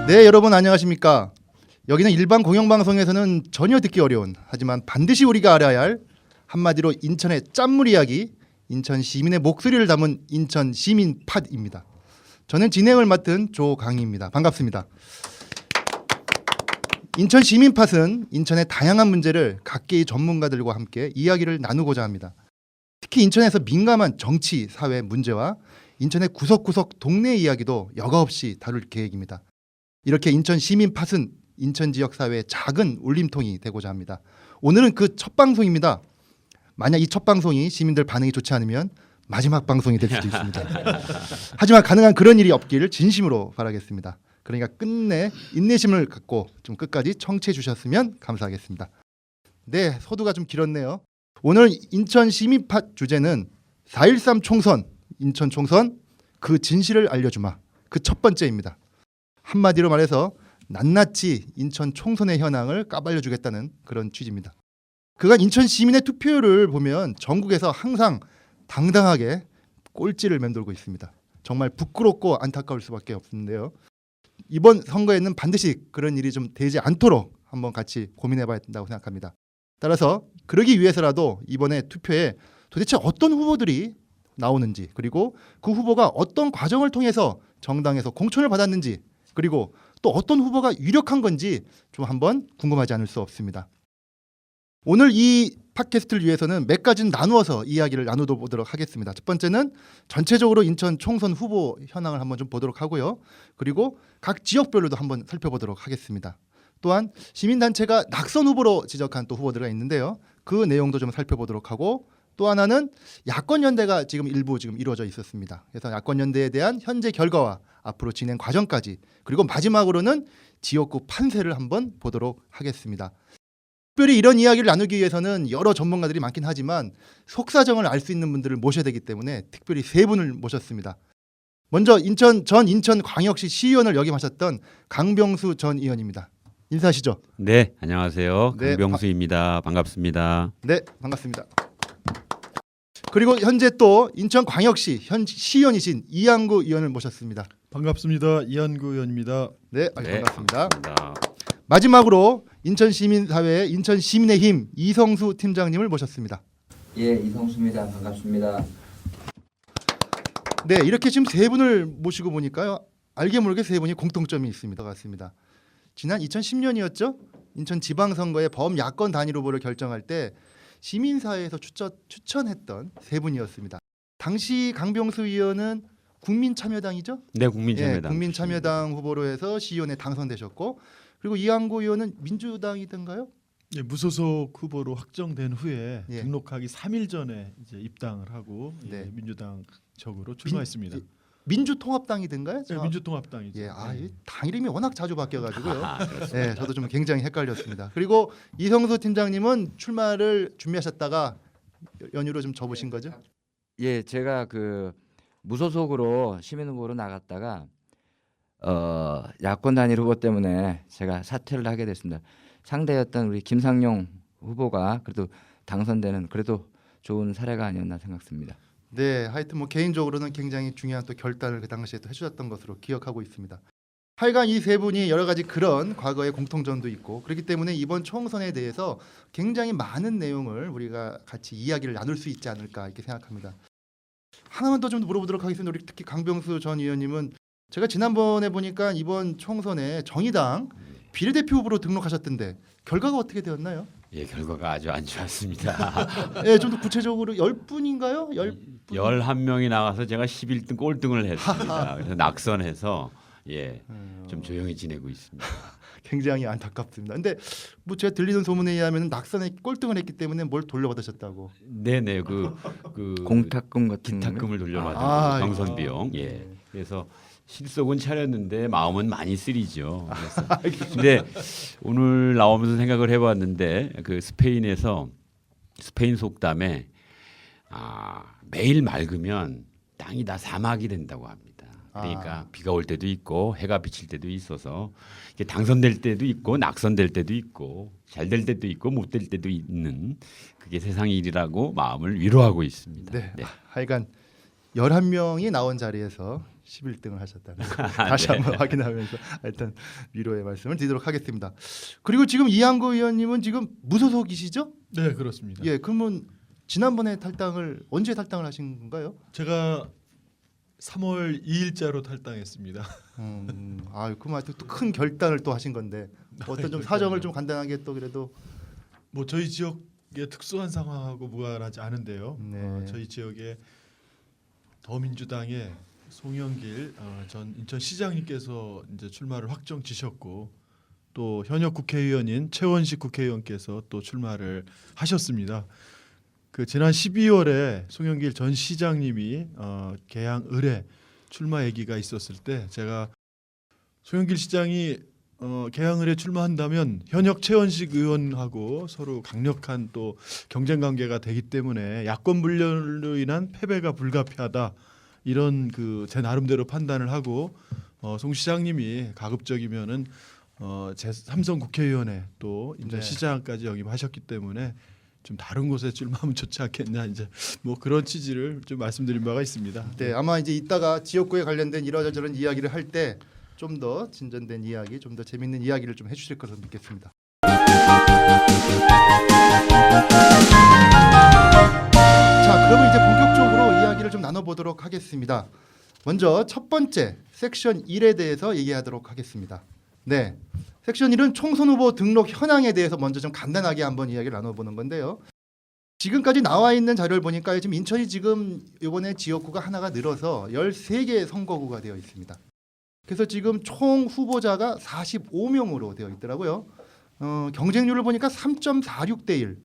네, 여러분 안녕하십니까? 여기는 일반 공영방송에서는 전혀 듣기 어려운 하지만 반드시 우리가 알아야 할 한마디로 인천의 짠물 이야기, 인천 시민의 목소리를 담은 인천 시민 팟입니다. 저는 진행을 맡은 조강희입니다. 반갑습니다. 인천 시민 팟은 인천의 다양한 문제를 각계의 전문가들과 함께 이야기를 나누고자 합니다. 특히 인천에서 민감한 정치, 사회 문제와 인천의 구석구석 동네 이야기도 여과 없이 다룰 계획입니다. 이렇게 인천 시민 팟은 인천 지역 사회의 작은 울림통이 되고자 합니다. 오늘은 그 첫 방송입니다. 만약 이 첫 방송이 시민들 반응이 좋지 않으면 마지막 방송이 될 수도 있습니다. 하지만 가능한 그런 일이 없기를 진심으로 바라겠습니다. 그러니까 끝내 인내심을 갖고 좀 끝까지 청취해 주셨으면 감사하겠습니다. 네, 소두가 좀 길었네요. 오늘 인천 시민 팟 주제는 4.13 총선, 인천 총선 그 진실을 알려주마. 그 첫 번째입니다. 한마디로 말해서 낱낱이 인천 총선의 현황을 까발려주겠다는 그런 취지입니다. 그간 인천 시민의 투표율을 보면 전국에서 항상 당당하게 꼴찌를 맴돌고 있습니다. 정말 부끄럽고 안타까울 수밖에 없는데요. 이번 선거에는 반드시 그런 일이 좀 되지 않도록 한번 같이 고민해봐야 된다고 생각합니다. 따라서 그러기 위해서라도 이번에 투표에 도대체 어떤 후보들이 나오는지, 그리고 그 후보가 어떤 과정을 통해서 정당에서 공천을 받았는지, 그리고 또 어떤 후보가 유력한 건지 좀 한번 궁금하지 않을 수 없습니다. 오늘 이 팟캐스트를 위해서는 몇 가지는 나누어서 이야기를 나누도록 하겠습니다. 첫 번째는 전체적으로 인천 총선 후보 현황을 한번 좀 보도록 하고요. 그리고 각 지역별로도 한번 살펴보도록 하겠습니다. 또한 시민단체가 낙선 후보로 지적한 또 후보들이 있는데요. 그 내용도 좀 살펴보도록 하고, 또 하나는 야권연대가 지금 일부 지금 이루어져 있었습니다. 그래서 야권연대에 대한 현재 결과와 앞으로 진행 과정까지, 그리고 마지막으로는 지역구 판세를 한번 보도록 하겠습니다. 특별히 이런 이야기를 나누기 위해서는 여러 전문가들이 많긴 하지만 속사정을 알 수 있는 분들을 모셔야 되기 때문에 특별히 세 분을 모셨습니다. 먼저 전 인천광역시 시의원을 역임하셨던 강병수 전 의원입니다. 인사하시죠. 네, 안녕하세요. 네, 강병수입니다. 반갑습니다. 네, 반갑습니다. 그리고 현재 또 인천광역시 현 시의원이신 이한구 의원을 모셨습니다. 반갑습니다. 이한구 의원입니다. 네, 네, 반갑습니다. 반갑습니다. 마지막으로 인천시민사회 인천시민의힘 이성수 팀장님을 모셨습니다. 예, 이성수입니다. 반갑습니다. 네, 이렇게 지금 세 분을 모시고 보니까요, 알게 모르게 세 분이 공통점이 있습니다. 같습니다. 지난 2010년이었죠. 인천 지방선거의 범야권 단일 후보를 결정할 때 시민사회에서 추천했던 세 분이었습니다. 당시 강병수 의원은 국민참여당이죠? 네, 국민참여당. 예, 국민참여당 후보로 해서 시의원에 당선되셨고, 그리고 이한구 의원은 민주당이던가요? 예, 무소속 후보로 확정된 후에 예. 등록하기 3일 전에 이제 입당을 하고 네. 민주당 적으로 출마했습니다. 민주통합당이던가요? 예, 민주통합당이죠. 예, 당 이름이 워낙 자주 바뀌어가지고요. 아, 예, 저도 좀 굉장히 헷갈렸습니다. 그리고 이성수 팀장님은 출마를 준비하셨다가 연휴로 좀 접으신 거죠? 예, 제가 그 무소속으로 시민 후보로 나갔다가 야권 단일 후보 때문에 제가 사퇴를 하게 됐습니다. 상대였던 우리 김상용 후보가 그래도 당선되는 그래도 좋은 사례가 아니었나 생각합니다. 네, 하여튼 뭐 개인적으로는 굉장히 중요한 또 결단을 그 당시에 또 해주셨던 것으로 기억하고 있습니다. 하여간 이 세 분이 여러 가지 그런 과거의 공통점도 있고 그렇기 때문에 이번 총선에 대해서 굉장히 많은 내용을 우리가 같이 이야기를 나눌 수 있지 않을까 이렇게 생각합니다. 하나만 더 좀 물어보도록 하겠습니다. 우리 특히 강병수 전 의원님은 제가 지난번에 보니까 이번 총선에 정의당 비례대표 후보로 등록하셨던데 결과가 어떻게 되었나요? 예, 결과가 아주 안 좋았습니다. 예, 좀 더 구체적으로 10분인가요? 10분. 11명이 나가서 제가 11등 꼴등을 했습니다. 그래서 낙선해서 예, 좀 조용히 지내고 있습니다. 굉장히 안타깝습니다. 근데 뭐 제가 들리는 소문에 의하면 낙선에 꼴등을 했기 때문에 뭘 돌려받으셨다고. 네, 네, 그 공탁금 같은 기탁금을 돌려받은 아, 경선 비용. 예, 그래서 실속은 차렸는데 마음은 많이 쓰리죠. 근데 오늘 나오면서 생각을 해봤는데 그 스페인에서 스페인 속담에 매일 맑으면 땅이 다 사막이 된다고 합니다. 그러니까 비가 올 때도 있고 해가 비칠 때도 있어서 이게 당선될 때도 있고 낙선될 때도 있고 잘 될 때도 있고 못 될 때도 있는 그게 세상의 일이라고 마음을 위로하고 있습니다. 네. 네. 하여간 11명이 나온 자리에서 11등을 하셨다는 거 다시 한번 확인하면서 일단 위로의 말씀을 드리도록 하겠습니다. 그리고 지금 이한구 의원님은 지금 무소속이시죠? 네, 그렇습니다. 예, 그러면 지난번에 탈당을 언제 탈당을 하신 건가요? 제가 3월 2일자로 탈당했습니다. 그만 또 큰 결단을 또 하신 건데 어떤 좀 사정을 좀 간단하게 또 그래도 뭐 저희 지역의 특수한 상황하고 무관하지 않은데요. 네. 저희 지역에 더민주당의 송영길 전 인천시장님께서 이제 출마를 확정지셨고 또 현역 국회의원인 최원식 국회의원께서 또 출마를 하셨습니다. 그 지난 12월에 송영길 전 시장님이 개항 을에 출마 얘기가 있었을 때 제가 송영길 시장이 개항 을에 출마한다면 현역 최원식 의원하고 서로 강력한 또 경쟁 관계가 되기 때문에 야권 분열로 인한 패배가 불가피하다 이런 그 제 나름대로 판단을 하고 송 시장님이 가급적이면은 제 삼성 국회의원에 또 이제 네. 시장까지 영입하셨기 때문에 좀 다른 곳에 출마하면 좋지 않겠냐 이제 뭐 그런 취지를 좀 말씀드린 바가 있습니다. 네, 아마 이제 이따가 지역구에 관련된 이러저런 이야기를 할 때 좀 더 진전된 이야기, 좀 더 재밌는 이야기를 좀 해주실 것으로 믿겠습니다. 자, 그러면 이제 본격적으로 이야기를 좀 나눠보도록 하겠습니다. 먼저 첫 번째 섹션 1에 대해서 얘기하도록 하겠습니다. 네, 섹션 1은 총선 후보 등록 현황에 대해서 먼저 좀 간단하게 한번 이야기를 나눠보는 건데요. 지금까지 나와 있는 자료를 보니까 지금 인천이 지금 이번에 지역구가 하나가 늘어서 13개 선거구가 되어 있습니다. 그래서 지금 총 후보자가 45명으로 되어 있더라고요. 경쟁률을 보니까 3.46대 1.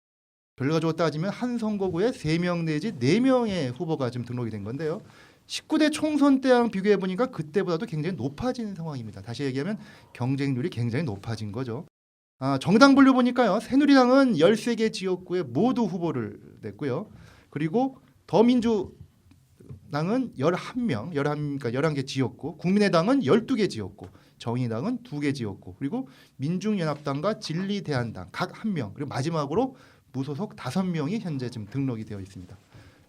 결과적으로 따지면 한 선거구에 3명 내지 4명의 후보가 지금 등록이 된 건데요. 19대 총선 때랑 비교해 보니까 그때보다도 굉장히 높아진 상황입니다. 다시 얘기하면 경쟁률이 굉장히 높아진 거죠. 정당 분류 보니까요. 새누리당은 13개 지역구에 모두 후보를 냈고요. 그리고 더민주당은 11명, 그러니까 11개 지역구, 국민의당은 12개 지역구, 정의당은 2개 지역구, 그리고 민중연합당과 진리대한당 각 1명, 그리고 마지막으로 무소속 5명이 현재 지금 등록이 되어 있습니다.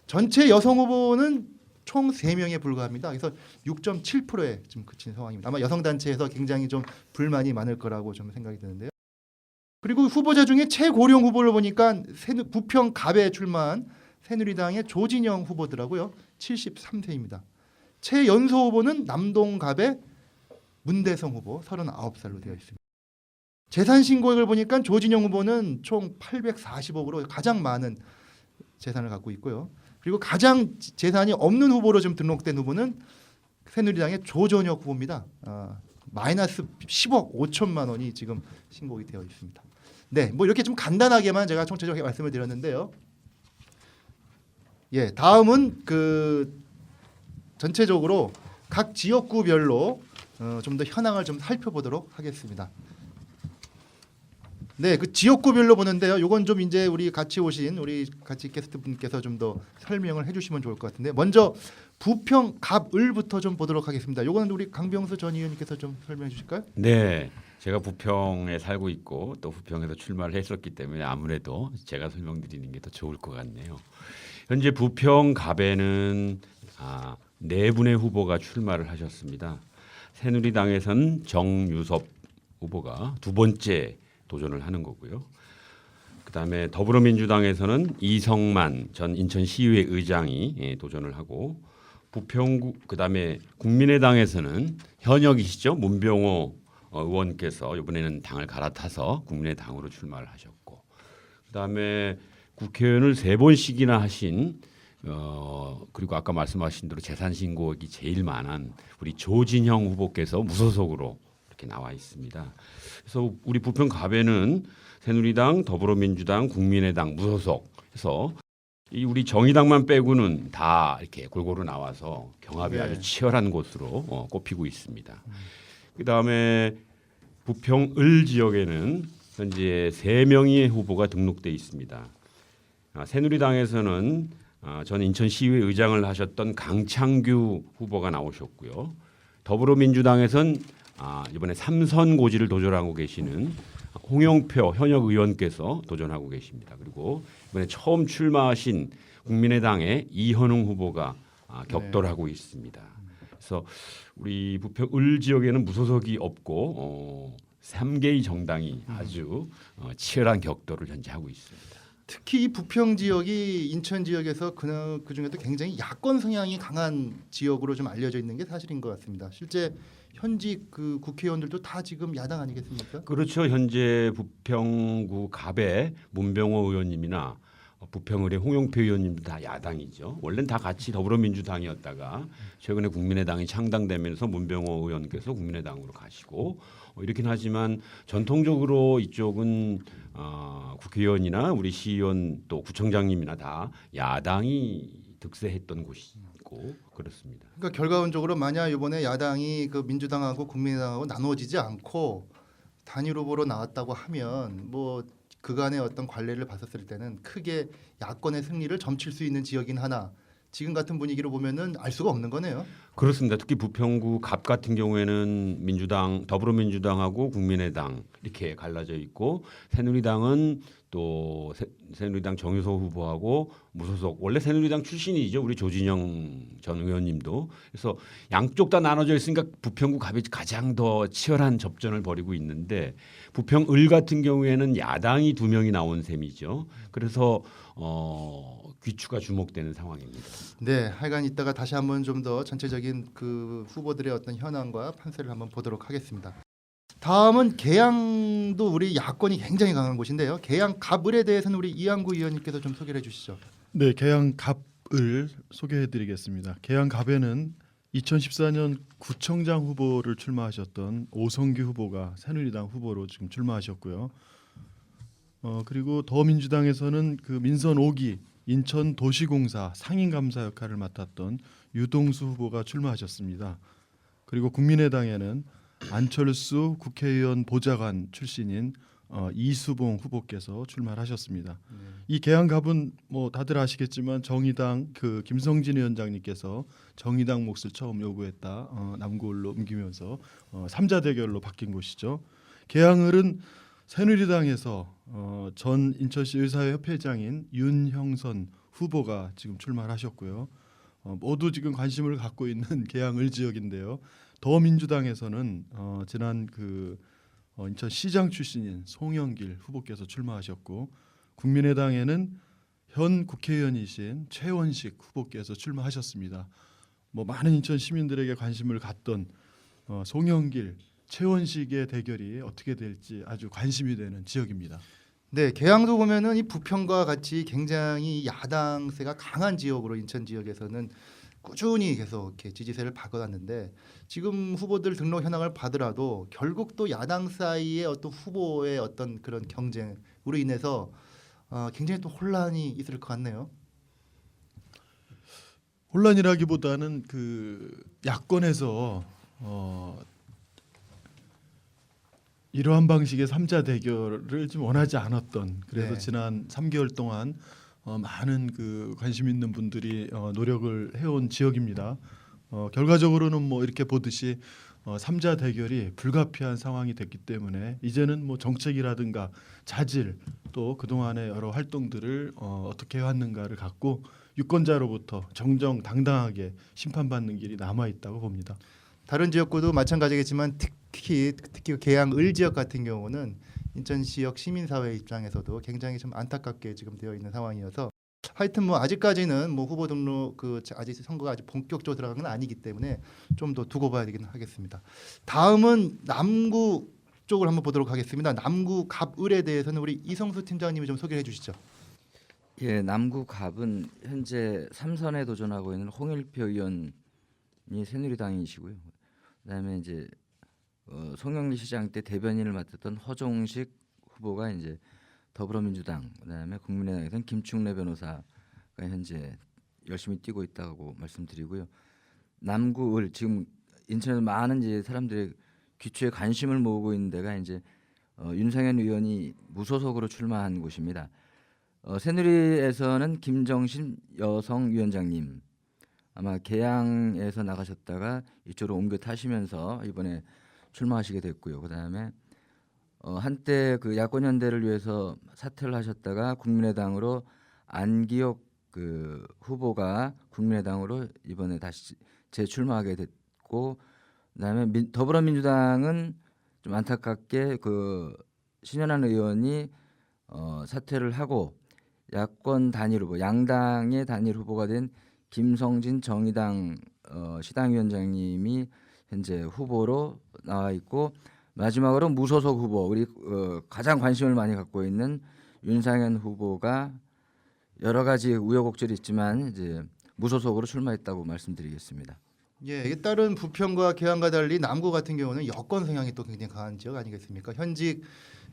전체 여성 후보는 총 3명에 불과합니다. 그래서 6.7%에 좀 그친 상황입니다. 아마 여성 단체에서 굉장히 좀 불만이 많을 거라고 좀 생각이 드는데요. 그리고 후보자 중에 최고령 후보를 보니까 부평 갑에 출마한 새누리당의 조진영 후보더라고요. 73세입니다. 최연소 후보는 남동 갑의 문대성 후보 39살로 되어 있습니다. 재산 신고액을 보니까 조진영 후보는 총 840억으로 가장 많은 재산을 갖고 있고요. 그리고 가장 재산이 없는 후보로 좀 등록된 후보는 새누리당의 조전혁 후보입니다. 마이너스 10억 5천만 원이 지금 신고가 되어 있습니다. 네, 뭐 이렇게 좀 간단하게만 제가 총체적으로 말씀을 드렸는데요. 예, 다음은 그 전체적으로 각 지역구별로 좀 더 현황을 좀 살펴보도록 하겠습니다. 네, 그 지역구별로 보는데요. 요건 좀 이제 우리 같이 오신 우리 같이 게스트 분께서 좀 더 설명을 해주시면 좋을 것 같은데 먼저 부평 갑을부터 좀 보도록 하겠습니다. 요거는 우리 강병수 전 의원님께서 좀 설명해 주실까요? 네, 제가 부평에 살고 있고 또 부평에서 출마를 했었기 때문에 아무래도 제가 설명드리는 게 더 좋을 것 같네요. 현재 부평 갑에는 4분의 후보가 출마를 하셨습니다. 새누리당에선 정유섭 후보가 2번째 도전을 하는 거고요. 그다음에 더불어민주당에서는 이성만 전 인천시의회 의장이 도전을 하고 부평구 그다음에 국민의당에서는 현역이시죠 문병호 의원께서 이번에는 당을 갈아타서 국민의당으로 출마를 하셨고 그다음에 국회의원을 3번씩이나 하신 그리고 아까 말씀하신 대로 재산 신고액이 제일 많은 우리 조진형 후보께서 무소속으로 이렇게 나와 있습니다. 그래서 우리 부평 갑에는 새누리당, 더불어민주당, 국민의당 무소속 해서 이 우리 정의당만 빼고는 다 이렇게 골고루 나와서 경합이 네. 아주 치열한 곳으로 꼽히고 있습니다. 그다음에 부평 을 지역에는 현재 3명의 후보가 등록돼 있습니다. 새누리당에서는 전 인천시의회 의장을 하셨던 강창규 후보가 나오셨고요. 더불어민주당에선 이번에 3선 고지를 도전하고 계시는 홍영표 현역 의원께서 도전하고 계십니다. 그리고 이번에 처음 출마하신 국민의당의 이현웅 후보가 격돌하고 있습니다. 그래서 우리 부평 을 지역에는 무소속이 없고 3개의 정당이 아주 치열한 격돌을 현재 하고 있습니다. 특히 이 부평 지역이 인천 지역에서 그 중에도 굉장히 야권 성향이 강한 지역으로 좀 알려져 있는 게 사실인 것 같습니다. 실제 현직 그 국회의원들도 다 지금 야당 아니겠습니까? 그렇죠. 현재 부평구 갑의 문병호 의원님이나 부평을의 홍영표 의원님도 다 야당이죠. 원래는 다 같이 더불어민주당이었다가 최근에 국민의당이 창당되면서 문병호 의원께서 국민의당으로 가시고 이렇긴 하지만 전통적으로 이쪽은 국회의원이나 우리 시의원 또 구청장님이나 다 야당이 득세했던 곳이고 그렇습니다. 그러니까 결과론적으로 만약 이번에 야당이 그 민주당하고 국민의당하고 나누어지지 않고 단일 후보로 나왔다고 하면 뭐 그간의 어떤 관례를 봤었을 때는 크게 야권의 승리를 점칠 수 있는 지역인 하나 지금 같은 분위기로 보면은 알 수가 없는 거네요. 그렇습니다. 특히 부평구 갑 같은 경우에는 민주당, 더불어민주당하고 국민의당 이렇게 갈라져 있고 새누리당은 또 새누리당 정유소 후보하고 무소속 원래 새누리당 출신이죠. 우리 조진영 전 의원님도. 그래서 양쪽 다 나눠져 있으니까 부평구 갑이 가장 더 치열한 접전을 벌이고 있는데 부평 을 같은 경우에는 야당이 2명이 나온 셈이죠. 그래서 귀추가 주목되는 상황입니다. 네, 하여간 이따가 다시 한번 좀 더 전체적인 그 후보들의 어떤 현황과 판세를 한번 보도록 하겠습니다. 다음은 계양도 우리 야권이 굉장히 강한 곳인데요. 계양 갑을에 대해서는 우리 이한구 의원님께서 좀 소개를 해주시죠. 네, 계양 갑을 소개해드리겠습니다. 계양 갑에는 2014년 구청장 후보를 출마하셨던 오성규 후보가 새누리당 후보로 지금 출마하셨고요. 그리고 더민주당에서는 그 민선 5기 인천도시공사 상임감사 역할을 맡았던 유동수 후보가 출마하셨습니다. 그리고 국민의당에는 안철수 국회의원 보좌관 출신인 이수봉 후보께서 출마를 하셨습니다. 이 계양갑은 뭐 다들 아시겠지만 정의당 그 김성진 위원장님께서 정의당 몫을 처음 요구했다 남구을로 옮기면서 3자 대결로 바뀐 곳이죠. 계양을은 새누리당에서 전 인천시 의사회 협회장인 윤형선 후보가 지금 출마를 하셨고요. 모두 지금 관심을 갖고 있는 계양을 지역인데요. 더민주당에서는 지난 그 인천시장 출신인 송영길 후보께서 출마하셨고 국민의당에는 현 국회의원이신 최원식 후보께서 출마하셨습니다. 뭐 많은 인천 시민들에게 관심을 갖던 송영길, 최원식의 대결이 어떻게 될지 아주 관심이 되는 지역입니다. 네, 계양도 보면은 이 부평과 같이 굉장히 야당세가 강한 지역으로 인천 지역에서는 꾸준히 계속 이렇게 지지세를 받아왔는데 지금 후보들 등록 현황을 봐더라도 결국 또 야당 사이의 어떤 후보의 어떤 그런 경쟁으로 인해서 굉장히 또 혼란이 있을 것 같네요. 혼란이라기보다는 그 야권에서 이러한 방식의 3자 대결을 좀 원하지 않았던 그래서 네. 지난 3개월 동안 많은 그 관심 있는 분들이 노력을 해온 지역입니다. 결과적으로는 뭐 이렇게 보듯이 3자 대결이 불가피한 상황이 됐기 때문에 이제는 뭐 정책이라든가 자질 또 그동안의 여러 활동들을 어떻게 해왔는가를 갖고 유권자로부터 정정당당하게 심판받는 길이 남아 있다고 봅니다. 다른 지역구도 마찬가지겠지만 특히 계양 을 지역 같은 경우는 인천 지역 시민사회 입장에서도 굉장히 좀 안타깝게 지금 되어 있는 상황이어서 하여튼 뭐 아직까지는 뭐 후보 등록 그 아직 선거가 아직 본격적으로 들어간 건 아니기 때문에 좀 더 두고 봐야 되긴 하겠습니다. 다음은 남구 쪽을 한번 보도록 하겠습니다. 남구 갑을에 대해서는 우리 이성수 팀장님이 좀 소개해 주시죠. 예, 남구 갑은 현재 3선에 도전하고 있는 홍일표 의원이 새누리당이시고요. 그다음에 이제 송영길 시장 때 대변인을 맡았던 허종식 후보가 이제 더불어민주당, 그다음에 국민의당에서는 김충래 변호사가 현재 열심히 뛰고 있다고 말씀드리고요. 남구을 지금 인천에서 많은 이제 사람들의 귀추에 관심을 모으고 있는 데가 이제 윤상현 의원이 무소속으로 출마한 곳입니다. 새누리에서는 김정신 여성위원장님 아마 계양에서 나가셨다가 이쪽으로 옮겨 타시면서 이번에 출마하시게 됐고요. 그다음에 한때 그 야권 연대를 위해서 사퇴를 하셨다가 국민의당으로 안기옥 그 후보가 국민의당으로 이번에 다시 재출마하게 있고 그다음에 더불어민주당은 좀 안타깝게 그 신현한 의원이 사퇴를 하고 야권 단일 후보, 양당의 단일 후보가 된 김성진 정의당 시당위원장님이 현재 후보로 나와 있고 마지막으로 무소속 후보 우리 가장 관심을 많이 갖고 있는 윤상현 후보가 여러 가지 우여곡절이 있지만 이제 무소속으로 출마했다고 말씀드리겠습니다. 예, 이게 다른 부평과 계양과 달리 남구 같은 경우는 여권 성향이 또 굉장히 강한 지역 아니겠습니까? 현직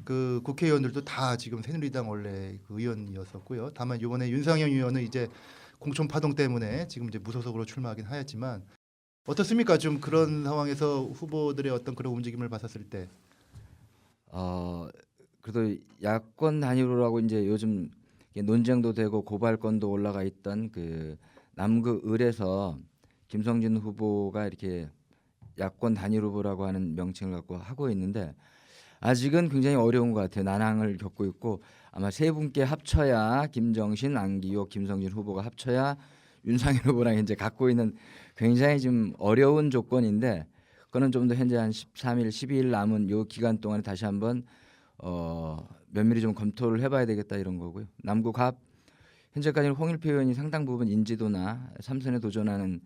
그 국회의원들도 다 지금 새누리당 원래 그 의원이었었고요. 다만 이번에 윤상현 의원은 이제 공천 파동 때문에 지금 이제 무소속으로 출마하긴 하였지만 어떻습니까? 좀 그런 상황에서 후보들의 어떤 그런 움직임을 봤었을 때. 그래도 야권 단일화라고 이제 요즘 논쟁도 되고 고발건도 올라가 있던 그 남구 을에서 김성진 후보가 이렇게 야권 단일 후보라고 하는 명칭을 갖고 하고 있는데 아직은 굉장히 어려운 것 같아요. 난항을 겪고 있고 아마 세 분께 합쳐야 김정신, 안기호, 김성진 후보가 합쳐야 윤상현 후보랑 현재 갖고 있는 굉장히 좀 어려운 조건인데 그거는 좀 더 현재 한 13일, 12일 남은 요 기간 동안에 다시 한번 면밀히 좀 검토를 해봐야 되겠다 이런 거고요. 남구갑 현재까지는 홍일표 의원이 상당 부분 인지도나 삼선에 도전하는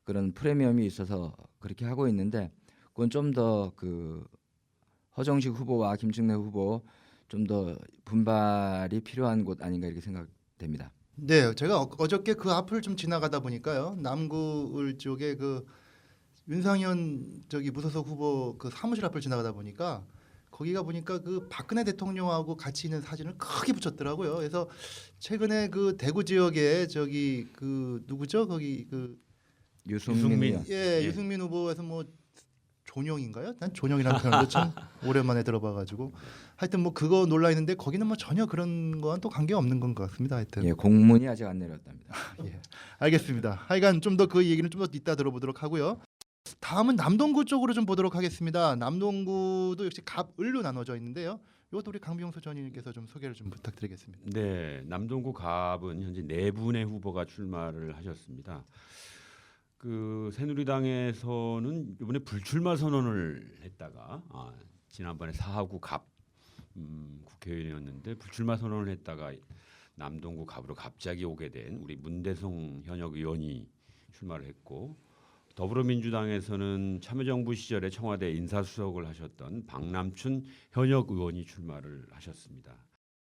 그런 프리미엄이 있어서 그렇게 하고 있는데 그건 좀 더 그 허정식 후보와 김충래 후보 좀 더 분발이 필요한 곳 아닌가 이렇게 생각됩니다. 네, 제가 어저께 그 앞을 좀 지나가다 보니까요. 남구을 쪽에 그 윤상현 저기 무소속 후보 그 사무실 앞을 지나가다 보니까 거기가 보니까 그 박근혜 대통령하고 같이 있는 사진을 크게 붙였더라고요. 그래서 최근에 그 대구 지역에 저기 그 누구죠? 거기 그 유승민 의원. 예, 유승민 후보에서 뭐 존영인가요? 난 존영이라는 표현도 참 오랜만에 들어봐가지고 하여튼 뭐 그거 놀라 있는데 거기는 뭐 전혀 그런 거와는 또 관계 없는 건 것 같습니다. 하여튼 예, 공문이 아직 안 내렸답니다. 예, 알겠습니다. 하여간 좀 더 그 얘기는 좀 더 이따 들어보도록 하고요. 다음은 남동구 쪽으로 좀 보도록 하겠습니다. 남동구도 역시 갑을로 나눠져 있는데요. 이것도 우리 강병수 전 의원님께서 좀 소개를 좀 부탁드리겠습니다. 네, 남동구 갑은 현재 네 분의 후보가 출마를 하셨습니다. 그 새누리당에서는 이번에 불출마 선언을 했다가 지난번에 사하구 갑 국회의원이었는데 불출마 선언을 했다가 남동구 갑으로 갑자기 오게 된 우리 문대성 현역 의원이 출마를 했고 더불어민주당에서는 참여정부 시절에 청와대 인사수석을 하셨던 박남춘 현역 의원이 출마를 하셨습니다.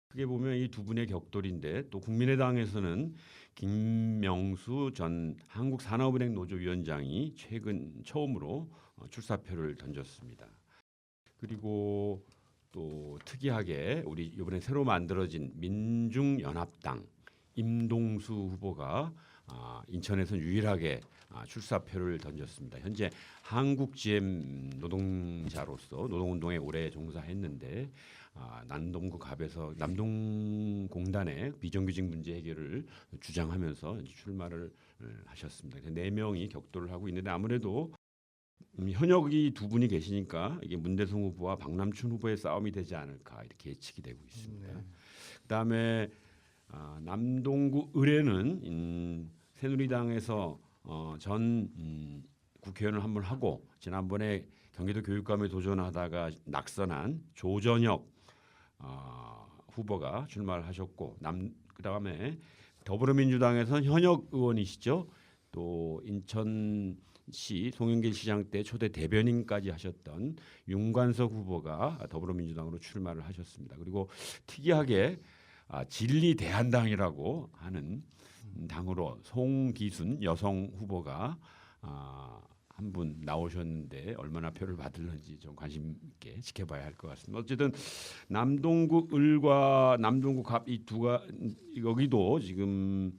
크게 보면 이 두 분의 격돌인데 또 국민의당에서는 김명수 전 한국산업은행 노조위원장이 최근 처음으로 출사표를 던졌습니다. 그리고 또 특이하게 우리 이번에 새로 만들어진 민중연합당 임동수 후보가 인천에서 유일하게 출사표를 던졌습니다. 현재 한국GM 노동자로서 노동운동에 오래 종사했는데 남동구 갑에서 남동공단의 비정규직 문제 해결을 주장하면서 출마를 하셨습니다. 네 명이 격돌을 하고 있는데 아무래도 현역이 두 분이 계시니까 이게 문대성 후보와 박남춘 후보의 싸움이 되지 않을까 이렇게 예측이 되고 있습니다. 네. 그다음에 남동구 을에는 새누리당에서 전 국회의원을 한 번 하고 지난번에 경기도 교육감에 도전하다가 낙선한 조전혁 후보가 출마를 하셨고 그다음에 더불어민주당에서는 현역 의원이시죠. 또 인천시 송영길 시장 때 초대 대변인까지 하셨던 윤관석 후보가 더불어민주당으로 출마를 하셨습니다. 그리고 특이하게 진리대한당이라고 하는 당으로 송기순 여성 후보가 한 분 나오셨는데 얼마나 표를 받을는지 좀 관심 있게 지켜봐야 할 것 같습니다. 어쨌든 남동구 을과 남동구 갑 이 두가 여기도 지금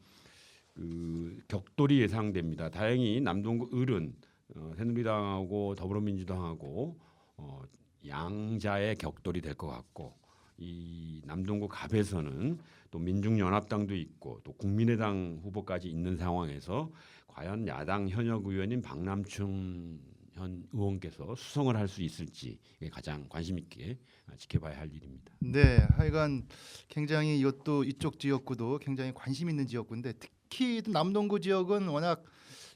그 격돌이 예상됩니다. 다행히 남동구 을은 새누리당하고 더불어민주당하고 양자의 격돌이 될 것 같고 이 남동구 갑에서는 또 민중연합당도 있고 또 국민의당 후보까지 있는 상황에서 과연 야당 현역 의원인 박남춘 현 의원께서 수성을 할 수 있을지 이게 가장 관심 있게 지켜봐야 할 일입니다. 네, 하여간 굉장히 이것도 이쪽 지역구도 굉장히 관심 있는 지역구인데 특히 남동구 지역은 워낙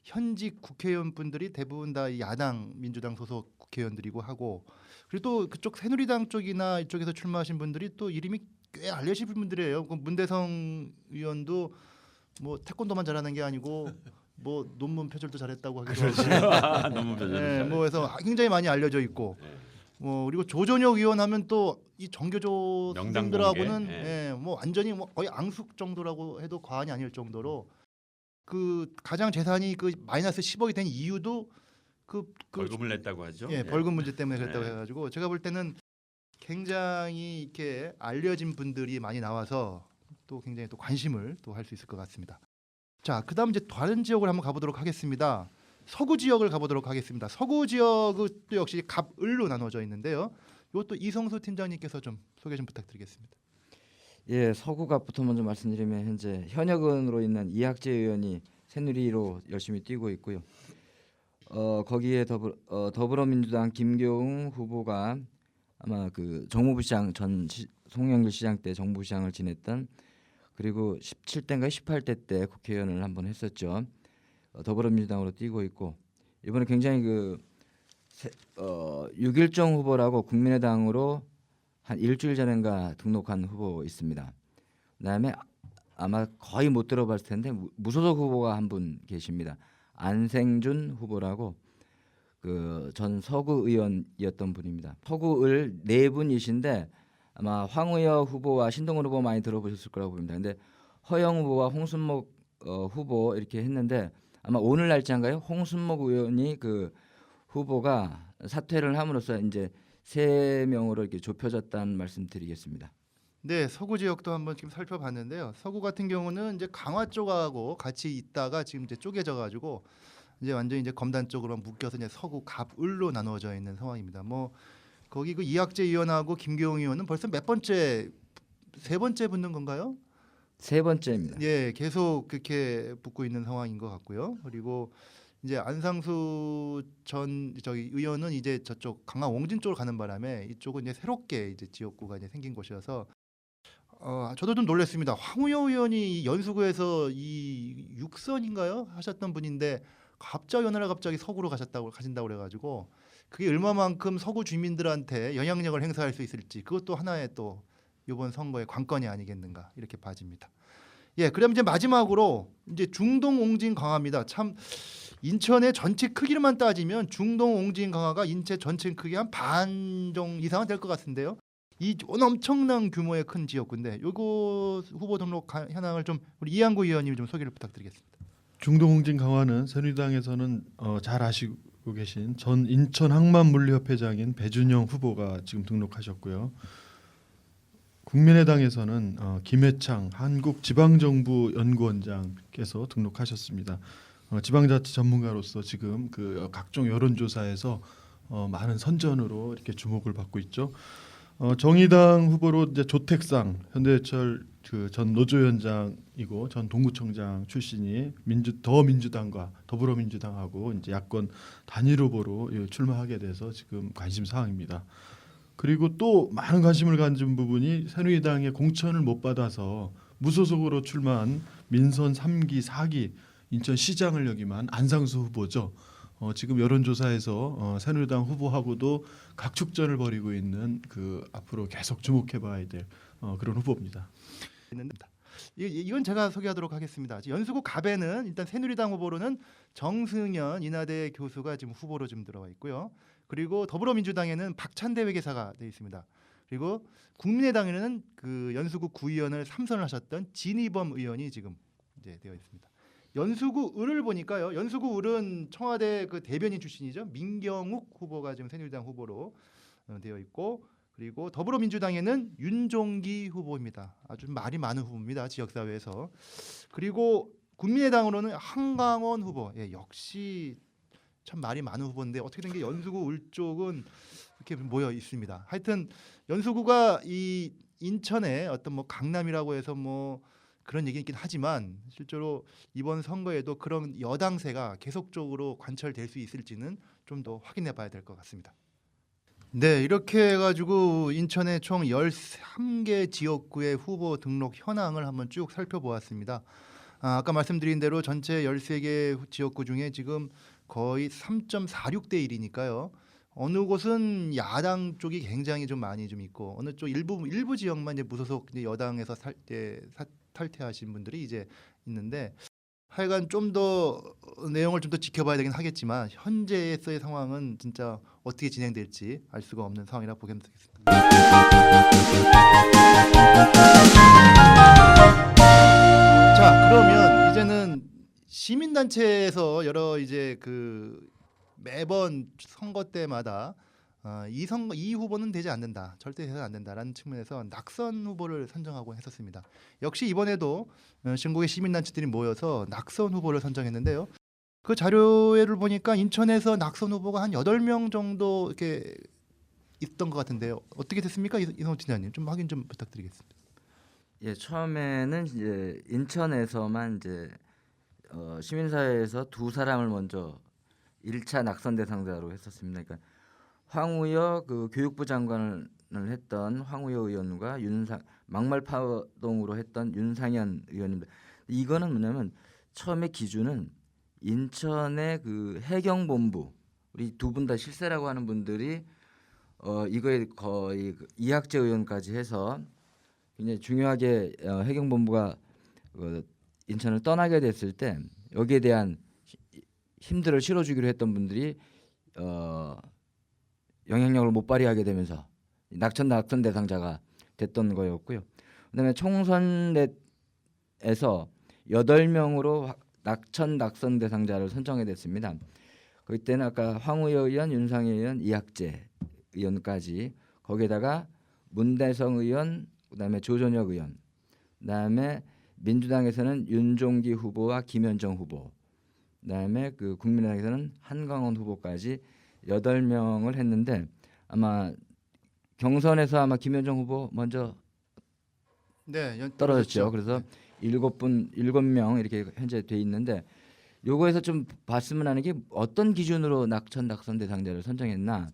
현직 국회의원분들이 대부분 다 이 야당 민주당 소속 국회의원들이고 하고 그리고 또 그쪽 새누리당 쪽이나 이쪽에서 출마하신 분들이 또 이름이 꽤 알려진 분들이에요. 그 문대성 의원도 뭐 태권도만 잘하는 게 아니고 뭐 논문 표절도 잘했다고 하기도 하고 너무 별로. 네, 뭐 해서 굉장히 많이 알려져 있고 그리고 조전혁 의원 하면 또 이 정교조 명당 선생들하고는 공개. 뭐 완전히 뭐 거의 앙숙 정도라고 해도 과언이 아닐 정도로 그 가장 재산이 그 마이너스 10억이 된 이유도 그 벌금을 냈다고 하죠. 예, 벌금 문제 때문에 그랬다고 네. 해가지고 제가 볼 때는 굉장히 이렇게 알려진 분들이 많이 나와서 또 굉장히 또 관심을 또 할 수 있을 것 같습니다. 자, 그다음 이제 다른 지역을 한번 가보도록 하겠습니다. 서구 지역을 가보도록 하겠습니다. 서구 지역은 또 역시 갑을로 나눠져 있는데요. 이것도 이성수 팀장님께서 좀 소개 좀 부탁드리겠습니다. 예, 서구갑부터 먼저 말씀드리면 현재 현역 의원으로 있는 이학재 의원이 새누리로 열심히 뛰고 있고요. 거기에 더불어민주당 김교웅 후보가 아마 그 정무부 시장 송영길 시장 때 정무부 시장을 지냈던 그리고 17대인가 18대 때 국회의원을 한번 했었죠. 더불어민주당으로 뛰고 있고 이번에 굉장히 유길정 후보라고 국민의당으로 한 일주일 전인가 등록한 후보 있습니다. 그다음에 아마 거의 못 들어봤을 텐데 무소속 후보가 한 분 계십니다. 안생준 후보라고 그 전 서구 의원이었던 분입니다. 서구을 네 분이신데 아마 황의여 후보와 신동훈 후보 많이 들어보셨을 거라고 봅니다. 근데 허영 후보와 홍순목 후보 이렇게 했는데 아마 오늘 날짜인가요? 홍순목 의원이 그 후보가 사퇴를 함으로써 이제 3명으로 이렇게 좁혀졌다는 말씀드리겠습니다. 네, 서구 지역도 한번 지금 살펴봤는데요. 서구 같은 경우는 이제 강화 쪽하고 같이 있다가 지금 이제 쪼개져 가지고 이제 완전히 이제 검단 쪽으로 묶여서 이제 서구 갑을로 나누어져 있는 상황입니다. 뭐 거기 그 이학재 의원하고 김교웅 의원은 벌써 몇 번째 3번째 붙는 건가요? 3번째입니다. 예, 계속 그렇게 붙고 있는 상황인 것 같고요. 그리고 이제 안상수 전 저기 의원은 이제 저쪽 강화 옹진 쪽으로 가는 바람에 이쪽은 이제 새롭게 이제 지역구가 이제 생긴 곳이어서 저도 좀 놀랐습니다. 황우여 의원이 연수구에서 이 6선인가요 하셨던 분인데 갑자기 어느 날 갑자기 서구로 가신다고 그래가지고 그게 얼마만큼 서구 주민들한테 영향력을 행사할 수 있을지 그것도 하나의 또 이번 선거의 관건이 아니겠는가 이렇게 봐집니다. 예, 그럼 이제 마지막으로 이제 중동 옹진 강화입니다. 참 인천의 전체 크기로만 따지면 중동 옹진 강화가 인천 전체 크기 한 반 정도 이상은 될 것 같은데요. 이 엄청난 규모의 큰 지역구인데 요거 후보 등록 현황을 좀 우리 이한구 의원님 좀 소개를 부탁드리겠습니다. 중동홍진 강화는 새누리당에서는 잘 아시고 계신 전 인천 항만물리협회장인 배준영 후보가 지금 등록하셨고요. 국민의당에서는 김해창 한국지방정부연구원장께서 등록하셨습니다. 지방자치 전문가로서 지금 그 각종 여론조사에서 많은 선전으로 이렇게 주목을 받고 있죠. 정의당 후보로 이제 조택상 현대해철 그 전 노조위원장이고 전 동구청장 출신이 더민주당과 더불어민주당하고 이제 야권 단일 후보로 출마하게 돼서 지금 관심 사항입니다. 그리고 또 많은 관심을 가진 부분이 새누리당의 공천을 못 받아서 무소속으로 출마한 민선 3기, 4기 인천시장을 역임한 안상수 후보죠. 지금 여론조사에서 새누리당 후보하고도 각축전을 벌이고 있는 그 앞으로 계속 주목해봐야 될 그런 후보입니다. 이건 제가 소개하도록 하겠습니다. 연수구 갑에는 일단 새누리당 후보로는 정승현 인하대 교수가 지금 후보로 좀 들어와 있고요. 그리고 더불어민주당에는 박찬대 회계사가 되어 있습니다. 그리고 국민의당에는 그 연수구 구의원을 3선을 하셨던 진희범 의원이 지금 이제 되어 있습니다. 연수구 을을 보니까요. 연수구 을은 청와대 그 대변인 출신이죠. 민경욱 후보가 지금 새누리당 후보로 되어 있고 그리고 더불어민주당에는 윤종기 후보입니다. 아주 말이 많은 후보입니다. 지역사회에서. 그리고 국민의당으로는 한강원 후보. 예, 역시 참 말이 많은 후보인데 어떻게 된 게 연수구 을 쪽은 이렇게 모여 있습니다. 하여튼 연수구가 이 인천의 어떤 뭐 강남이라고 해서 뭐 그런 얘기는 있긴 하지만 실제로 이번 선거에도 그런 여당세가 계속적으로 관철될 수 있을지는 좀 더 확인해 봐야 될 것 같습니다. 네, 이렇게 해가지고 인천의 총 13개 지역구의 후보 등록 현황을 한번 쭉 살펴보았습니다. 아까 말씀드린 대로 전체 13개 지역구 중에 지금 거의 3.46대 1이니까요. 어느 곳은 야당 쪽이 굉장히 좀 많이 좀 있고 어느 쪽 일부 지역만 이제 무소속 이제 여당에서 탈퇴하신 분들이 이제 있는데 하여간 좀 더 내용을 좀 더 지켜봐야 되긴 하겠지만 현재에서의 상황은 진짜 어떻게 진행될지 알 수가 없는 상황이라 보겠습니다. 자, 그러면 이제는 시민단체에서 여러 이제 그 매번 선거 때마다 이 후보는 되지 않는다, 절대 되지 않는다라는 측면에서 낙선 후보를 선정하고 했었습니다. 역시 이번에도 전국의 시민단체들이 모여서 낙선 후보를 선정했는데요. 그 자료를 보니까 인천에서 낙선 후보가 한 8명 정도 이렇게 있던 것 같은데요. 어떻게 됐습니까, 이성호 팀장님? 좀 확인 좀 부탁드리겠습니다. 예, 처음에는 이제 인천에서만 이제 시민사회에서 두 사람을 먼저 1차 낙선 대상자로 했었습니다. 그러니까 황우여 그 교육부 장관을 했던 황우여 의원과 막말파동으로 했던 윤상현 의원입니다. 이거는 뭐냐면 처음에 기준은 인천의 그 해경본부, 우리 두 분 다 실세라고 하는 분들이 이거에 거의 그 이학재 의원까지 해서 굉장히 중요하게 해경본부가 인천을 떠나게 됐을 때 여기에 대한 힘들을 실어주기로 했던 분들이 영향력을 못 발휘하게 되면서 낙선 대상자가 됐던 거였고요. 그다음에 총선에서 8명으로 낙선 대상자를 선정해 됐습니다. 그때는 아까 황우여 의원, 윤상현 의원, 이학재 의원까지 거기에다가 문대성 의원, 그다음에 조전혁 의원, 그다음에 민주당에서는 윤종기 후보와 김현정 후보, 그다음에 그 국민의당에서는 한강원 후보까지 8명을 했는데 아마 경선에서 아마 김현정 후보 먼저 떨어졌죠. 그래서 7명 이렇게 현재 돼 있는데 요거에서 좀 봤으면 하는 게 어떤 기준으로 낙선 대상자를 선정했나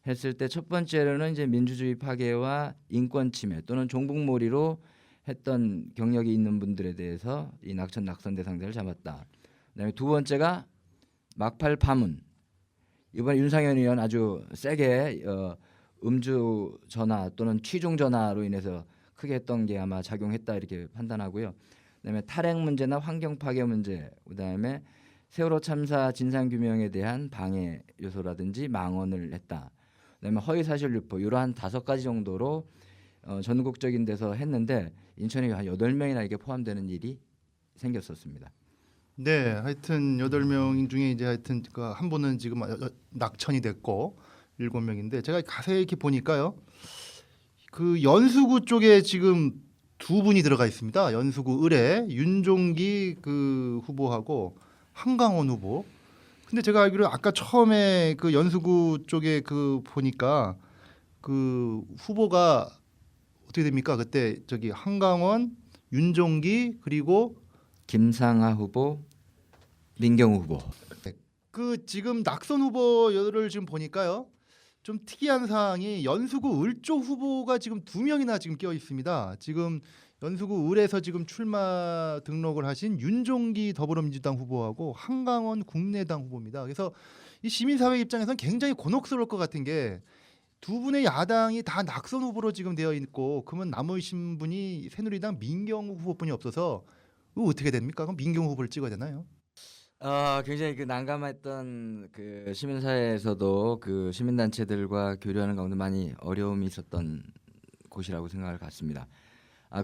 했을 때 첫 번째로는 이제 민주주의 파괴와 인권 침해 또는 종북몰이로 했던 경력이 있는 분들에 대해서 이 낙선 대상자를 잡았다. 그다음에 두 번째가 막팔 파문. 이번에 윤상현 의원 아주 세게 음주 전화 또는 취중 전화로 인해서 크게 했던 게 아마 작용했다 이렇게 판단하고요. 그다음에 탈핵 문제나 환경 파괴 문제, 그다음에 세월호 참사 진상 규명에 대한 방해 요소라든지 망언을 했다. 그다음에 허위 사실 유포 이러한 5가지 정도로 전국적인 데서 했는데 인천에 한 8명이나 이게 포함되는 일이 생겼었습니다. 네, 하여튼 8명 중에 이제 하여튼 그 한 분은 지금 낙천이 됐고 7명인데 제가 자세히 이렇게 보니까요. 그 연수구 쪽에 지금 2분이 들어가 있습니다. 연수구 을에 윤종기 그 후보하고 한강원 후보. 근데 제가 알기로 아까 처음에 그 연수구 쪽에 그 보니까 그 후보가 어떻게 됩니까? 그때 저기 한강원, 윤종기 그리고 김상하 후보, 민경우 후보. 그 지금 낙선 후보를 지금 보니까요. 좀 특이한 사항이 연수구 을 쪽 후보가 지금 2명이나 지금 껴 있습니다. 지금 연수구 을에서 지금 출마 등록을 하신 윤종기 더불어민주당 후보하고 한강원 국민의당 후보입니다. 그래서 이 시민사회 입장에서는 굉장히 곤혹스러울 것 같은 게 두 분의 야당이 다 낙선 후보로 지금 되어 있고 그러면 남으신 분이 새누리당 민경우 후보뿐이 없어서 이거 어떻게 됩니까? 그럼 민경우 후보를 찍어야 되나요? 굉장히 그 난감했던 그 시민사회에서도 그 시민단체들과 교류하는 가운데 많이 어려움이 있었던 곳이라고 생각을 갖습니다.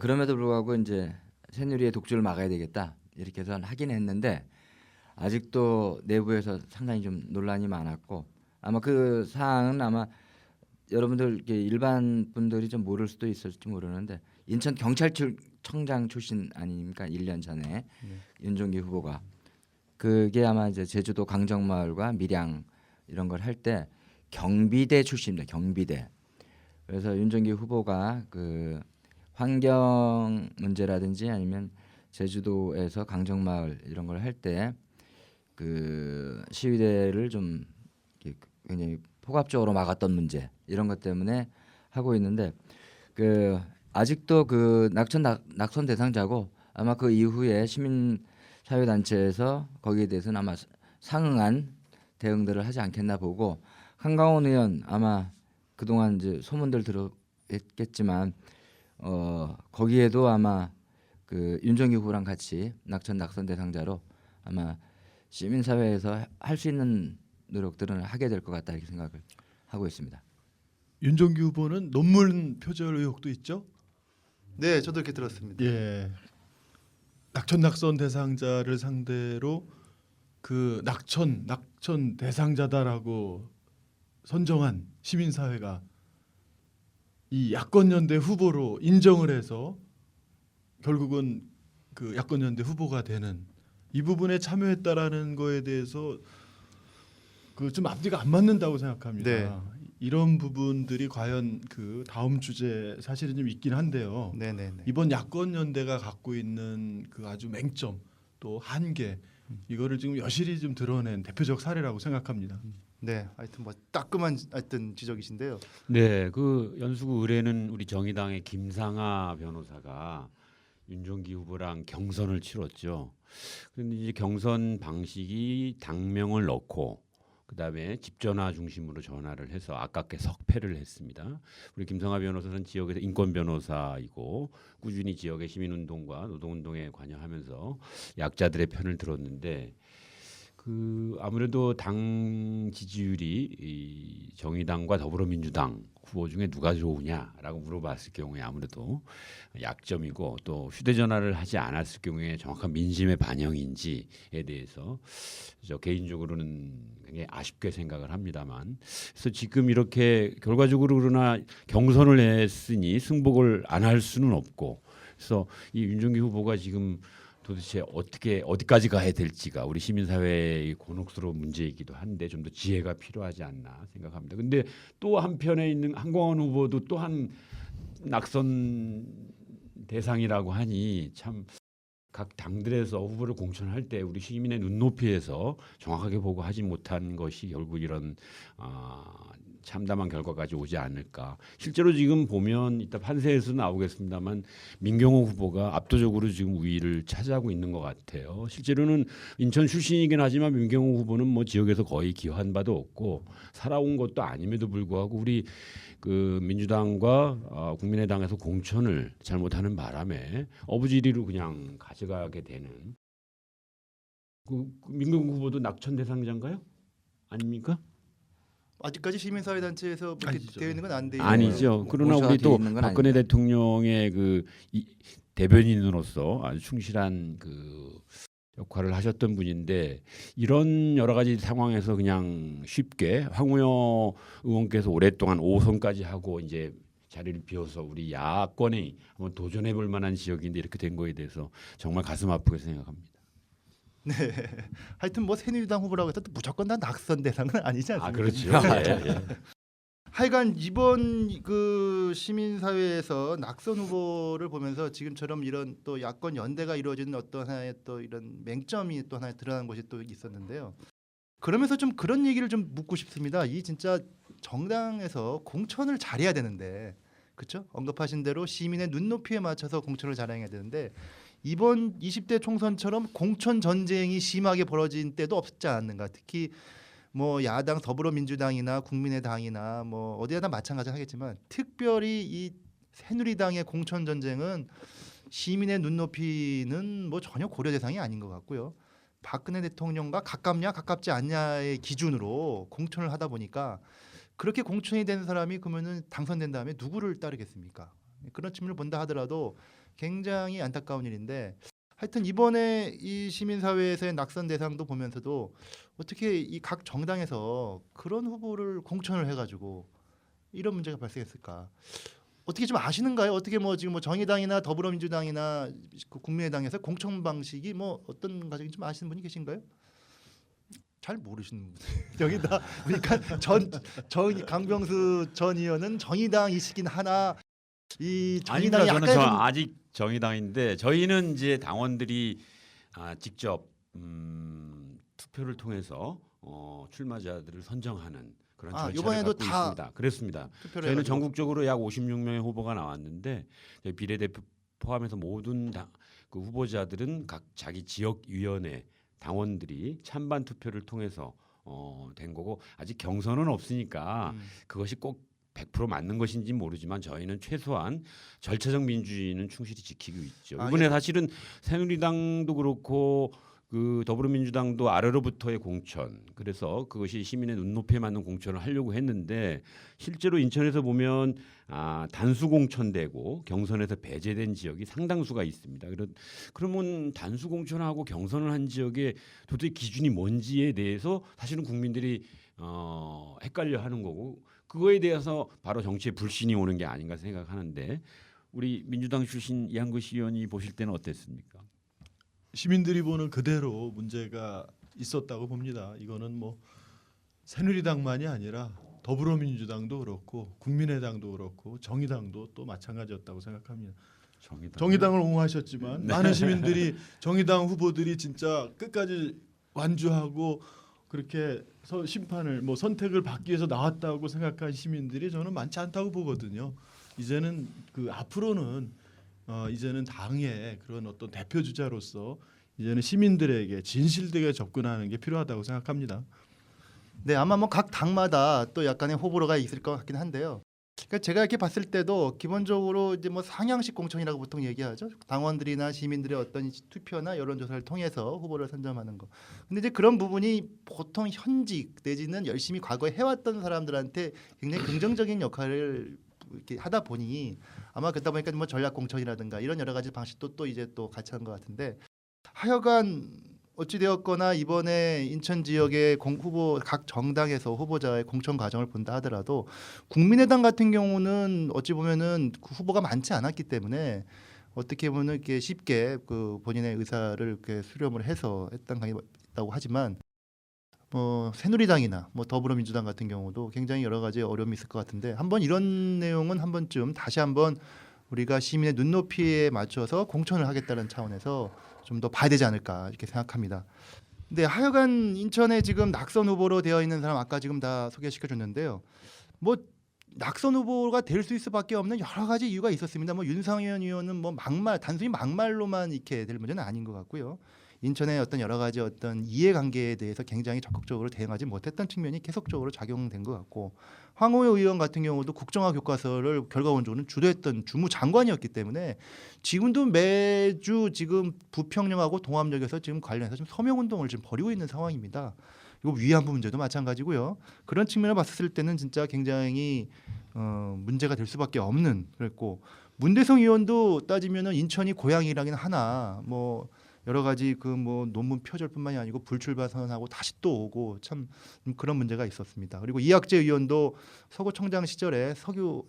그럼에도 불구하고 이제 새누리의 독주를 막아야 되겠다 이렇게 해서 하긴 했는데 아직도 내부에서 상당히 좀 논란이 많았고 아마 그 사항은 아마 여러분들 일반 분들이 좀 모를 수도 있을지 모르는데 인천 경찰청장 출신 아닙니까? 1년 전에 윤종기 후보가 그게 아마 이제 제주도 강정마을과 밀양 이런 걸 할 때 경비대 출신입니다. 경비대. 그래서 윤종기 후보가 그 환경 문제라든지 아니면 제주도에서 강정마을 이런 걸 할 때 그 시위대를 좀 굉장히 포괄적으로 막았던 문제 이런 것 때문에 하고 있는데 그 아직도 그 낙선 대상자고 아마 그 이후에 시민 사회 단체에서 거기에 대해서는 아마 상응한 대응들을 하지 않겠나 보고, 한강원 의원 아마 그동안 이제 소문들 들었겠지만 거기에도 아마 그 윤종기 후보랑 같이 낙천 대상자로 아마 시민 사회에서 할 수 있는 노력들은 하게 될 것 같다 이렇게 생각을 하고 있습니다. 윤종기 후보는 논문 표절 의혹도 있죠. 네, 저도 이렇게 들었습니다. 예. 낙천 대상자를 상대로 그 낙천 대상자다라고 선정한 시민 사회가 이 야권 연대 후보로 인정을 해서 결국은 그 야권 연대 후보가 되는 이 부분에 참여했다라는 거에 대해서 그 좀 앞뒤가 안 맞는다고 생각합니다. 네. 이런 부분들이 과연 그 다음 주제 사실은 좀 있긴 한데요. 네네네. 이번 야권 연대가 갖고 있는 그 아주 맹점 또 한계 이거를 지금 여실히 좀 드러낸 대표적 사례라고 생각합니다. 네, 하여튼 뭐 따끔한 하여튼 지적이신데요. 네, 그 연수구 의뢰는 우리 정의당의 김상아 변호사가 윤종기 후보랑 경선을 치렀죠. 그런데 이제 경선 방식이 당명을 넣고 그다음에 집전화 중심으로 전화를 해서 아깝게 석패를 했습니다. 우리 김성하 변호사는 지역에서 인권 변호사이고 꾸준히 지역의 시민운동과 노동운동에 관여하면서 약자들의 편을 들었는데 그 아무래도 당 지지율이 이 정의당과 더불어민주당 후보 중에 누가 좋으냐라고 물어봤을 경우에 아무래도 약점이고 또 휴대전화를 하지 않았을 경우에 정확한 민심의 반영인지에 대해서 저 개인적으로는 굉장히 아쉽게 생각을 합니다만, 그래서 지금 이렇게 결과적으로 그러나 경선을 했으니 승복을 안 할 수는 없고, 그래서 이 윤종기 후보가 지금 도대체 어떻게 어디까지 가야 될지가 우리 시민사회의 곤혹스러운 문제이기도 한데 좀 더 지혜가 필요하지 않나 생각합니다. 근데 또 한편에 있는 한광원 후보도 또한 낙선 대상이라고 하니 참 각 당들에서 후보를 공천할 때 우리 시민의 눈높이에서 정확하게 보고 하지 못한 것이 결국 이런 참담한 결과까지 오지 않을까. 실제로 지금 보면 이따 판세에서 나오겠습니다만 민경호 후보가 압도적으로 지금 우위를 차지하고 있는 것 같아요. 실제로는 인천 출신이긴 하지만 민경호 후보는 뭐 지역에서 거의 기여한 바도 없고 살아온 것도 아님에도 불구하고 우리 그 민주당과 국민의당에서 공천을 잘못하는 바람에 어부지리로 그냥 가져가게 되는 그 민경호 후보도 낙천 대상자인가요? 아닙니까? 아직까지 시민사회단체에서 뭐 이렇게 아니죠. 되어 있는 건 안 돼. 아니죠. 그러나 고소가 우리 돼 또 있는 건 박근혜 아닙니다. 대통령의 그 대변인으로서 아주 충실한 그 역할을 하셨던 분인데 이런 여러 가지 상황에서 그냥 쉽게 황우여 의원께서 오랫동안 5선까지 하고 이제 자리를 비워서 우리 야권에 한번 도전해 볼 만한 지역인데 이렇게 된 거에 대해서 정말 가슴 아프게 생각합니다. 네. 하여튼 뭐 새누리당 후보라고 해서 또 무조건 다 낙선 대상은 아니지 않습니까? 아 그렇죠. 예, 예. 하여간 이번 그 시민사회에서 낙선 후보를 보면서 지금처럼 이런 또 야권 연대가 이루어지는 어떤 하나의 또 이런 맹점이 또 하나 드러난 것이 또 있었는데요. 그러면서 좀 그런 얘기를 좀 묻고 싶습니다. 이 진짜 정당에서 공천을 잘해야 되는데, 그렇죠? 언급하신 대로 시민의 눈높이에 맞춰서 공천을 잘해야 되는데 이번 20대 총선처럼 공천 전쟁이 심하게 벌어진 때도 없지 않았는가. 특히 뭐 야당 더불어민주당이나 국민의당이나 뭐 어디에나 마찬가지 하겠지만 특별히 이 새누리당의 공천 전쟁은 시민의 눈높이는 뭐 전혀 고려 대상이 아닌 것 같고요. 박근혜 대통령과 가깝냐 가깝지 않냐의 기준으로 공천을 하다 보니까 그렇게 공천이 된 사람이 그러면은 당선된 다음에 누구를 따르겠습니까? 그런 측면을 본다 하더라도 굉장히 안타까운 일인데, 하여튼 이번에 이 시민사회에서의 낙선 대상도 보면서도 어떻게 이 각 정당에서 그런 후보를 공천을 해가지고 이런 문제가 발생했을까? 어떻게 좀 아시는가요? 어떻게 뭐 지금 뭐 정의당이나 더불어민주당이나 그 국민의당에서 공천 방식이 뭐 어떤 과정이 좀 아시는 분이 계신가요? 잘 모르시는 분. 여기다 그러니까 전 강병수 전 의원은 정의당이시긴 하나 이 아닙니다. 정의당이 저는 약간 저 좀 아직 정의당인데 저희는 이제 당원들이 직접 투표를 통해서 출마자들을 선정하는 그런 절차를 이번에도 갖고 다 있습니다. 그렇습니다. 투표를 저희는 해가지고. 전국적으로 약 56명의 후보가 나왔는데 저희 비례대표 포함해서 모든 그 후보자들은 각 자기 지역 위원회 당원들이 찬반 투표를 통해서 된 거고 아직 경선은 없으니까 그것이 꼭 100% 맞는 것인지 모르지만 저희는 최소한 절차적 민주주의는 충실히 지키고 있죠. 이번에 사실은 새누리당도 그렇고 그 더불어민주당도 아래로부터의 공천, 그래서 그것이 시민의 눈높이에 맞는 공천을 하려고 했는데 실제로 인천에서 보면 단수 공천되고 경선에서 배제된 지역이 상당수가 있습니다. 그러면 단수 공천하고 경선을 한 지역의 도대체 기준이 뭔지에 대해서 사실은 국민들이 헷갈려하는 거고 그거에 대해서 바로 정치에 불신이 오는 게 아닌가 생각하는데 우리 민주당 출신 이한구 의원이 보실 때는 어땠습니까? 시민들이 보는 그대로 문제가 있었다고 봅니다. 이거는 뭐 새누리당만이 아니라 더불어민주당도 그렇고 국민의당도 그렇고 정의당도 또 마찬가지였다고 생각합니다. 정의당을 옹호하셨지만 많은 시민들이 정의당 후보들이 진짜 끝까지 완주하고 그렇게 심판을 뭐 선택을 받기 위해서 나왔다고 생각한 시민들이 저는 많지 않다고 보거든요. 이제는 그 앞으로는 이제는 당의 그런 어떤 대표 주자로서 이제는 시민들에게 진실되게 접근하는 게 필요하다고 생각합니다. 네, 아마 뭐 각 당마다 또 약간의 호불호가 있을 것 같긴 한데요. 그러니까 제가 이렇게 봤을 때도 기본적으로 이제 뭐 상향식 공천이라고 보통 얘기하죠. 당원들이나 시민들의 어떤 투표나 여론조사를 통해서 후보를 선점하는 거. 근데 이제 그런 부분이 보통 현직 내지는 열심히 과거에 해왔던 사람들한테 굉장히 긍정적인 역할을 이렇게 하다 보니 아마 그러다 보니까 뭐 전략 공천이라든가 이런 여러 가지 방식도 또 이제 또 같이 한 것 같은데 하여간 어찌 되었거나 이번에 인천 지역의 후보 각 정당에서 후보자의 공천 과정을 본다 하더라도 국민의당 같은 경우는 어찌 보면은 그 후보가 많지 않았기 때문에 어떻게 보면 이렇게 쉽게 그 본인의 의사를 이렇게 수렴을 해서 했던 강이 있다고 하지만 뭐 새누리당이나 뭐 더불어민주당 같은 경우도 굉장히 여러 가지 어려움이 있을 것 같은데 한번 이런 내용은 한 번쯤 다시 한번 우리가 시민의 눈높이에 맞춰서 공천을 하겠다는 차원에서 좀 더 봐야 되지 않을까 이렇게 생각합니다. 근데 하여간 인천에 지금 낙선 후보로 되어 있는 사람 아까 지금 다 소개시켜 줬는데요. 뭐 낙선 후보가 될 수 있을 수밖에 없는 여러 가지 이유가 있었습니다. 뭐 윤상현 의원은 뭐 단순히 막말로만 이렇게 될 문제는 아닌 것 같고요. 인천의 어떤 여러 가지 어떤 이해관계에 대해서 굉장히 적극적으로 대응하지 못했던 측면이 계속적으로 작용된 것 같고 황호여 의원 같은 경우도 국정화 교과서를 결과론적으로는 주도했던 주무장관이었기 때문에 지금도 매주 지금 부평역하고 동암역에서 지금 관련해서 좀 서명운동을 지금 벌이고 있는 상황입니다. 이거 위안부 문제도 마찬가지고요. 그런 측면을 봤을 때는 진짜 굉장히 문제가 될 수밖에 없는 그랬고 문대성 의원도 따지면은 인천이 고향이라긴 하나 뭐 여러 가지 그 뭐 논문 표절뿐만이 아니고 불출마 선언하고 다시 또 오고 참 그런 문제가 있었습니다. 그리고 이학재 의원도 서구청장 시절에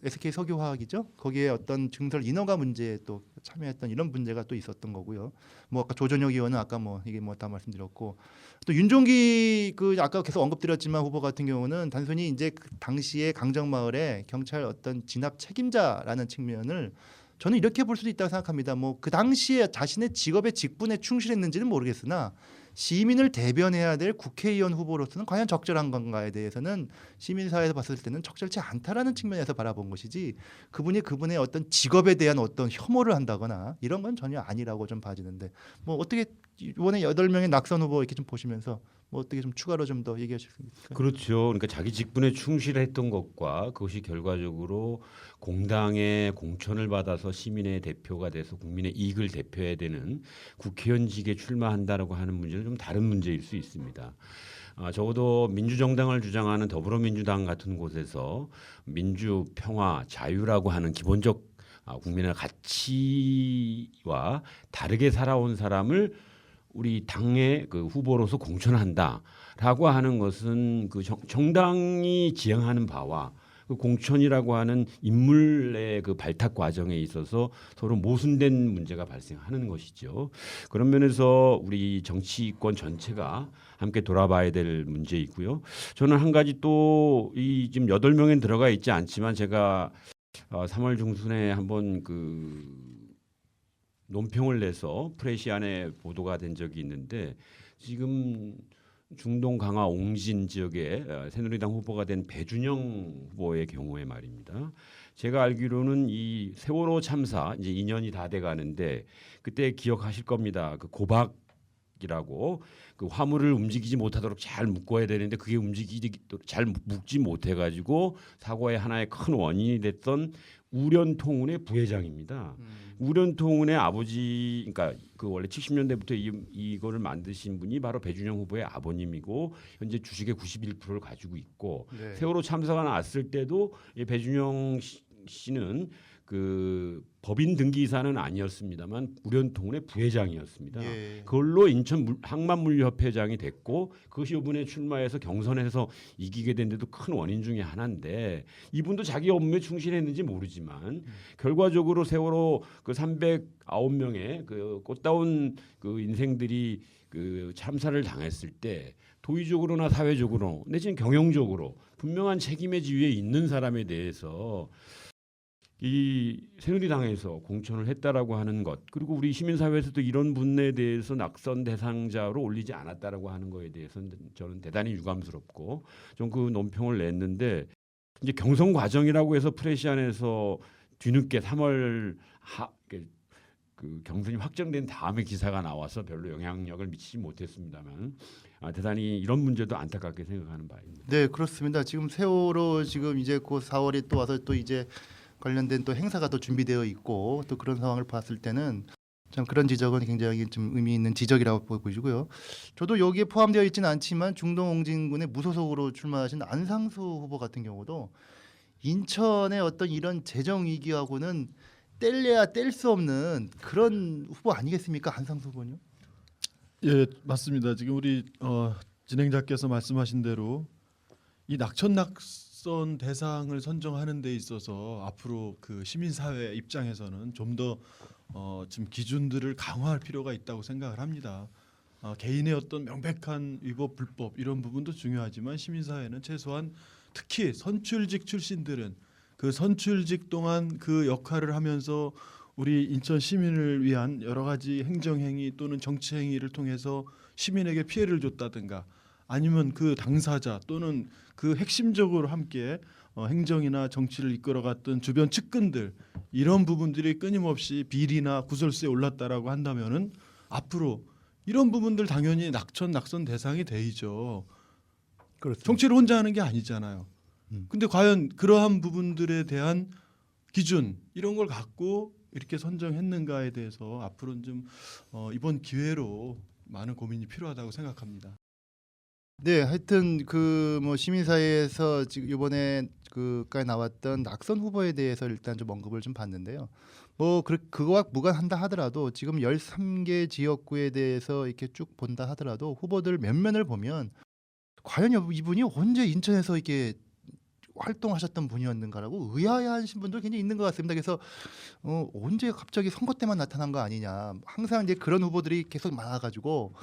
SK 석유화학이죠. 거기에 어떤 증설 인허가 문제에 또 참여했던 이런 문제가 또 있었던 거고요. 뭐 아까 조전혁 의원은 아까 뭐 이게 뭐 다 말씀드렸고 또 윤종기 그 아까 계속 언급드렸지만 후보 같은 경우는 단순히 이제 그 당시에 강정마을에 경찰 어떤 진압 책임자라는 측면을 저는 이렇게 볼 수도 있다고 생각합니다. 뭐 그 당시에 자신의 직업의 직분에 충실했는지는 모르겠으나 시민을 대변해야 될 국회의원 후보로서는 과연 적절한 건가에 대해서는 시민사회에서 봤을 때는 적절치 않다라는 측면에서 바라본 것이지 그분의 어떤 직업에 대한 어떤 혐오를 한다거나 이런 건 전혀 아니라고 좀 봐지는데 뭐 어떻게 이번에 8명의 낙선 후보 이렇게 좀 보시면서 뭐 어떻게 좀 추가로 좀 더 얘기하실 수 있을까요? 그렇죠. 그러니까 자기 직분에 충실했던 것과 그것이 결과적으로 공당의 공천을 받아서 시민의 대표가 돼서 국민의 이익을 대표해야 되는 국회의원직에 출마한다라고 하는 문제는 좀 다른 문제일 수 있습니다. 적어도 민주정당을 주장하는 더불어민주당 같은 곳에서 민주, 평화, 자유라고 하는 기본적 국민의 가치와 다르게 살아온 사람을 우리 당의 그 후보로서 공천한다라고 하는 것은 그 정당이 지향하는 바와 그 공천이라고 하는 인물의 그 발탁 과정에 있어서 서로 모순된 문제가 발생하는 것이죠. 그런 면에서 우리 정치권 전체가 함께 돌아봐야 될 문제이고요. 저는 한 가지 또 이 지금 8명엔 들어가 있지 않지만 제가 3월 중순에 한번 그 논평을 내서 프레시안에 보도가 된 적이 있는데 지금 중동 강화 옹진 지역에 새누리당 후보가 된 배준영 후보의 경우에 말입니다. 제가 알기로는 이 세월호 참사 이제 2년이 다 돼 가는데 그때 기억하실 겁니다. 그 고박이라고 그 화물을 움직이지 못하도록 잘 묶어야 되는데 그게 잘 묶지 못해 가지고 사고의 하나의 큰 원인이 됐던 우련통운의 부회장입니다. 우련통운의 아버지, 그러니까 그 원래 70년대부터 이거를 만드신 분이 바로 배준영 후보의 아버님이고 현재 주식의 91%를 가지고 있고 네. 세월호 참사가 났을 때도 이 배준영 씨는 그 법인 등기이사는 아니었습니다만 우련통운의 부회장이었습니다. 예. 그걸로 인천 항만물류협회장이 됐고 그것이 이번에 출마해서 경선에서 이기게 된 데도 큰 원인 중에 하나인데 이분도 자기 업무에 충실했는지 모르지만 결과적으로 세월호 그 309명의 그 꽃다운 그 인생들이 그 참사를 당했을 때 도의적으로나 사회적으로 내지는 경영적으로 분명한 책임의 지위에 있는 사람에 대해서 이 새누리당에서 공천을 했다라고 하는 것 그리고 우리 시민사회에서도 이런 분에 대해서 낙선 대상자로 올리지 않았다라고 하는 거에 대해서는 저는 대단히 유감스럽고 좀 그 논평을 냈는데 이제 경선 과정이라고 해서 프레시안에서 뒤늦게 3월 그 경선이 확정된 다음에 기사가 나와서 별로 영향력을 미치지 못했습니다만 대단히 이런 문제도 안타깝게 생각하는 바입니다. 네, 그렇습니다. 지금 세월호 지금 이제 곧 4월이 또 와서 또 이제 관련된 또 행사가 또 준비되어 있고 또 그런 상황을 봤을 때는 참 그런 지적은 굉장히 좀 의미 있는 지적이라고 보이고요. 저도 여기에 포함되어 있지는 않지만 중동 옹진군의 무소속으로 출마하신 안상수 후보 같은 경우도 인천의 어떤 이런 재정 위기하고는 뗄래야 뗄 수 없는 그런 후보 아니겠습니까? 안상수 후보는요? 예, 맞습니다. 지금 우리 진행자께서 말씀하신 대로 이 낙천 대상을 선정하는 데 있어서 앞으로 그 시민사회 입장에서는 좀 더 지금 기준들을 강화할 필요가 있다고 생각을 합니다. 개인의 어떤 명백한 위법 불법 이런 부분도 중요하지만 시민사회는 최소한 특히 선출직 출신들은 그 선출직 동안 그 역할을 하면서 우리 인천 시민을 위한 여러 가지 행정행위 또는 정치행위를 통해서 시민에게 피해를 줬다든가 아니면 그 당사자 또는 그 핵심적으로 함께 행정이나 정치를 이끌어갔던 주변 측근들 이런 부분들이 끊임없이 비리나 구설수에 올랐다라고 한다면은 앞으로 이런 부분들 당연히 낙선 대상이 되죠. 그렇습니다. 정치를 혼자 하는 게 아니잖아요. 근데 과연 그러한 부분들에 대한 기준 이런 걸 갖고 이렇게 선정했는가에 대해서 앞으로는 좀 이번 기회로 많은 고민이 필요하다고 생각합니다. 네, 하여튼 그 뭐 시민사회에서 지금 이번에 그까지 나왔던 낙선 후보에 대해서 일단 좀 언급을 좀 봤는데요. 뭐 그거와 무관한다 하더라도 지금 13개 지역구에 대해서 이렇게 쭉 본다 하더라도 후보들 몇 면을 보면 과연 이분이 언제 인천에서 이렇게 활동하셨던 분이었는가라고 의아해하신 분도 굉장히 있는 것 같습니다. 그래서 언제 갑자기 선거 때만 나타난 거 아니냐. 항상 이제 그런 후보들이 계속 많아가지고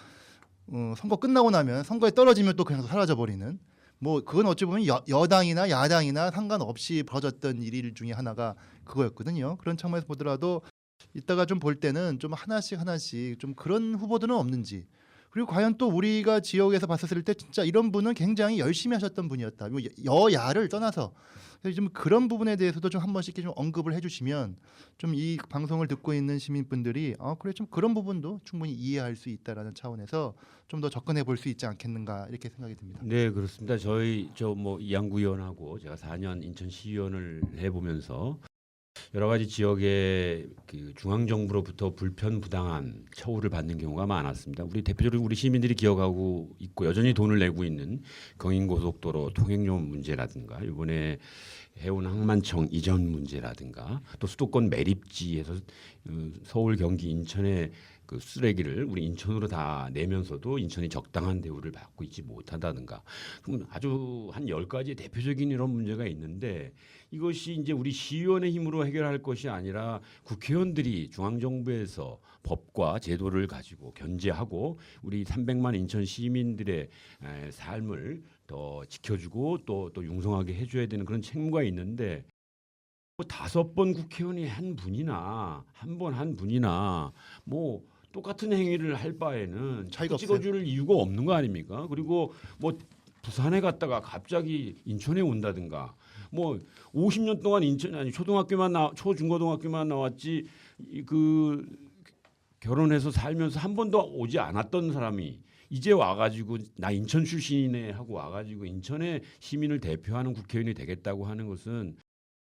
선거 끝나고 나면 선거에 떨어지면 또 그냥 사라져 버리는 뭐 그건 어찌 보면 여당이나 야당이나 상관없이 벌어졌던 일 중에 하나가 그거였거든요. 그런 측면에서 보더라도 이따가 좀 볼 때는 좀 하나씩 좀 그런 후보들은 없는지 그리고 과연 또 우리가 지역에서 봤었을 때 진짜 이런 분은 굉장히 열심히 하셨던 분이었다. 뭐 여야를 떠나서 그래서 좀 그런 부분에 대해서도 좀 한 번씩 좀 언급을 해주시면 좀 이 방송을 듣고 있는 시민분들이 그래 좀 그런 부분도 충분히 이해할 수 있다라는 차원에서 좀 더 접근해 볼 수 있지 않겠는가 이렇게 생각이 듭니다. 네, 그렇습니다. 저 뭐 이양구 의원하고 제가 4년 인천시의원을 해보면서 여러 가지 지역의 그 중앙 정부로부터 불편부당한 처우를 받는 경우가 많았습니다. 우리 대표적으로 우리 시민들이 기억하고 있고 여전히 돈을 내고 있는 경인고속도로 통행료 문제라든가 이번에 해운 항만청 이전 문제라든가 또 수도권 매립지에서 서울, 경기, 인천의 그 쓰레기를 우리 인천으로 다 내면서도 인천이 적당한 대우를 받고 있지 못한다든가 아주 한 10가지 대표적인 이런 문제가 있는데 이것이 이제 우리 시의원의 힘으로 해결할 것이 아니라 국회의원들이 중앙정부에서 법과 제도를 가지고 견제하고 우리 300만 인천 시민들의 삶을 더 지켜주고 또 융성하게 해줘야 되는 그런 책무가 있는데 5번 국회의원이 한 분이나 뭐 똑같은 행위를 할 바에는 차이가 자꾸 찍어줄 이유가 없는 거 아닙니까? 그리고 뭐 부산에 갔다가 갑자기 인천에 온다든가 뭐 50년 동안 인천 아니 초중고등학교만 나왔지 그 결혼해서 살면서 한 번도 오지 않았던 사람이 이제 와가지고 나 인천 출신이네 하고 와가지고 인천의 시민을 대표하는 국회의원이 되겠다고 하는 것은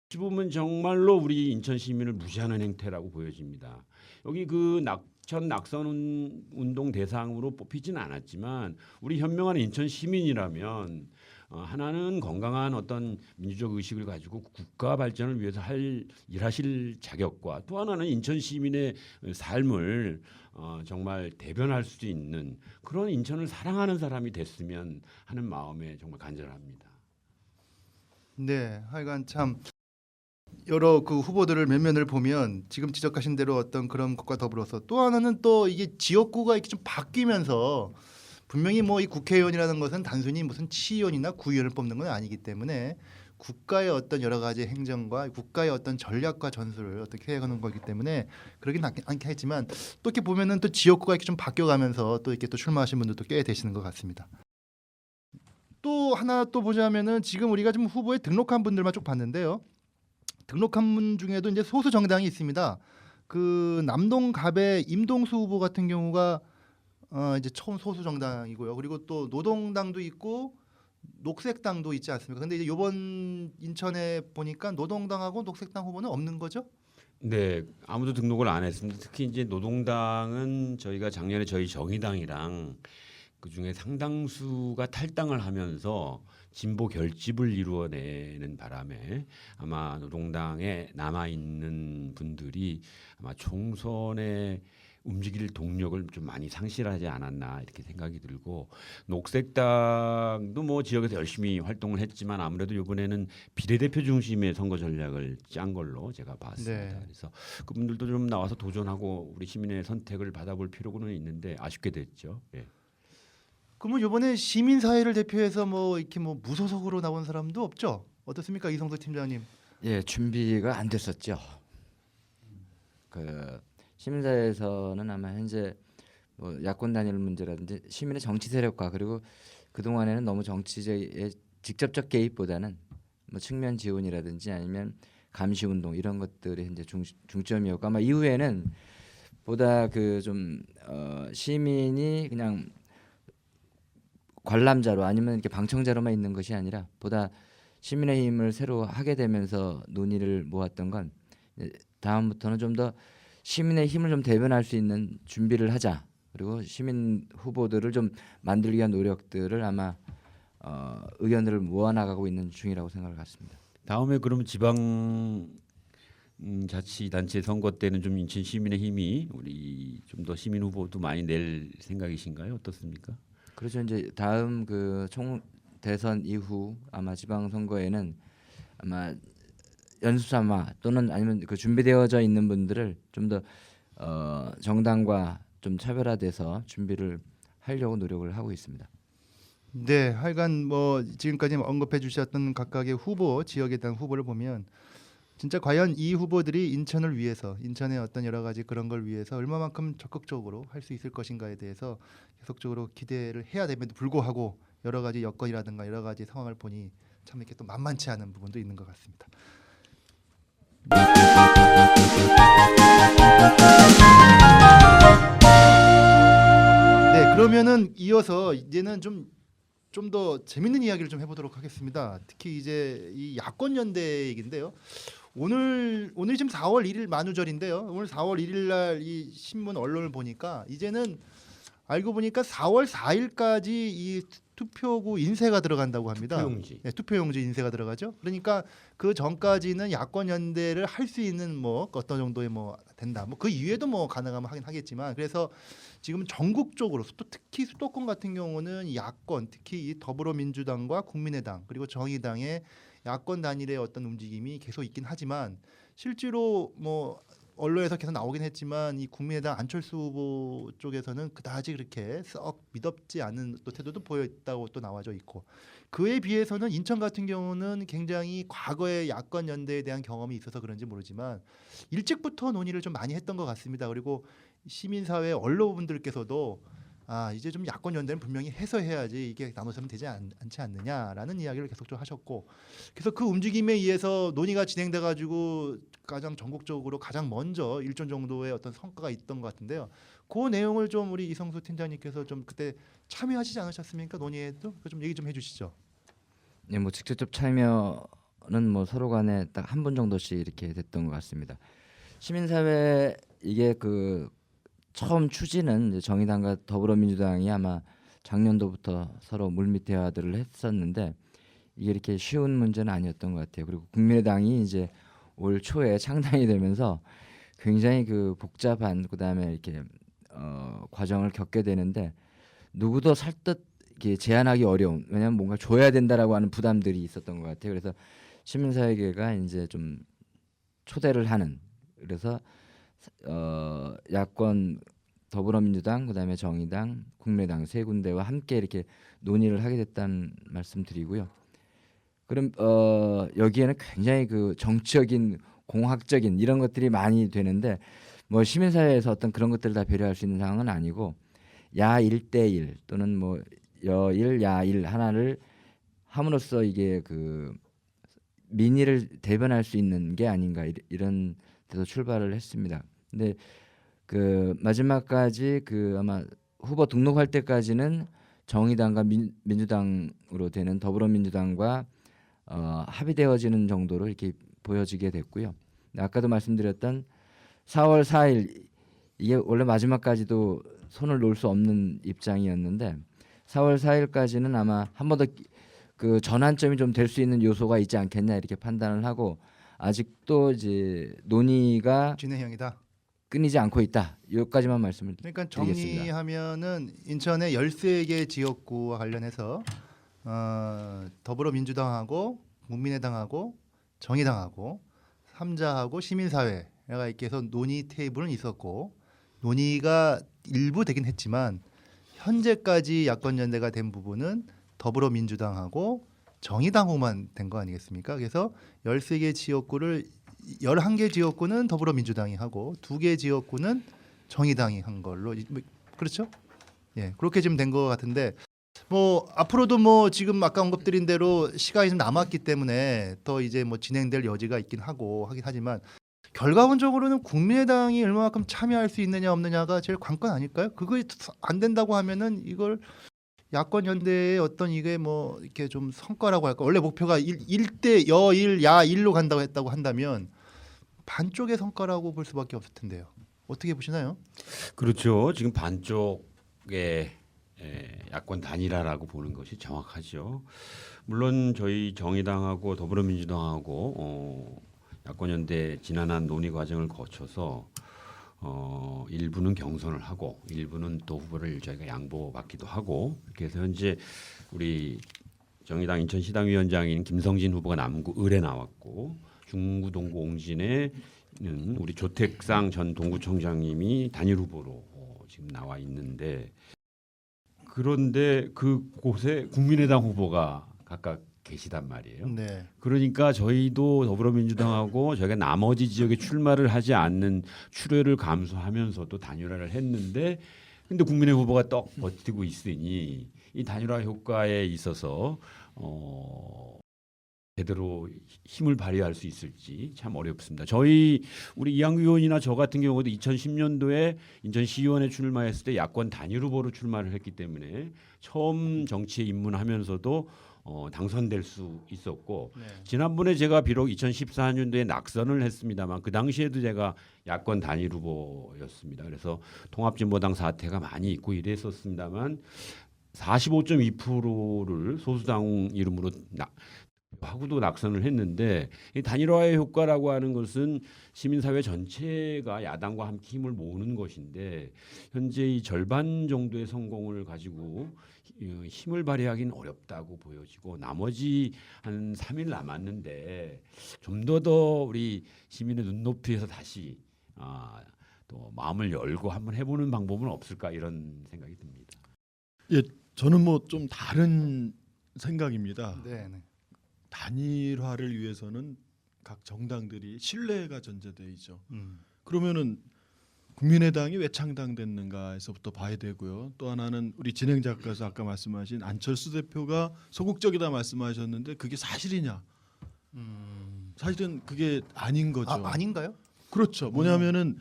어찌 보면 정말로 우리 인천 시민을 무시하는 행태라고 보여집니다. 여기 그 낙선 운동 대상으로 뽑히지는 않았지만 우리 현명한 인천 시민이라면 하나는 건강한 어떤 민주적 의식을 가지고 국가 발전을 위해서 일하실 자격과 또 하나는 인천 시민의 삶을 정말 대변할 수 있는 그런 인천을 사랑하는 사람이 됐으면 하는 마음에 정말 간절합니다. 네, 하여간 참 여러 그 후보들을 몇 면을 보면 지금 지적하신 대로 어떤 그런 것과 더불어서 또 하나는 또 이게 지역구가 이렇게 좀 바뀌면서 분명히 뭐 이 국회의원이라는 것은 단순히 무슨 치의원이나 구의원을 뽑는 건 아니기 때문에 국가의 어떤 여러 가지 행정과 국가의 어떤 전략과 전술을 어떻게 해가는 거기 때문에 그러긴 않게 했지만 또 이렇게 보면은 또 지역구가 이렇게 좀 바뀌어가면서 또 이렇게 또 출마하신 분들도 꽤 되시는 것 같습니다. 또 하나 또 보자면은 지금 우리가 좀 후보에 등록한 분들만 쭉 봤는데요. 등록한 분 중에도 이제 소수 정당이 있습니다. 그 남동갑의 임동수 후보 같은 경우가 이제 처음 소수 정당이고요. 그리고 또 노동당도 있고 녹색당도 있지 않습니까? 근데 이제 이번 인천에 보니까 노동당하고 녹색당 후보는 없는 거죠? 네, 아무도 등록을 안 했습니다. 특히 이제 노동당은 저희가 작년에 저희 정의당이랑 그 중에 상당수가 탈당을 하면서 진보 결집을 이루어내는 바람에 아마 노동당에 남아 있는 분들이 아마 총선에 움직일 동력을 좀 많이 상실하지 않았나 이렇게 생각이 들고 녹색당도 뭐 지역에서 열심히 활동을 했지만 아무래도 이번에는 비례대표 중심의 선거 전략을 짠 걸로 제가 봤습니다. 네. 그래서 그분들도 좀 나와서 도전하고 우리 시민의 선택을 받아볼 필요는 있는데 아쉽게 됐죠. 예. 그러면 이번에 시민사회를 대표해서 뭐 이렇게 뭐 무소속으로 나온 사람도 없죠? 어떻습니까, 이성도 팀장님? 예, 준비가 안 됐었죠. 그 시민사회에서는 아마 현재 뭐 야권 단일 문제라든지 시민의 정치 세력화 그리고 그 동안에는 너무 정치의 직접적 개입보다는 뭐 측면 지원이라든지 아니면 감시 운동 이런 것들이 현재 중점이었고 아마 이후에는 보다 그 좀 시민이 그냥 관람자로 아니면 이렇게 방청자로만 있는 것이 아니라 보다 시민의 힘을 새로 하게 되면서 논의를 모았던 건 다음부터는 좀 더 시민의 힘을 좀 대변할 수 있는 준비를 하자. 그리고 시민 후보들을 좀 만들기 위한 노력들을 아마 의견들을 모아나가고 있는 중이라고 생각을 갖습니다. 다음에 그러면 지방 자치단체 선거 때는 좀 인천 시민의 힘이 우리 좀 더 시민 후보도 많이 낼 생각이신가요? 어떻습니까? 그렇죠. 이제 다음 그 총 대선 이후 아마 지방 선거에는 아마 연수삼아 또는 아니면 그 준비되어져 있는 분들을 좀 더 정당과 좀 차별화돼서 준비를 하려고 노력을 하고 있습니다. 네, 하여간 뭐 지금까지 언급해 주셨던 각각의 후보 지역에 대한 후보를 보면 진짜 과연 이 후보들이 인천을 위해서 인천의 어떤 여러 가지 그런 걸 위해서 얼마만큼 적극적으로 할 수 있을 것인가에 대해서 계속적으로 기대를 해야 됨에도 불구하고 여러 가지 여건이라든가 여러 가지 상황을 보니 참 이렇게 또 만만치 않은 부분도 있는 것 같습니다. 네, 그러면은 이어서 이제는 좀 더 재밌는 이야기를 좀 해보도록 하겠습니다. 특히 이제 이 야권 연대 얘기인데요. 오늘 지금 4월 1일 만우절인데요. 오늘 4월 1일 날 이 신문 언론을 보니까 이제는 알고 보니까 4월 4일까지 이 투표구 인쇄가 들어간다고 합니다. 투표용지. 네, 투표용지 인쇄가 들어가죠. 그러니까 그 전까지는 야권 연대를 할 수 있는 뭐 어떤 정도의 뭐 된다. 뭐 그 이외에도 뭐 가능하면 하긴 하겠지만 그래서 지금 전국적으로 또 특히 수도권 같은 경우는 야권 특히 이 더불어민주당과 국민의당 그리고 정의당의 야권 단일의 어떤 움직임이 계속 있긴 하지만 실제로 뭐 언론에서 계속 나오긴 했지만 이 국민의당 안철수 후보 쪽에서는 그다지 그렇게 썩 미덥지 않은 또 태도도 보였다고 또 나와져 있고 그에 비해서는 인천 같은 경우는 굉장히 과거의 야권 연대에 대한 경험이 있어서 그런지 모르지만 일찍부터 논의를 좀 많이 했던 것 같습니다. 그리고 시민사회 언론분들께서도 이제 좀 야권 연대는 분명히 해서 해야지 이게 나눠서는 되지 않지 않느냐라는 이야기를 계속 좀 하셨고, 그래서 그 움직임에 의해서 논의가 진행돼 가지고 가장 전국적으로 가장 먼저 일정 정도의 어떤 성과가 있던 것 같은데요. 그 내용을 좀 우리 이성수 팀장님께서 좀 그때 참여하시지 않으셨습니까? 논의에도 좀 얘기 좀 해주시죠. 네, 뭐 직접적 참여는 뭐 서로 간에 딱 한 분 정도씩 이렇게 됐던 것 같습니다. 시민사회 이게 그 처음 추진은 이제 정의당과 더불어민주당이 아마 작년도부터 서로 물밑 대화들을 했었는데 이게 이렇게 쉬운 문제는 아니었던 것 같아요. 그리고 국민의당이 이제 올 초에 창당이 되면서 굉장히 그 복잡한 그다음에 이렇게 과정을 겪게 되는데 누구도 살듯 이렇게 제안하기 어려운, 왜냐하면 뭔가 줘야 된다라고 하는 부담들이 있었던 것 같아요. 그래서 시민사회계가 이제 좀 초대를 하는, 그래서 야권 더불어민주당 그다음에 정의당 국민의당 세 군데와 함께 이렇게 논의를 하게 됐다는 말씀드리고요. 그럼 여기에는 굉장히 그 정치적인 공학적인 이런 것들이 많이 되는데 뭐 시민사회에서 어떤 그런 것들을 다 배려할 수 있는 상황은 아니고 야 1대1 또는 뭐 여일 야일 하나를 함으로써 이게 그 민의를 대변할 수 있는 게 아닌가 이런 데서 출발을 했습니다. 근데 그 마지막까지 그 아마 후보 등록할 때까지는 정의당과 민주당으로 되는 더불어민주당과 합의되어지는 정도로 이렇게 보여지게 됐고요. 아까도 말씀드렸던 4월 4일 이게 원래 마지막까지도 손을 놓을 수 없는 입장이었는데 4월 4일까지는 아마 한 번 더 그 전환점이 좀 될 수 있는 요소가 있지 않겠냐 이렇게 판단을 하고 아직도 이제 논의가 진행형이다. 끊이지 않고 있다. 여기까지만 말씀을 그러니까 드리겠습니다. 정리하면은 인천의 13개 지역구와 관련해서 더불어민주당하고 국민의당하고 정의당하고 삼자하고 시민사회가 이렇게 해서 논의 테이블은 있었고 논의가 일부 되긴 했지만 현재까지 야권 연대가 된 부분은 더불어민주당하고 정의당호만 된 거 아니겠습니까? 그래서 13개 지역구를 11개 지역구는 더불어민주당이 하고 2개 지역구는 정의당이 한 걸로 그렇죠? 예, 그렇게 지금 된 것 같은데 뭐 앞으로도 뭐 지금 아까 언급드린 대로 시간이 좀 남았기 때문에 더 이제 뭐 진행될 여지가 있긴 하긴 하지만 결과론적으로는 국민의당이 얼마만큼 참여할 수 있느냐 없느냐가 제일 관건 아닐까요? 그거 안 된다고 하면은 이걸 야권 연대의 어떤 이게 뭐 이렇게 좀 성과라고 할까? 원래 목표가 1대 여일 야일로 간다고 했다고 한다면 반쪽의 성과라고 볼 수밖에 없을 텐데요. 어떻게 보시나요? 그렇죠. 지금 반쪽의 야권 단일화라고 보는 것이 정확하죠. 물론 저희 정의당하고 더불어민주당하고 야권 연대 지난한 논의 과정을 거쳐서 일부는 경선을 하고 일부는 또 후보를 저희가 양보받기도 하고 이렇게 해서 현재 우리 정의당 인천시당위원장인 김성진 후보가 남구 을에 나왔고 중구 동구 옹진에는 우리 조택상 전 동구청장님이 단일 후보로 지금 나와 있는데 그런데 그곳에 국민의당 후보가 각각 계시단 말이에요. 네. 그러니까 저희도 더불어민주당하고 저희가 나머지 지역에 출마를 하지 않는 출혈을 감수하면서도 단일화를 했는데 근데 국민의 후보가 떡 버티고 있으니 이 단일화 효과에 있어서 제대로 힘을 발휘할 수 있을지 참 어렵습니다. 우리 이양규 의원이나 저 같은 경우도 2010년도에 인천시의원에 출마했을 때 야권 단일 후보로 출마를 했기 때문에 처음 정치에 입문하면서도 당선될 수 있었고 네. 지난번에 제가 비록 2014년도에 낙선을 했습니다만 그 당시에도 제가 야권 단일 후보였습니다. 그래서 통합진보당 사태가 많이 있고 이랬었습니다만 45.2%를 소수당 이름으로 하고도 낙선을 했는데 이 단일화의 효과라고 하는 것은 시민사회 전체가 야당과 함께 힘을 모으는 것인데 현재 이 절반 정도의 성공을 가지고 힘을 발휘하기는 어렵다고 보여지고 나머지 한 3일 남았는데 좀 더 우리 시민의 눈높이에서 다시 또 마음을 열고 한번 해보는 방법은 없을까 이런 생각이 듭니다. 예, 저는 뭐 좀 다른 생각입니다. 네. 네. 단일화를 위해서는 각 정당들이 신뢰가 전제돼 있죠. 음. 그러면은 국민의당이 왜 창당됐는가에서부터 봐야 되고요. 또 하나는 우리 진행 작가께서 아까 말씀하신 안철수 대표가 소극적이다 말씀하셨는데 그게 사실이냐? 사실은 그게 아닌 거죠. 아닌가요? 그렇죠. 뭐냐면은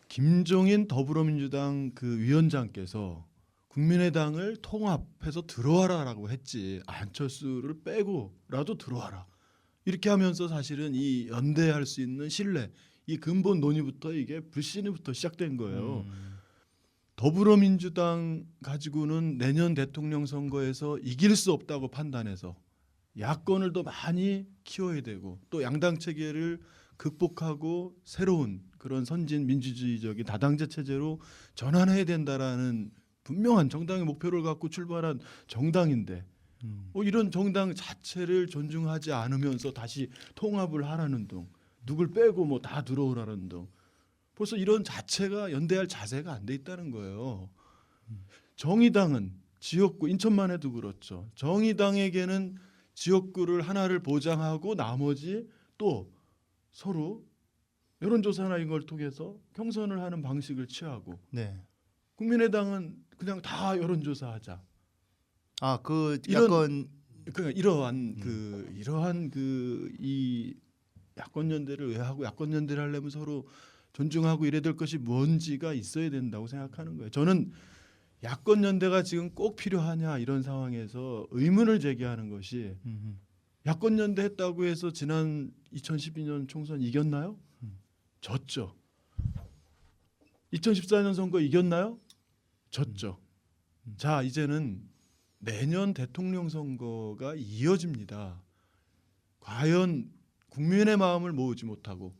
김종인 더불어민주당 그 위원장께서 국민의당을 통합해서 들어와라라고 했지 안철수를 빼고라도 들어와라 이렇게 하면서 사실은 이 연대할 수 있는 신뢰 이 근본 논의부터 이게 불신부터 시작된 거예요. 더불어민주당 가지고는 내년 대통령 선거에서 이길 수 없다고 판단해서 야권을 더 많이 키워야 되고 또 양당 체계를 극복하고 새로운 그런 선진 민주주의적인 다당제 체제로 전환해야 된다라는 분명한 정당의 목표를 갖고 출발한 정당인데 이런 정당 자체를 존중하지 않으면서 다시 통합을 하라는 등 누굴 빼고 뭐 다 들어오라는 등 벌써 이런 자체가 연대할 자세가 안 돼 있다는 거예요. 정의당은 지역구 인천만 해도 그렇죠. 정의당에게는 지역구를 하나를 보장하고 나머지 또 서로 여론조사나 이걸 통해서 경선을 하는 방식을 취하고 네. 국민의당은 그냥 다 여론조사하자. 그 이런- 야권 그러니까 이러한 이 야권 연대를 왜 하고 야권 연대를 하려면 서로 존중하고 이래야 될 것이 뭔지가 있어야 된다고 생각하는 거예요. 저는 야권 연대가 지금 꼭 필요하냐 이런 상황에서 의문을 제기하는 것이 야권 연대했다고 해서 지난 2012년 총선 이겼나요? 졌죠. 2014년 선거 이겼나요? 졌죠. 자, 이제는 내년 대통령 선거가 이어집니다. 과연 국민의 마음을 모으지 못하고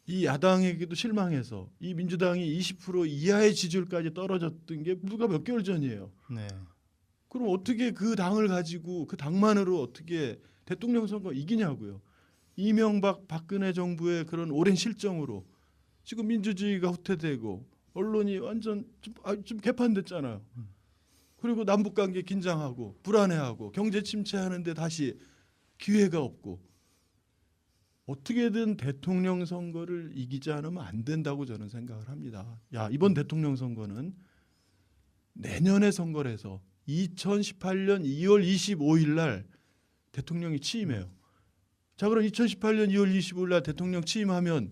이 야당에게도 실망해서 이 민주당이 20% 이하의 지지율까지 떨어졌던 게 불과 몇 개월 전이에요. 네. 그럼 어떻게 그 당을 가지고 그 당만으로 어떻게 대통령 선거 이기냐고요. 이명박 박근혜 정부의 그런 오랜 실정으로 지금 민주주의가 후퇴되고 언론이 완전 좀 개판됐잖아요. 그리고 남북 관계 긴장하고 불안해하고 경제 침체하는데 다시 기회가 없고 어떻게든 대통령 선거를 이기지 않으면 안 된다고 저는 생각을 합니다. 이번 대통령 선거는 내년에 선거를 해서 2018년 2월 25일 날 대통령이 취임해요. 자, 그럼 2018년 2월 25일 날 대통령 취임하면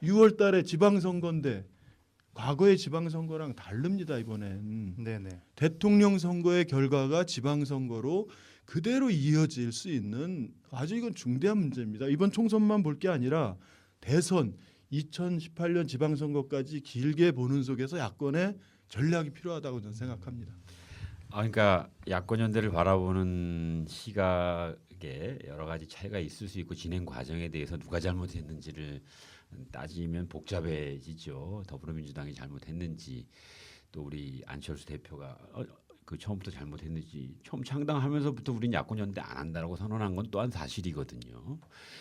6월 달에 지방선거인데 과거의 지방선거랑 다릅니다. 이번엔 네네. 대통령 선거의 결과가 지방선거로 그대로 이어질 수 있는 아주 이건 중대한 문제입니다. 이번 총선만 볼 게 아니라 대선 2018년 지방선거까지 길게 보는 속에서 야권의 전략이 필요하다고 저는 생각합니다. 그러니까 야권 연대를 바라보는 시각에 여러 가지 차이가 있을 수 있고 진행 과정에 대해서 누가 잘못했는지를 따지면 복잡해지죠. 더불어민주당이 잘못했는지 또 우리 안철수 대표가 그 처음부터 잘못했는지 처음 창당하면서부터 우리는 야권 연대 안 한다라고 선언한 건 또한 사실이거든요.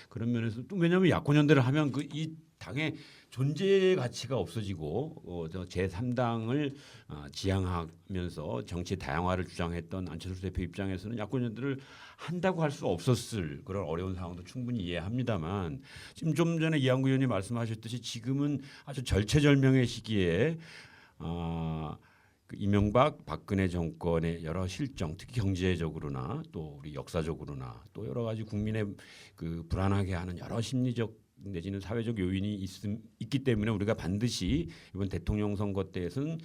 그런 면에서 또 왜냐하면 야권 연대를 하면 그 이 당의 존재 가치가 없어지고 저 제3당을 지향하면서 정치 다양화를 주장했던 안철수 대표 입장에서는 야권 연대를 한다고 할 수 없었을 그런 어려운 상황도 충분히 이해합니다만 지금 좀 전에 이한구 의원님 말씀하셨듯이 지금은 아주 절체절명의 시기에 그 이명박 박근혜 정권의 여러 실정, 특히 경제적으로나 또 우리 역사적으로나 또 여러 가지 국민의 그 불안하게 하는 여러 심리적 내지는 사회적 요인이 있기 때문에 우리가 반드시 이번 대통령 선거 때에서는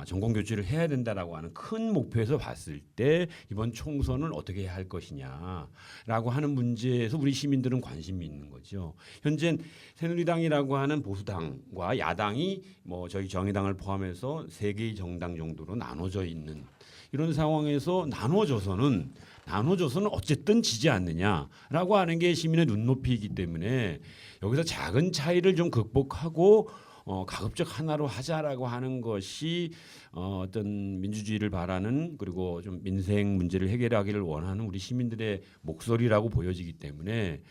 정권 교체를 해야 된다라고 하는 큰 목표에서 봤을 때 이번 총선을 어떻게 해야 할 것이냐라고 하는 문제에서 우리 시민들은 관심이 있는 거죠. 현재 새누리당이라고 하는 보수당과 야당이 뭐 저희 정의당을 포함해서 세 개의 정당 정도로 나눠져 있는 이런 상황에서 나눠져서는 어쨌든 지지 않느냐라고 하는 게 시민의 눈높이이기 때문에 여기서 작은 차이를 좀 극복하고 가급적 하나로 하자라고 하는 것이 어떤 민주주의를 바라는 그리고 좀 민생 문제를 해결하기를 원하는 우리 시민들의 목소리라고 보여지기 때문에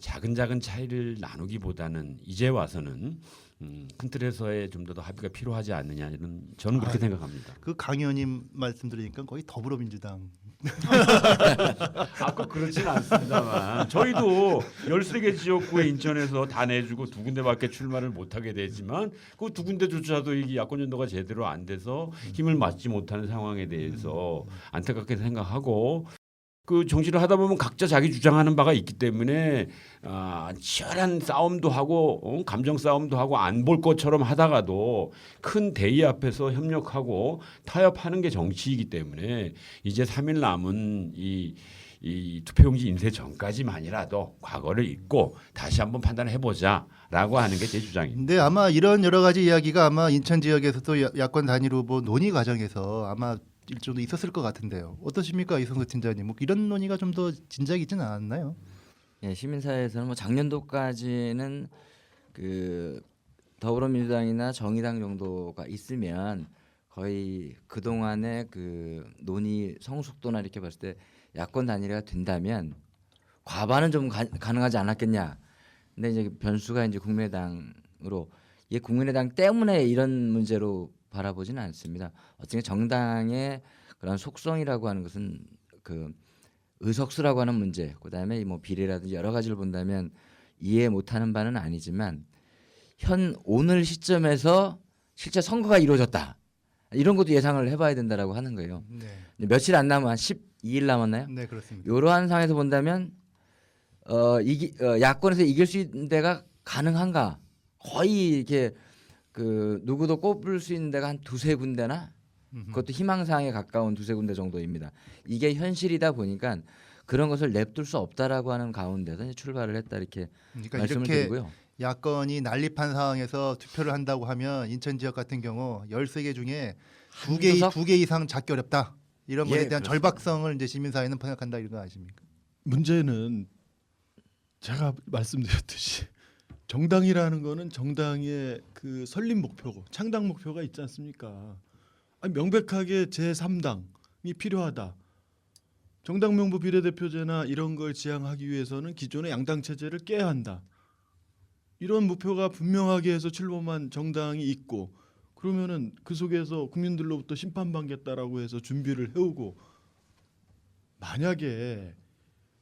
작은 차이를 나누기보다는 이제 와서는 큰 틀에서의 좀 더 합의가 필요하지 않느냐 이런 저는 그렇게 생각합니다. 그 강 의원님 말씀 들으니까 거의 더불어민주당 꼭 그렇진 않습니다만 저희도 13개 지역구에 인천에서 다 내주고 두 군데밖에 출마를 못하게 되지만 그 두 군데조차도 이게 야권 연도가 제대로 안 돼서 힘을 맞지 못하는 상황에 대해서 안타깝게 생각하고 그 정치를 하다 보면 각자 자기 주장하는 바가 있기 때문에 치열한 싸움도 하고 감정 싸움도 하고 안 볼 것처럼 하다가도 큰 대의 앞에서 협력하고 타협하는 게 정치이기 때문에 이제 3일 남은 이 투표용지 인쇄 전까지만이라도 과거를 잊고 다시 한번 판단해 보자라고 하는 게 제 주장입니다. 근데 아마 이런 여러 가지 이야기가 아마 인천 지역에서도 야권 단일 후보 논의 과정에서 아마 일정도 있었을 것 같은데요. 어떠십니까, 이성수 팀장님? 뭐 이런 논의가 좀 더 진작이지는 않았나요? 예, 시민사회에서는 뭐 작년도까지는 그 더불어민주당이나 정의당 정도가 있으면 거의 그 동안의 그 논의 성숙도나 이렇게 봤을 때 야권 단일화가 된다면 과반은 좀 가능하지 않았겠냐. 근데 이제 변수가 이제 국민의당으로 이게 국민의당 때문에 이런 문제로 바라보지는 않습니다. 어쨌든 정당의 그런 속성이라고 하는 것은 그 의석수라고 하는 문제, 그다음에 뭐 비례라든지 여러 가지를 본다면 이해 못하는 바는 아니지만 오늘 시점에서 실제 선거가 이루어졌다. 이런 것도 예상을 해봐야 된다라고 하는 거예요. 네, 며칠 안 남은 한 12일 남았나요? 네 그렇습니다. 이러한 상황에서 본다면 야권에서 이길 수 있는 데가 가능한가? 거의 이렇게 그 누구도 꼽을 수 있는 데가 한 두세 군데나 그것도 희망사항에 가까운 두세 군데 정도입니다. 이게 현실이다 보니까 그런 것을 냅둘 수 없다라고 하는 가운데서 이제 출발을 했다 이렇게 그러니까 말씀을 이렇게 드리고요. 야권이 난립한 상황에서 투표를 한다고 하면 인천 지역 같은 경우 13개 중에 한두석? 2개 이상 잡기 어렵다. 이런 것에 예, 대한 그렇습니다. 절박성을 이제 시민사회는 생각한다 이런 거 아십니까? 문제는 제가 말씀드렸듯이 정당이라는 거는 정당의 그 설립 목표고 창당 목표가 있지 않습니까? 아니, 명백하게 제3당이 필요하다. 정당 명부 비례대표제나 이런 걸 지향하기 위해서는 기존의 양당 체제를 깨야 한다. 이런 목표가 분명하게 해서 출범한 정당이 있고 그러면은 그 속에서 국민들로부터 심판받겠다라고 해서 준비를 해오고 만약에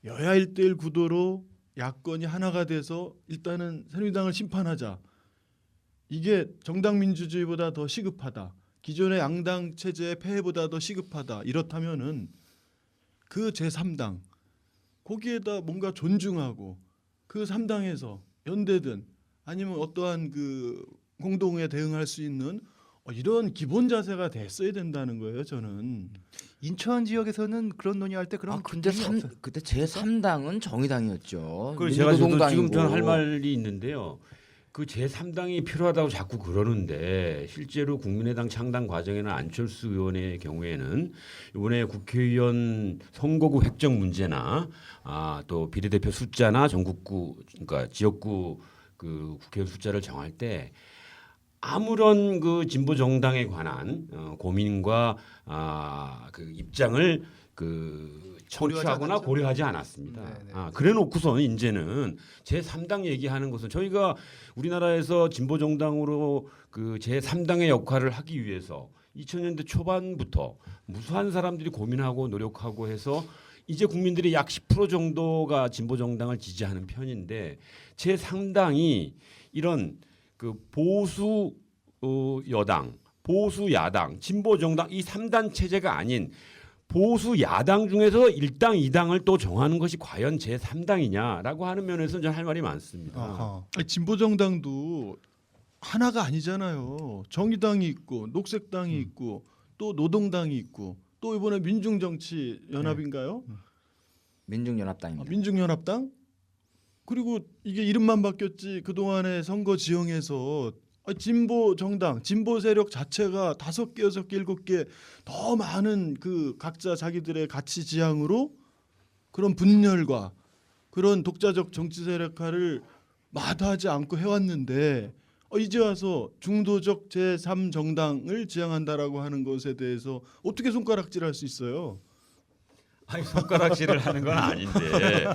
여야 1대1 구도로 야권이 하나가 돼서 일단은 새누리당을 심판하자. 이게 정당 민주주의보다 더 시급하다. 기존의 양당 체제의 폐해보다 더 시급하다. 이렇다면은 그 제3당 거기에다 뭔가 존중하고 그 3당에서 연대든 아니면 어떠한 그 공동에 대응할 수 있는 이런 기본 자세가 됐어야 된다는 거예요. 저는. 인천 지역에서는 그런 논의할 때 그런 근데 기준이 없어요. 그때 제3당은 정의당이었죠. 그래서 제가 저도 지금 민주노동당이고. 저는 할 말이 있는데요. 그 제3당이 필요하다고 자꾸 그러는데 실제로 국민의당 창당 과정에는 안철수 의원의 경우에는 이번에 국회의원 선거구 획정 문제나 또 비례대표 숫자나 전국구 그러니까 지역구 그 국회의원 숫자를 정할 때 아무런 그 진보 정당에 관한 고민과 그 입장을 그 청취하거나 않았죠. 고려하지 않았습니다. 네네. 그래놓고선 이제는 제3당 얘기하는 것은 저희가 우리나라에서 진보 정당으로 그 제3당의 역할을 하기 위해서 2000년대 초반부터 무수한 사람들이 고민하고 노력하고 해서 이제 국민들의 약 10% 정도가 진보 정당을 지지하는 편인데 제3당이 이런 그 보수 여당, 보수 야당, 진보 정당 이 3단 체제가 아닌 보수 야당 중에서 1당, 2당을 또 정하는 것이 과연 제3당이냐라고 하는 면에서 저는 할 말이 많습니다. 어허. 아니, 진보 정당도 하나가 아니잖아요. 정의당이 있고 녹색당이 있고 또 노동당이 있고 또 이번에 민중정치연합인가요? 민중연합당입니다. 민중연합당? 그리고 이게 이름만 바뀌었지 그동안의 선거 지형에서 진보 정당, 진보 세력 자체가 5개, 6개, 7개 더 많은 그 각자 자기들의 가치 지향으로 그런 분열과 그런 독자적 정치 세력화를 마다하지 않고 해왔는데 이제 와서 중도적 제3정당을 지향한다라고 하는 것에 대해서 어떻게 손가락질할 수 있어요? 아니 손가락질을 하는 건 아닌데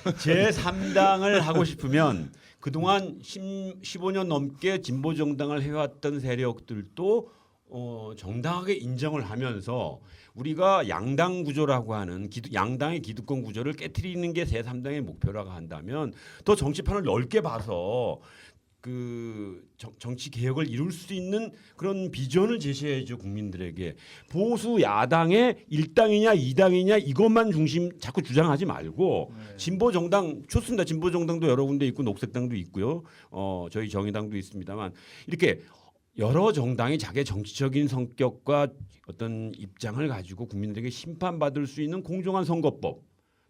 제3당을 하고 싶으면 그동안 15년 넘게 진보 정당을 해왔던 세력들도 정당하게 인정을 하면서 우리가 양당 구조라고 하는 양당의 기득권 구조를 깨트리는 게 제3당의 목표라고 한다면 더 정치판을 넓게 봐서 그 정치 개혁을 이룰 수 있는 그런 비전을 제시해야죠 국민들에게. 보수 야당의 1당이냐 2당이냐 이것만 자꾸 주장하지 말고 진보 정당 좋습니다. 진보 정당도 여러 군데 있고 녹색당도 있고요. 저희 정의당도 있습니다만 이렇게 여러 정당이 자기의 정치적인 성격과 어떤 입장을 가지고 국민들에게 심판받을 수 있는 공정한 선거법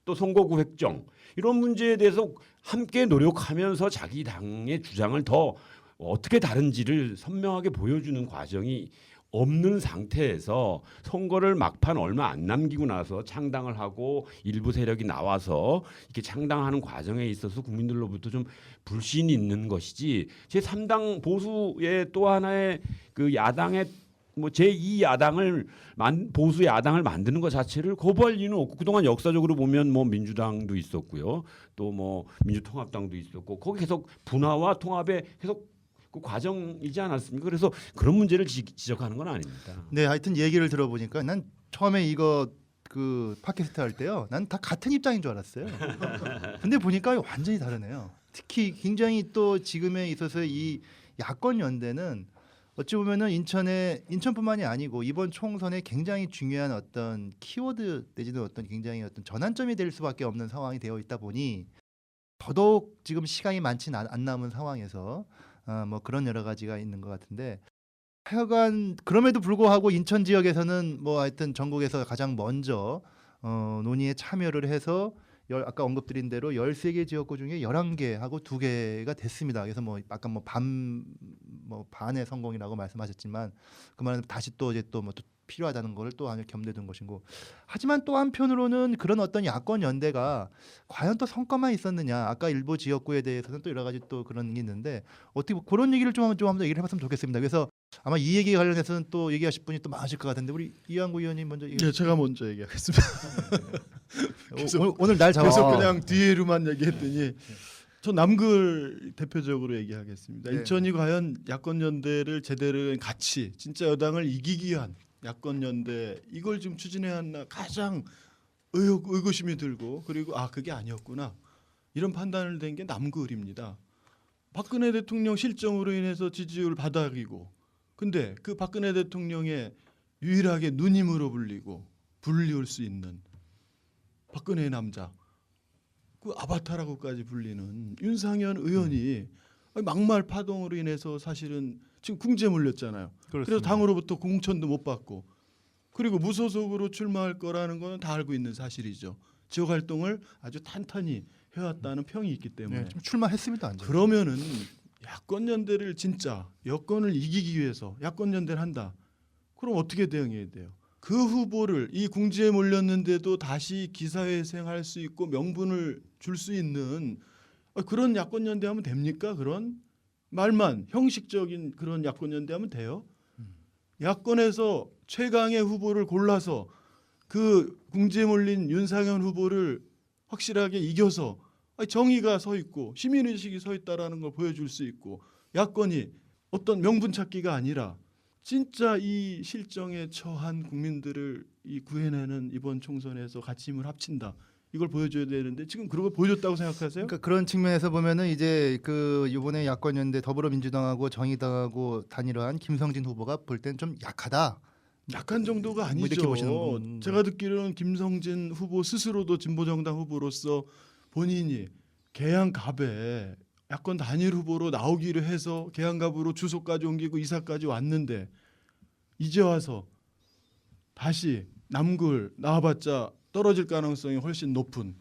또 선거구 획정 이런 문제에 대해서 함께 노력하면서 자기 당의 주장을 더 어떻게 다른지를 선명하게 보여주는 과정이 없는 상태에서 선거를 막판 얼마 안 남기고 나서 창당을 하고 일부 세력이 나와서 이렇게 창당하는 과정에 있어서 국민들로부터 좀 불신이 있는 것이지 제3당 보수의 또 하나의 그 야당의 뭐 제2 야당을 보수 야당을 만드는 것 자체를 거부할 이유는 없고 그동안 역사적으로 보면 뭐 민주당도 있었고요. 또 뭐 민주통합당도 있었고 거기 계속 분화와 통합에 계속 그 과정이지 않았습니까? 그래서 그런 문제를 지적하는 건 아닙니다. 네, 하여튼 얘기를 들어보니까 난 처음에 이거 그 팟캐스트 할 때요. 난 다 같은 입장인 줄 알았어요. 근데 보니까 완전히 다르네요. 특히 굉장히 또 지금에 있어서 이 야권 연대는 어찌 보면은 인천뿐만이 아니고 이번 총선에 굉장히 중요한 어떤 키워드 내지는 어떤 굉장히 어떤 전환점이 될 수밖에 없는 상황이 되어 있다 보니 더더욱 지금 시간이 많지는 안 남은 상황에서 뭐 그런 여러 가지가 있는 것 같은데 하여간 그럼에도 불구하고 인천 지역에서는 뭐 하여튼 전국에서 가장 먼저 논의에 참여를 해서 아까 언급드린 대로 13개 지역구 중에 11개하고 2개가 됐습니다. 그래서 뭐 아까 뭐 반의 성공이라고 말씀하셨지만 그 말은 다시 또 이제 또 뭐 필요하다는 걸 또 하나 겸대둔 것이고 하지만 또 한편으로는 그런 어떤 야권 연대가 과연 또 성과만 있었느냐 아까 일부 지역구에 대해서는 또 여러 가지 또 그런 게 있는데 어떻게 그런 얘기를 좀 한번 얘기를 해봤으면 좋겠습니다. 그래서 아마 이 얘기에 관련해서는 또 얘기하실 분이 또 많으실 것 같은데 우리 이한구 의원님 먼저 네, 제가 먼저 얘기하겠습니다. 오늘 날 계속 잡아서 그냥 뒤에로만 얘기했더니 저 남글 대표적으로 얘기하겠습니다. 네. 인천이 과연 야권 연대를 제대로 같이 진짜 여당을 이기기 위한 야권 연대 이걸 지금 추진해야 하나 가장 의구심이 들고 그리고 그게 아니었구나 이런 판단을 낸 게 남글입니다. 박근혜 대통령 실정으로 인해서 지지율 바닥이고 근데 그 박근혜 대통령의 유일하게 누님으로 불리울 수 있는 박근혜의 남자 그 아바타라고까지 불리는 윤상현 의원이 막말 파동으로 인해서 사실은 지금 궁지에 몰렸잖아요. 그래서 당으로부터 공천도 못 받고 그리고 무소속으로 출마할 거라는 거는 다 알고 있는 사실이죠. 지역 활동을 아주 탄탄히 해왔다는 평이 있기 때문에 네, 좀 출마했습니다. 완전. 그러면은 야권 연대를 진짜 여권을 이기기 위해서 야권 연대를 한다. 그럼 어떻게 대응해야 돼요? 그 후보를 이 궁지에 몰렸는데도 다시 기사회생할 수 있고 명분을 줄 수 있는 그런 야권 연대하면 됩니까? 그런 말만 형식적인 그런 야권 연대하면 돼요? 야권에서 최강의 후보를 골라서 그 궁지에 몰린 윤상현 후보를 확실하게 이겨서 정의가 서 있고 시민의식이 서 있다라는 걸 보여줄 수 있고 야권이 어떤 명분 찾기가 아니라 진짜 이 실정에 처한 국민들을 구해내는 이번 총선에서 같이 힘을 합친다. 이걸 보여줘야 되는데 지금 그런 걸 보여줬다고 생각하세요? 그러니까 그런 측면에서 보면은 이제 그 이번에 야권 연대 더불어민주당하고 정의당하고 단일화한 김성진 후보가 볼 땐 좀 약하다. 약한 정도가 뭐 이렇게 아니죠. 보시는 분. 제가 듣기로는 김성진 후보 스스로도 진보정당 후보로서 본인이 계양갑에 야권 단일 후보로 나오기로 해서 계양갑으로 주소까지 옮기고 이사까지 왔는데 이제 와서 다시 남굴 나와봤자 떨어질 가능성이 훨씬 높은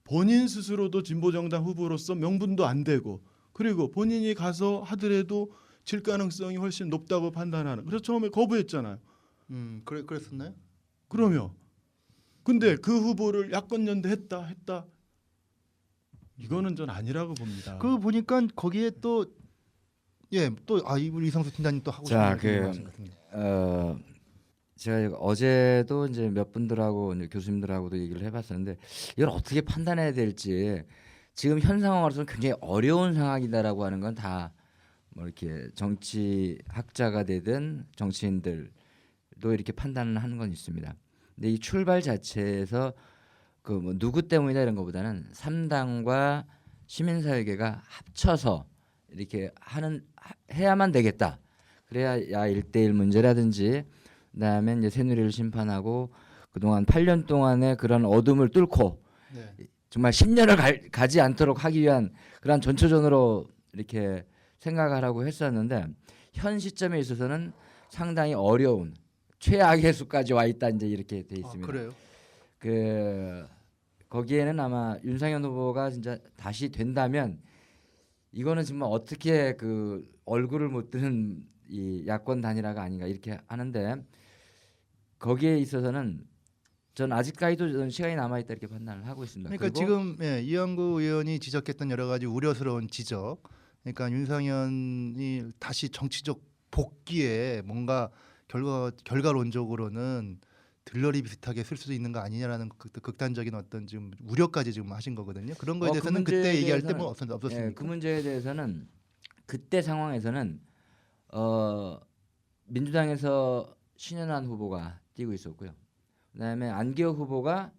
본인 스스로도 진보정당 후보로서 명분도 안 되고 그리고 본인이 가서 하더라도 질 가능성이 훨씬 높다고 판단하는 그래서 처음에 거부했잖아요. 그랬었나요? 그러면 근데 그 후보를 야권 연대했다 이거는 전 아니라고 봅니다. 그 보니까 거기에 또 우리 이상수 팀장님 또 하고 싶은 자, 얘기 말씀 같은데. 제가 어제도 이제 몇 분들하고 이제 교수님들하고도 얘기를 해봤었는데 이걸 어떻게 판단해야 될지 지금 현 상황으로서는 굉장히 어려운 상황이다라고 하는 건 다 뭐 이렇게 정치학자가 되든 정치인들도 이렇게 판단을 하는 건 있습니다. 근데 이 출발 자체에서 그 뭐 누구 때문이다 이런 것보다는 3당과 시민사회계가 합쳐서 이렇게 해야만 되겠다. 그래야 야 1대1 문제라든지 그다음에 이제 새누리를 심판하고 그동안 8년 동안의 그런 어둠을 뚫고 네. 정말 10년을 가지 않도록 하기 위한 그런 전초전으로 이렇게 생각하라고 했었는데 현 시점에 있어서는 상당히 어려운 최악의 수까지 와 있다 이제 이렇게 돼 있습니다. 그래요? 그 거기에는 아마 윤상현 후보가 진짜 다시 된다면 이거는 정말 어떻게 그 얼굴을 못 드는 이 야권 단일화가 아닌가 이렇게 하는데 거기에 있어서는 전 아직까지도 저는 시간이 남아 있다 이렇게 판단을 하고 있습니다. 그러니까 그리고 지금 이한구 의원이 지적했던 여러 가지 우려스러운 지적, 그러니까 윤상현이 다시 정치적 복귀에 뭔가 결과론적으로는 들러리 비슷하게 쓸 수도 있는 거 아니냐라는 극단적인 어떤 지금 우려까지 지금 하신 거거든요. 그런 거에 그 대해서는 문제에 그때 얘기할 때 대해서는- 뭐 없었습니까? 예, 그 문제에 대해서는 그때 상황에서는 민주당에서 신현환 후보가 뛰고 있었고요. 그다음에 안기호 후보가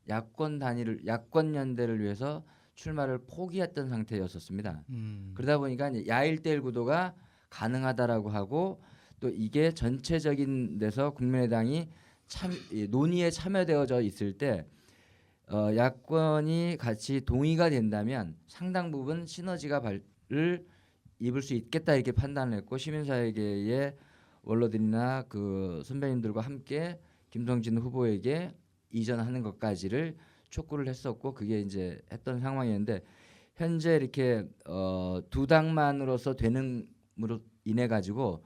야권 연대를 위해서 출마를 포기했던 상태였었습니다. 그러다 보니까 이제 야1대1 구도가 가능하다라고 하고 또 이게 전체적인 데서 국민의당이 논의에 참여되어져 있을 때 야권이 같이 동의가 된다면 상당 부분 시너지가 발을 입을 수 있겠다 이렇게 판단을 했고 시민사회계의 원로들이나 그 선배님들과 함께 김성진 후보에게 이전하는 것까지를 촉구를 했었고 그게 이제 했던 상황이었는데 현재 이렇게 두 당만으로서 되는으로 인해 가지고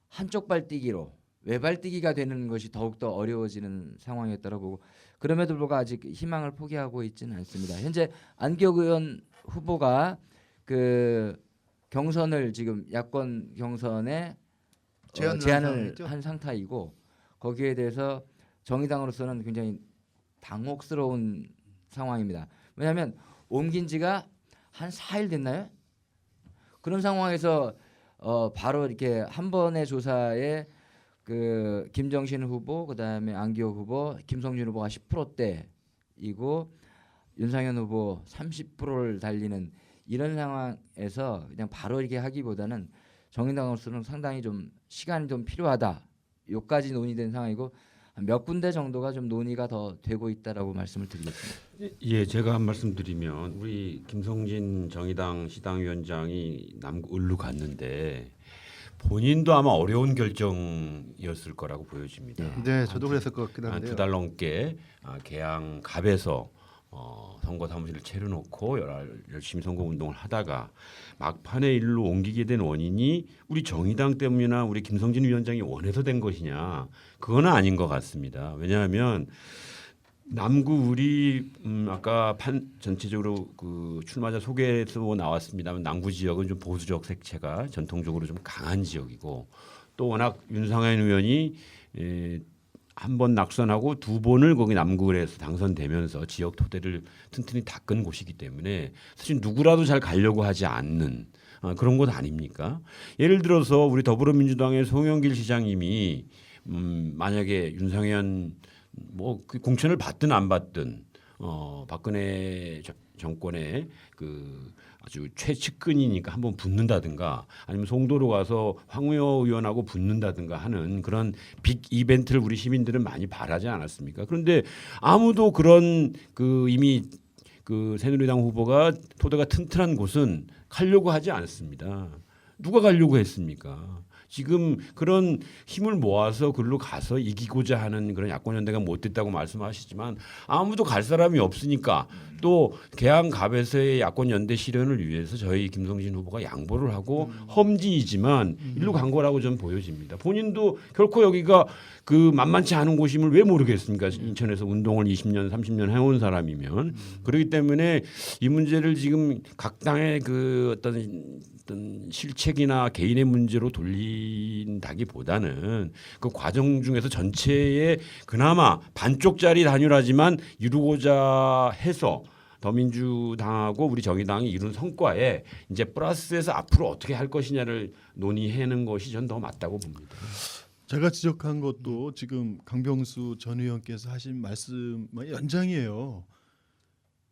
한쪽 발뛰기로 외발뛰기가 되는 것이 더욱더 어려워지는 상황이었다고 보고 그럼에도 불구하고 아직 희망을 포기하고 있지는 않습니다. 현재 안기호 의원 후보가 그 경선을 지금 야권 경선에 제안을 한 상태이고 거기에 대해서 정의당으로서는 굉장히 당혹스러운 상황입니다. 왜냐하면 옮긴 지가 한 4일 됐나요? 그런 상황에서 바로 이렇게 한 번의 조사에 그 김정신 후보, 그다음에 안기호 후보, 김성준 후보가 10%대이고 윤상현 후보 30%를 달리는 이런 상황에서 그냥 바로 이렇게 하기보다는 정의당으로서는 상당히 좀 시간이 좀 필요하다. 요까지 논의된 상황이고 몇 군데 정도가 좀 논의가 더 되고 있다라고 말씀을 드리겠습니다. 예, 제가 한 말씀 드리면 우리 김성진 정의당 시당위원장이 남구 갔는데 본인도 아마 어려운 결정이었을 거라고 보여집니다. 네, 저도 그랬을 것 같긴 한 한데요. 두 달 넘게 개항 갑에서 선거 사무실을 차려놓고 열심히 선거 운동을 하다가 막판에 일로 옮기게 된 원인이 우리 정의당 때문이나 우리 김성진 위원장이 원해서 된 것이냐 그건 아닌 것 같습니다. 왜냐하면 남구 우리 아까 전체적으로 그 출마자 소개에서 나왔습니다만 남구 지역은 좀 보수적 색채가 전통적으로 좀 강한 지역이고 또 워낙 윤상현 의원이 한 번 낙선하고 두 번을 거기 남구에서 당선되면서 지역 토대를 튼튼히 닦은 곳이기 때문에 사실 누구라도 잘 가려고 하지 않는 그런 곳 아닙니까? 예를 들어서 우리 더불어민주당의 송영길 시장님이 만약에 윤상현 뭐 그 공천을 받든 안 받든 박근혜 정권의 그 아주 최측근이니까 한번 붙는다든가 아니면 송도로 가서 황우여 의원하고 붙는다든가 하는 그런 빅 이벤트를 우리 시민들은 많이 바라지 않았습니까? 그런데 아무도 그런 그 이미 그 새누리당 후보가 토대가 튼튼한 곳은 가려고 하지 않습니다. 누가 가려고 했습니까? 지금 그런 힘을 모아서 글로 가서 이기고자 하는 그런 야권 연대가 못 됐다고 말씀하시지만 아무도 갈 사람이 없으니까 또 개항갑에서의 야권 연대 실현을 위해서 저희 김성진 후보가 양보를 하고 험지이지만 일로 간 거라고 좀 보여집니다. 본인도 결코 여기가 그 만만치 않은 곳임을 왜 모르겠습니까? 인천에서 운동을 20년, 30년 해온 사람이면 그렇기 때문에 이 문제를 지금 각 당의 그 어떤 실책이나 개인의 문제로 돌린다기보다는 그 과정 중에서 전체에 그나마 반쪽짜리 단일화지만 이루고자 해서 더민주당하고 우리 정의당이 이룬 성과에 이제 플러스해서 앞으로 어떻게 할 것이냐를 논의하는 것이 전 더 맞다고 봅니다. 제가 지적한 것도 지금 강병수 전 의원께서 하신 말씀의 연장이에요.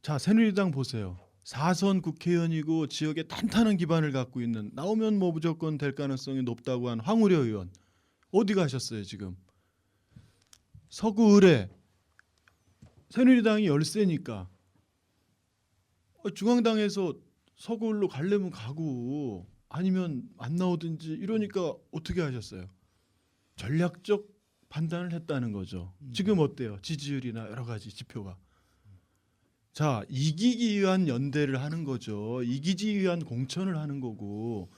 자, 새누리당 보세요. 4선 국회의원이고 지역에 탄탄한 기반을 갖고 있는, 나오면 뭐 무조건 될 가능성이 높다고 한 황우려 의원 어디 가셨어요 지금? 서구 의뢰 새누리당이 열세니까 중앙당에서 서구로 가려면 가고 아니면 안 나오든지 이러니까 어떻게 하셨어요? 전략적 판단을 했다는 거죠. 지금 어때요? 지지율이나 여러 가지 지표가. 자, 이기기 위한 연대를 하는 거죠. 이기기 위한 공천을 하는 거고.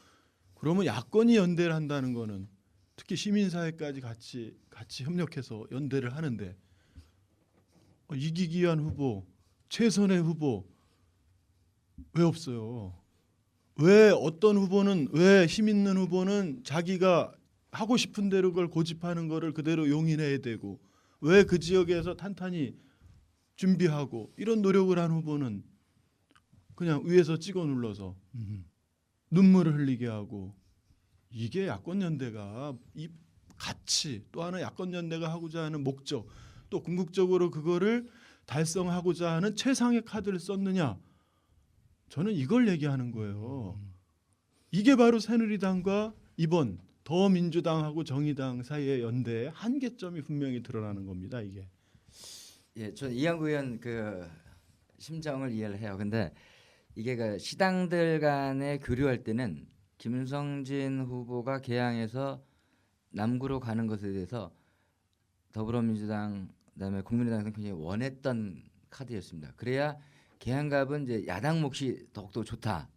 그러면 야권이 연대를 한다는 거는 특히 시민사회까지 같이 협력해서 연대를 하는데 이기기 위한 후보, 최선의 후보 왜 없어요? 왜 어떤 후보는, 왜 힘 있는 후보는 자기가 하고 싶은 대로 그걸 고집하는 거를 그대로 용인해야 되고, 왜 그 지역에서 탄탄히 준비하고 이런 노력을 한 후보는 그냥 위에서 찍어 눌러서 눈물을 흘리게 하고, 이게 야권 연대가 이 가치, 또 하나 야권 연대가 하고자 하는 목적, 또 궁극적으로 그거를 달성하고자 하는 최상의 카드를 썼느냐, 저는 이걸 얘기하는 거예요. 이게 바로 새누리당과 이번 더민주당하고 정의당 사이의 연대의 한계점이 분명히 드러나는 겁니다. 이게. 예, 저는 이양구 의원 그 심정을 이해를 해요. 근데 이게 그 시당들 간에 교류할 때는 김성진 후보가 개항해서 남구로 가는 것에 대해서 더불어민주당 그다음에 국민의당에서 굉장히 원했던 카드였습니다. 그래야 개항갑은 이제 야당 몫이 더욱더 좋다.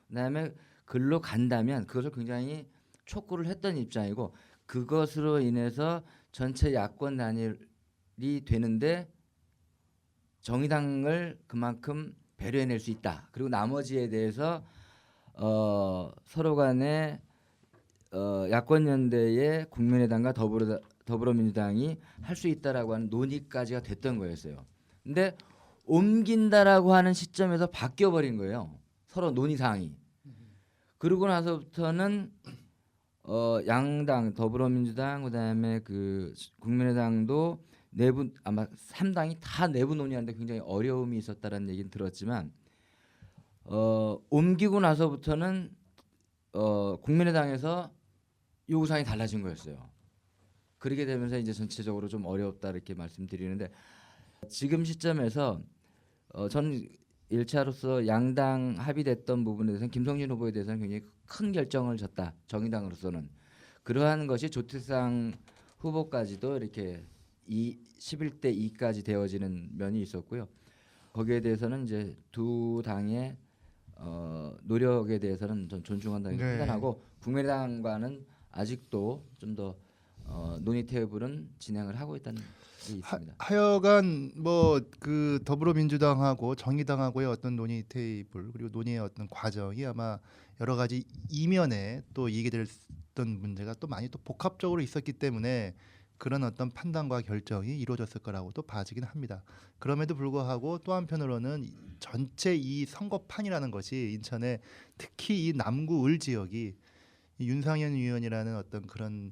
그다음에 글로 간다면 그것을 굉장히 촉구를 했던 입장이고, 그것으로 인해서 전체 야권 단일이 되는데 정의당을 그만큼 배려해낼 수 있다. 그리고 나머지에 대해서 서로 간에 야권 연대에 국민의당과 더불어민주당이 할 수 있다라고 하는 논의까지가 됐던 거였어요. 근데 옮긴다라고 하는 시점에서 바뀌어 버린 거예요. 서로 논의 사항이. 그러고 나서부터는 양당 더불어민주당 그다음에 그 국민의당도 내부 아마 3당이 다 내부 논의하는데 굉장히 어려움이 있었다라는 얘기는 들었지만 옮기고 나서부터는 국민의당에서 요구사항이 달라진 거였어요. 그렇게 되면서 이제 전체적으로 좀 어렵다 이렇게 말씀드리는데, 지금 시점에서 저는 1차로서 양당 합의됐던 부분에 대해서는 김성진 후보에 대해서는 굉장히 큰 결정을 졌다. 정의당으로서는. 그러한 것이 조태상 후보까지도 이렇게 11대 2까지 되어지는 면이 있었고요. 거기에 대해서는 이제 두 당의 노력에 대해서는 전 존중한다고 네. 판단하고, 국민의당과는 아직도 좀 더 논의 테이블은 진행을 하고 있다는 게 있습니다. 하여간 뭐 그 더불어민주당하고 정의당하고의 어떤 논의 테이블, 그리고 논의의 어떤 과정이 아마 여러 가지 이면에 또 얘기됐던 문제가 또 많이 또 복합적으로 있었기 때문에 그런 어떤 판단과 결정이 이루어졌을 거라고 또 봐지긴 합니다. 그럼에도 불구하고 또 한편으로는 전체 이 선거판이라는 것이 인천의 특히 이 남구 을 지역이 이 윤상현 의원이라는 어떤 그런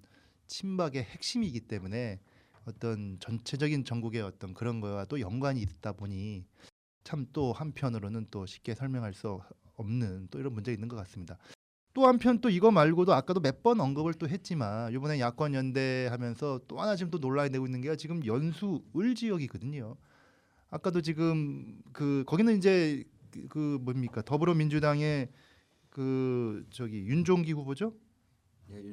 친박의 핵심이기 때문에 어떤 전체적인 전국의 어떤 그런 거와 또 연관이 있다 보니 참 또 한편으로는 또 쉽게 설명할 수 없는 또 이런 문제가 있는 것 같습니다. 또 한편 또 이거 말고도 아까도 몇 번 언급을 또 했지만 이번에 야권 연대하면서 또 하나 지금 또 논란이 되고 있는 게 지금 연수 을 지역이거든요. 아까도 지금 그 거기는 이제 그 뭡니까 더불어민주당의 그 저기 윤종기 후보죠? 예,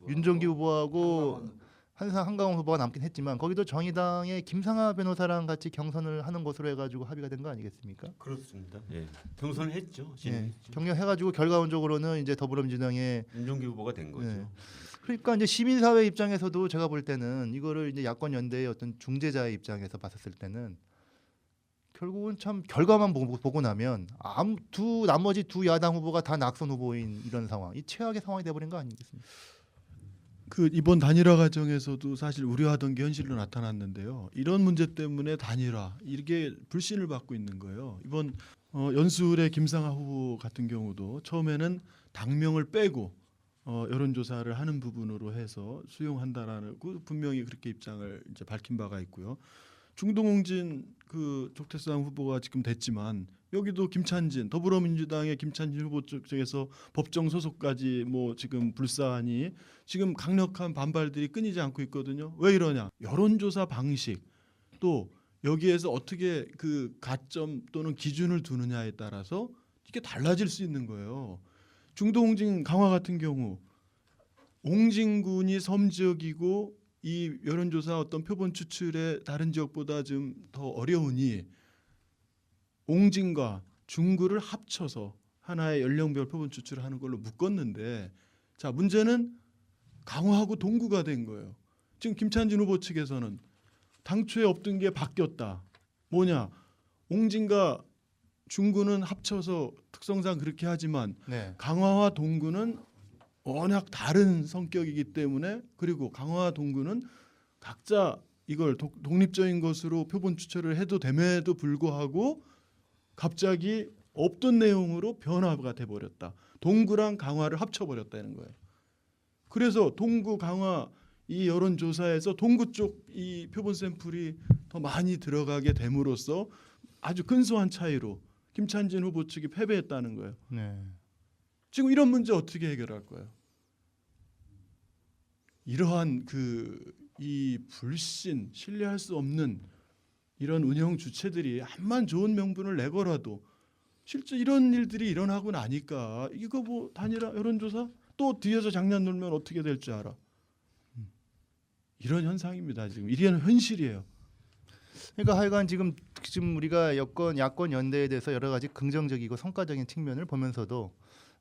윤종기 후보하고 한강원 후보가 남긴 했지만 거기도 정의당의 김상하 변호사랑 같이 경선을 하는 것으로 해가지고 합의가 된 거 아니겠습니까? 그렇습니다. 예. 경선을 했죠. 예, 경력해가지고 결과론적으로는 이제 더불어민주당의 윤종기 후보가 된 거죠. 예. 그러니까 이제 시민사회 입장에서도 제가 볼 때는 이거를 이제 야권 연대의 어떤 중재자의 입장에서 봤었을 때는 결국은 참 결과만 보고 나면 나머지 두 야당 후보가 다 낙선 후보인 이런 상황, 이 최악의 상황이 돼버린 거 아니겠습니까? 그 이번 단일화 과정에서도 사실 우려하던 게 현실로 나타났는데요. 이런 문제 때문에 단일화 이게 불신을 받고 있는 거예요. 이번 연수울의 김상하 후보 같은 경우도 처음에는 당명을 빼고 여론조사를 하는 부분으로 해서 수용한다라는 분명히 그렇게 입장을 이제 밝힌 바가 있고요. 중동홍진 그 족태수당 후보가 지금 됐지만 여기도 김찬진 더불어민주당의 김찬진 후보 쪽에서 법정 소속까지 뭐 지금 불사하니 지금 강력한 반발들이 끊이지 않고 있거든요. 왜 이러냐? 여론조사 방식 또 여기에서 어떻게 그 가점 또는 기준을 두느냐에 따라서 이게 달라질 수 있는 거예요. 중도홍진 강화 같은 경우 옹진군이 섬 지역이고 이 여론조사 어떤 표본 추출에 다른 지역보다 좀 더 어려우니 옹진과 중구를 합쳐서 하나의 연령별 표본 추출을 하는 걸로 묶었는데 자 문제는 강화하고 동구가 된 거예요. 지금 김찬진 후보 측에서는 당초에 없던 게 바뀌었다. 뭐냐? 옹진과 중구는 합쳐서 특성상 그렇게 하지만 네. 강화와 동구는 워낙 다른 성격이기 때문에 그리고 강화와 동구는 각자 이걸 독립적인 것으로 표본 추출을 해도 됨에도 불구하고 갑자기 없던 내용으로 변화가 돼버렸다. 동구랑 강화를 합쳐버렸다는 거예요. 그래서 동구 강화 이 여론조사에서 동구 쪽 이 표본 샘플이 더 많이 들어가게 됨으로써 아주 근소한 차이로 김찬진 후보 측이 패배했다는 거예요. 네. 지금 이런 문제 어떻게 해결할 거예요? 이러한 이 불신, 신뢰할 수 없는 이런 운영 주체들이 암만 좋은 명분을 내거라도 실제 이런 일들이 일어나고 나니까 이거 뭐 단일화 여론조사 또 뒤에서 장난 놀면 어떻게 될 줄 알아? 이런 현상입니다. 지금 이런 현실이에요. 그러니까 하여간 지금 우리가 야권 연대에 대해서 여러 가지 긍정적이고 성과적인 측면을 보면서도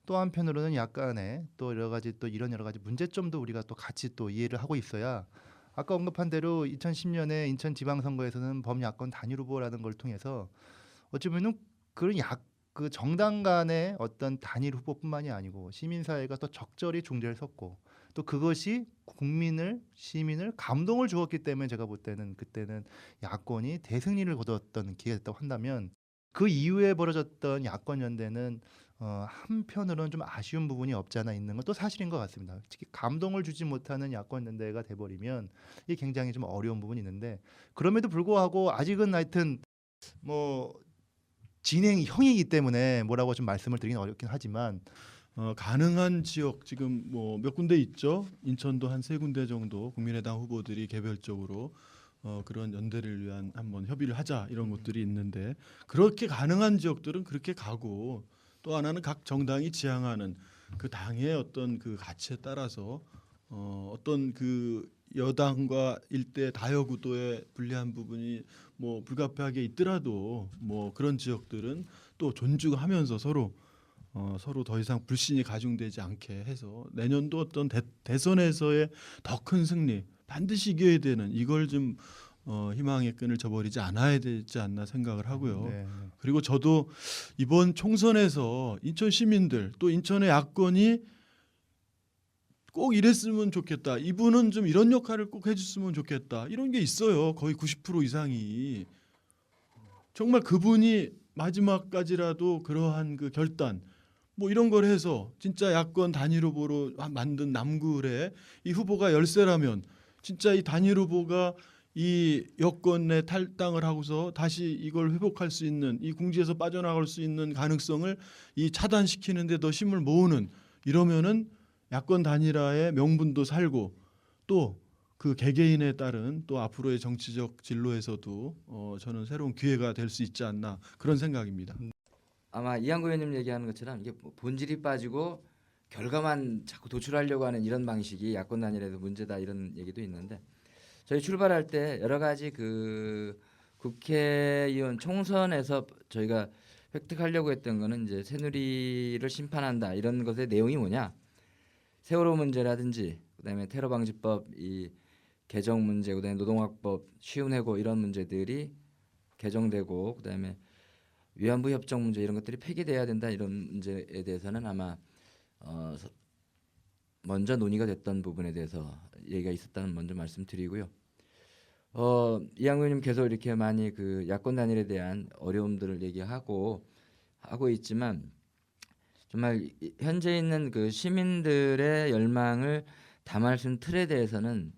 또 한편으로는 약간의 또 여러 가지 또 이런 여러 가지 문제점도 우리가 또 같이 또 이해를 하고 있어야 아까 언급한 대로 2010년에 인천 지방선거에서는 범야권 단일 후보라는 걸 통해서 어찌 보면은 그 정당 간의 어떤 단일 후보뿐만이 아니고 시민사회가 또 적절히 중재를 섰고 또 그것이 시민을 감동을 주었기 때문에 제가 볼 때는 그때는 야권이 대승리를 거뒀던 기회였다고 한다면 그 이후에 벌어졌던 야권 연대는 한편으로는 좀 아쉬운 부분이 없지 않아 있는 건 또 사실인 것 같습니다. 특히 감동을 주지 못하는 야권 연대가 돼버리면 이게 굉장히 좀 어려운 부분이 있는데 그럼에도 불구하고 아직은 하여튼 뭐 진행형이기 때문에 뭐라고 좀 말씀을 드리긴 어렵긴 하지만 가능한 지역 지금 뭐 몇 군데 있죠. 인천도 한 3군데 정도 국민의당 후보들이 개별적으로 그런 연대를 위한 한번 협의를 하자 이런 것들이 있는데 그렇게 가능한 지역들은 그렇게 가고 또 하나는 각 정당이 지향하는 그 당의 어떤 그 가치에 따라서 어떤 그 여당과 일대 다여구도에 불리한 부분이 뭐 불가피하게 있더라도 뭐 그런 지역들은 또 존중하면서 서로 더 이상 불신이 가중되지 않게 해서 내년도 어떤 대선에서의 더 큰 승리 반드시 이겨야 되는 이걸 좀 희망의 끈을 저버리지 않아야 되지 않나 생각을 하고요. 네. 그리고 저도 이번 총선에서 인천 시민들 또 인천의 야권이 꼭 이랬으면 좋겠다. 이분은 좀 이런 역할을 꼭 해줬으면 좋겠다. 이런 게 있어요. 거의 90% 이상이 정말 그분이 마지막까지라도 그러한 그 결단 뭐 이런 걸 해서 진짜 야권 단일 후보로 만든 남구의 이 후보가 열세라면 진짜 이 단일 후보가 이 여권에 탈당을 하고서 다시 이걸 회복할 수 있는 이 궁지에서 빠져나갈 수 있는 가능성을 이 차단시키는데 더 힘을 모으는 이러면은 야권 단일화의 명분도 살고 또 그 개개인에 따른 또 앞으로의 정치적 진로에서도 저는 새로운 기회가 될 수 있지 않나 그런 생각입니다. 아마 이한구 의원님 얘기하는 것처럼 이게 뭐 본질이 빠지고 결과만 자꾸 도출하려고 하는 이런 방식이 야권 단일화에도 문제다 이런 얘기도 있는데 저희 출발할 때 여러 가지 그 국회의원 총선에서 저희가 획득하려고 했던 거는 이제 새누리를 심판한다 이런 것의 내용이 뭐냐 세월호 문제라든지 그다음에 테러 방지법 이 개정 문제 그다음에 노동학법 쉬운 해고 이런 문제들이 개정되고 그다음에 위안부 협정 문제 이런 것들이 폐기돼야 된다 이런 문제에 대해서는 아마 먼저 논의가 됐던 부분에 대해서 얘기가 있었다는 먼저 말씀드리고요. 이양 의원님 계속 이렇게 많이 그 야권 단일에 대한 어려움들을 얘기하고 있지만 정말 현재 있는 그 시민들의 열망을 담을 수 있는 틀에 대해서는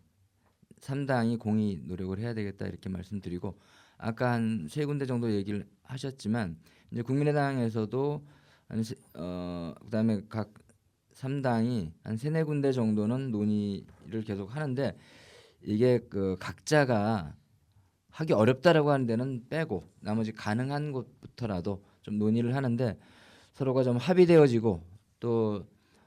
3당이 공히 노력을 해야 되겠다 이렇게 말씀드리고 아까 한 세 군데 정도 얘기를 하셨지만 이제 국민의당에서도 그다음에 각 3당이 한 세네 군데 정도는 논의를 계속 하는데 이게 그 각자가 하기 어렵다라고 하는 데는 빼고 나머지 가능한 곳부터라도 좀 논의를 하는데 서로가 좀 합의되어지고 또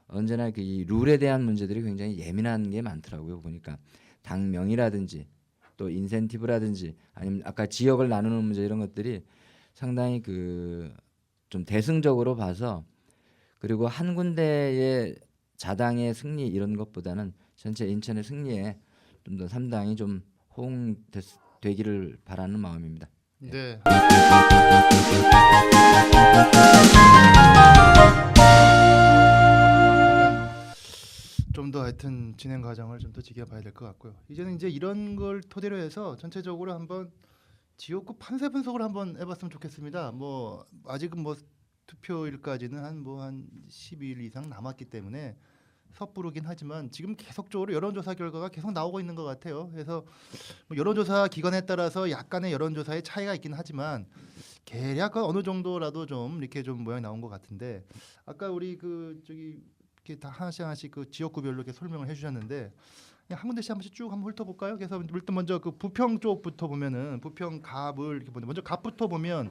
언제나 그 이 룰에 대한 문제들이 굉장히 예민한 게 많더라고요. 보니까 당명이라든지 또 인센티브라든지 아니면 아까 지역을 나누는 문제 이런 것들이 상당히 그 좀 대승적으로 봐서 그리고 한 군데의 자당의 승리 이런 것보다는 전체 인천의 승리에 좀 더 3당이 좀 호응되기를 바라는 마음입니다. 네. 좀 더 하여튼 진행 과정을 좀 더 지켜봐야 될 것 같고요. 이제는 이제 이런 걸 토대로 해서 전체적으로 한번 지역구 판세 분석을 한번 해봤으면 좋겠습니다. 뭐 아직은 뭐 투표일까지는 한 10일 이상 남았기 때문에 섣부르긴 하지만 지금 계속적으로 여론조사 결과가 계속 나오고 있는 것 같아요. 그래서 뭐 여론조사 기관에 따라서 약간의 여론조사의 차이가 있긴 하지만 대략 어느 정도라도 좀 이렇게 좀 모양이 나온 것 같은데 아까 우리 그 저기 이렇게 다 하나씩 그 지역구별로 이렇게 설명을 해주셨는데 그냥 한 군데씩 한 번씩 쭉 한번 훑어볼까요? 그래서 일단 먼저 그 부평 쪽부터 보면은 부평 갑을 이렇게 보는데 먼저 갑부터 보면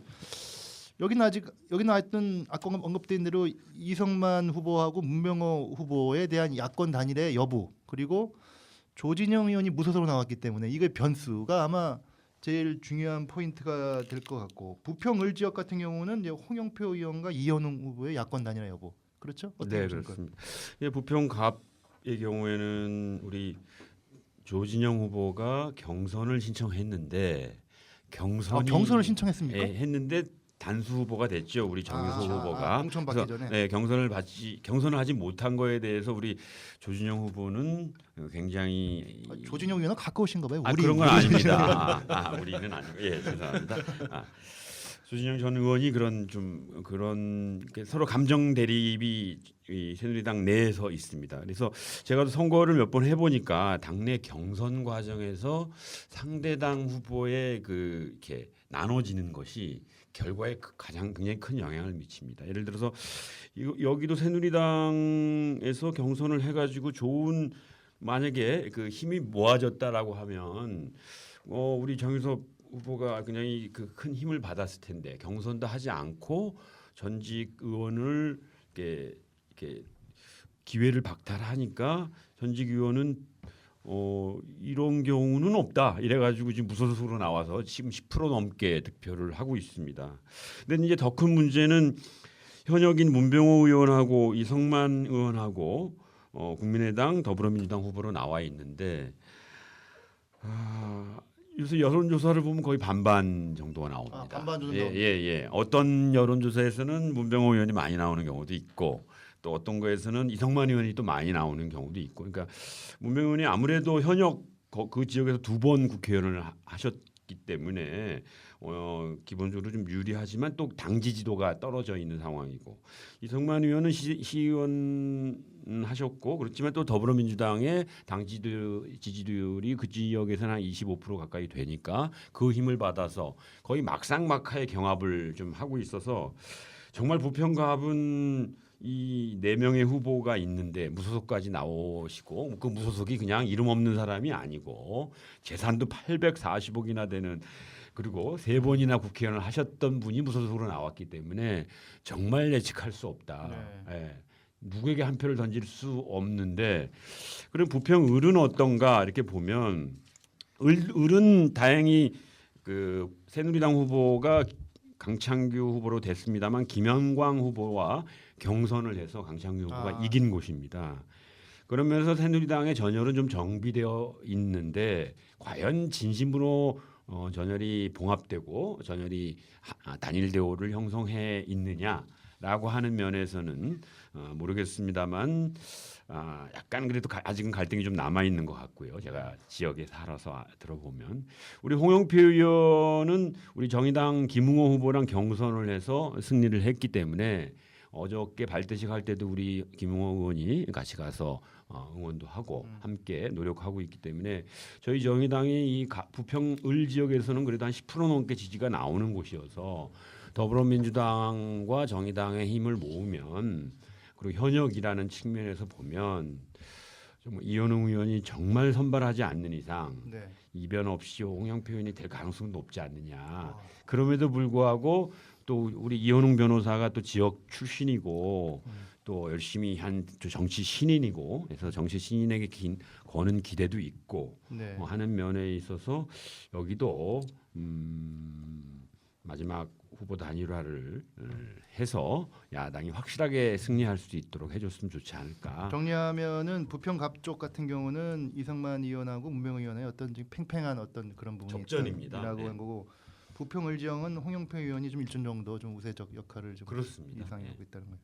여기는 하여튼 아까 언급된 대로 이성만 후보하고 문병호 후보에 대한 야권 단일의 여부 그리고 조진영 의원이 무소속으로 나왔기 때문에 이게 변수가 아마 제일 중요한 포인트가 될 것 같고 부평 을 지역 같은 경우는 이제 홍영표 의원과 이현웅 후보의 야권 단일의 여부 그렇죠? 어떻게 네, 보십니까? 그렇습니다. 예, 부평 갑의 경우에는 우리 조진영 후보가 경선을 신청했는데 경선을 신청했습니까? 예, 했는데 단수 후보가 됐죠. 우리 정유소 후보가. 공천받기 전에. 네, 경선을 하지 못한 거에 대해서 우리 조진영 후보는 굉장히 조진영 의원은 가까우신가 봐요. 그런 건 아닙니다. 우리는 아니고 예, 죄송합니다. 조진영 전 의원이 그런 서로 감정 대립이 이 새누리당 내에서 있습니다. 그래서 제가 선거를 몇 번 해보니까 당내 경선 과정에서 상대당 후보의 이렇게 나눠지는 것이 결과에 가장 굉장히 큰 영향을 미칩니다. 예를 들어서 여기도 새누리당에서 경선을 해가지고 만약에 그 힘이 모아졌다라고 하면 우리 정유섭 후보가 굉장히 큰 힘을 받았을 텐데 경선도 하지 않고 전직 의원을 이렇게 기회를 박탈하니까 전직 의원은 이런 경우는 없다 이래가지고 지금 무소속으로 나와서 지금 10% 넘게 득표를 하고 있습니다. 근데 이제 더 큰 문제는 현역인 문병호 의원하고 이성만 의원하고 국민의당 더불어민주당 후보로 나와 있는데 요새 여론조사를 보면 거의 반반 정도가 나옵니다. 반반 정도. 예. 어떤 여론조사에서는 문병호 의원이 많이 나오는 경우도 있고 또 어떤 거에서는 이성만 의원이 또 많이 나오는 경우도 있고 그러니까 문병호 의원이 아무래도 현역 그 지역에서 2번 국회의원을 하셨기 때문에 기본적으로 좀 유리하지만 또 당 지지도가 떨어져 있는 상황이고 이성만 의원은 시의원 하셨고 그렇지만 또 더불어민주당의 당 지지율이 그 지역에서는 한 25% 가까이 되니까 그 힘을 받아서 거의 막상막하의 경합을 좀 하고 있어서 정말 부평갑은 이 4명의 후보가 있는데 무소속까지 나오시고 그 무소속이 그냥 이름 없는 사람이 아니고 재산도 840억이나 되는 그리고 3번이나 국회의원을 하셨던 분이 무소속으로 나왔기 때문에 정말 예측할 수 없다. 예. 누구에게 한 표를 던질 수 없는데 그럼 부평 을은 어떤가 이렇게 보면 을은 다행히 그 새누리당 후보가 강창규 후보로 됐습니다만 김영광 후보와 경선을 해서 강창규 후보가 이긴 곳입니다. 그러면서 새누리당의 전열은 좀 정비되어 있는데 과연 진심으로 전열이 봉합되고 전열이 단일 대우를 형성해 있느냐 라고 하는 면에서는 모르겠습니다만 약간 그래도 아직은 갈등이 좀 남아 있는 것 같고요. 제가 지역에 살아서 들어보면 우리 홍영표 의원은 우리 정의당 김웅호 후보랑 경선을 해서 승리를 했기 때문에 어저께 발대식 할 때도 우리 김웅호 의원이 같이 가서 응원도 하고 함께 노력하고 있기 때문에 저희 정의당이 이 부평 을 지역에서는 그래도 한 10% 넘게 지지가 나오는 곳이어서 더불어민주당과 정의당의 힘을 모으면 그리고 현역이라는 측면에서 보면 좀 이현웅 의원이 정말 선발하지 않는 이상 네. 이변 없이 홍영표 의원이 될 가능성이 높지 않느냐. 그럼에도 불구하고 또 우리 이현웅 변호사가 또 지역 출신이고 또 열심히 한 정치 신인이고 그래서 정치 신인에게 거는 기대도 있고 네. 하는 면에 있어서 여기도 마지막 후보 단일화를 해서 야당이 확실하게 승리할 수 있도록 해줬으면 좋지 않을까. 정리하면은 부평 갑쪽 같은 경우는 이성만 의원하고 문명 의원의 어떤 지금 팽팽한 어떤 그런 부분이 접전입니다. 라고 네. 한 거고 부평 을지역은 홍영표 의원이 좀 일정 정도 좀 우세적 역할을 좀 그렇습니다. 이상하고 네. 있다는 거예요.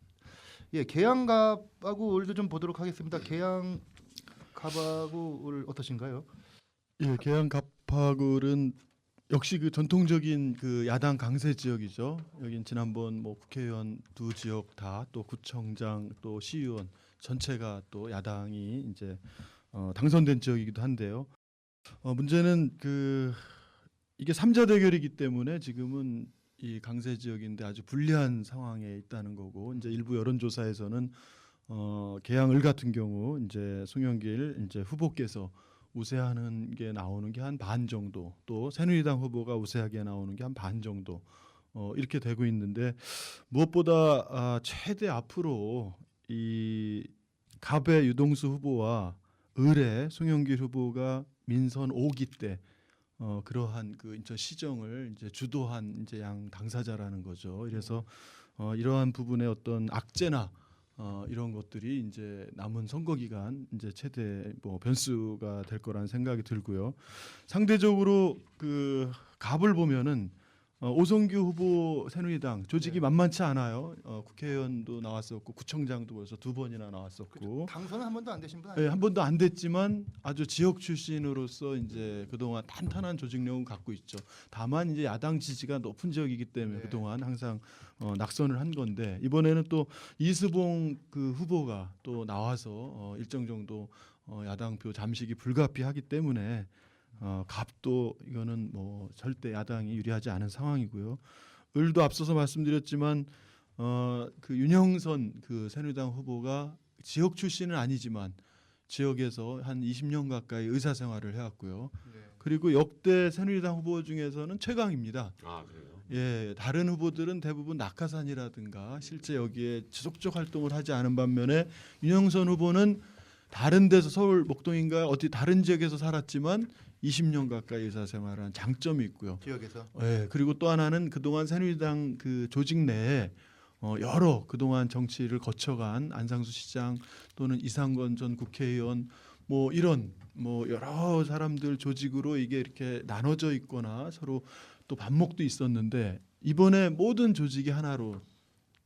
예, 계양갑하고 을도 좀 보도록 하겠습니다. 계양갑하고 을 어떠신가요? 예, 계양갑하굴은 역시 그 전통적인 그 야당 강세 지역이죠. 여긴 지난번 뭐 국회의원 두 지역 다 또 구청장 또 시의원 전체가 또 야당이 이제 당선된 지역이기도 한데요. 문제는 그 이게 삼자 대결이기 때문에 지금은 이 강세 지역인데 아주 불리한 상황에 있다는 거고 이제 일부 여론조사에서는 계양을 같은 경우 이제 송영길 이제 후보께서 우세하는 게 나오는 게 한 반 정도 또 새누리당 후보가 우세하게 나오는 게 한 반 정도 이렇게 되고 있는데 무엇보다 최대 앞으로 이 갑의 유동수 후보와 을의 송영길 후보가 민선 5기 때 그러한 그 인천 시정을 이제 주도한 이제 양 당사자라는 거죠. 그래서 이러한 부분의 어떤 악재나 이런 것들이 이제 남은 선거 기간 이제 최대 뭐 변수가 될 거라는 생각이 들고요. 상대적으로 그 갑을 보면은 오성규 후보 새누리당 조직이 네. 만만치 않아요. 국회의원도 나왔었고 구청장도 벌써 두 번이나 나왔었고. 당선은 한 번도 안 되신 분 예, 아니에요? 한 번도 안 됐지만 아주 지역 출신으로서 이제 그동안 탄탄한 조직력은 갖고 있죠. 다만 이제 야당 지지가 높은 지역이기 때문에 네. 그동안 항상 낙선을 한 건데 이번에는 또 이수봉 그 후보가 또 나와서 일정 정도 야당표 잠식이 불가피하기 때문에 갑도 이거는 뭐 절대 야당이 유리하지 않은 상황이고요. 을도 앞서서 말씀드렸지만 그 윤영선 그 새누리당 후보가 지역 출신은 아니지만 지역에서 한 20년 가까이 의사 생활을 해왔고요. 네. 그리고 역대 새누리당 후보 중에서는 최강입니다. 아 그래요. 예, 다른 후보들은 대부분 낙하산이라든가 실제 여기에 지속적 활동을 하지 않은 반면에 윤영선 후보는 다른 데서 서울 목동인가 어디 다른 지역에서 살았지만 20년 가까이 의사 생활한 장점이 있고요. 지역에서 예, 그리고 또 하나는 그동안 새누리당 그 조직 내에 여러 그동안 정치를 거쳐간 안상수 시장 또는 이상건 전 국회의원 뭐 이런 뭐 여러 사람들 조직으로 이게 이렇게 나눠져 있거나 서로 또 반목도 있었는데 이번에 모든 조직이 하나로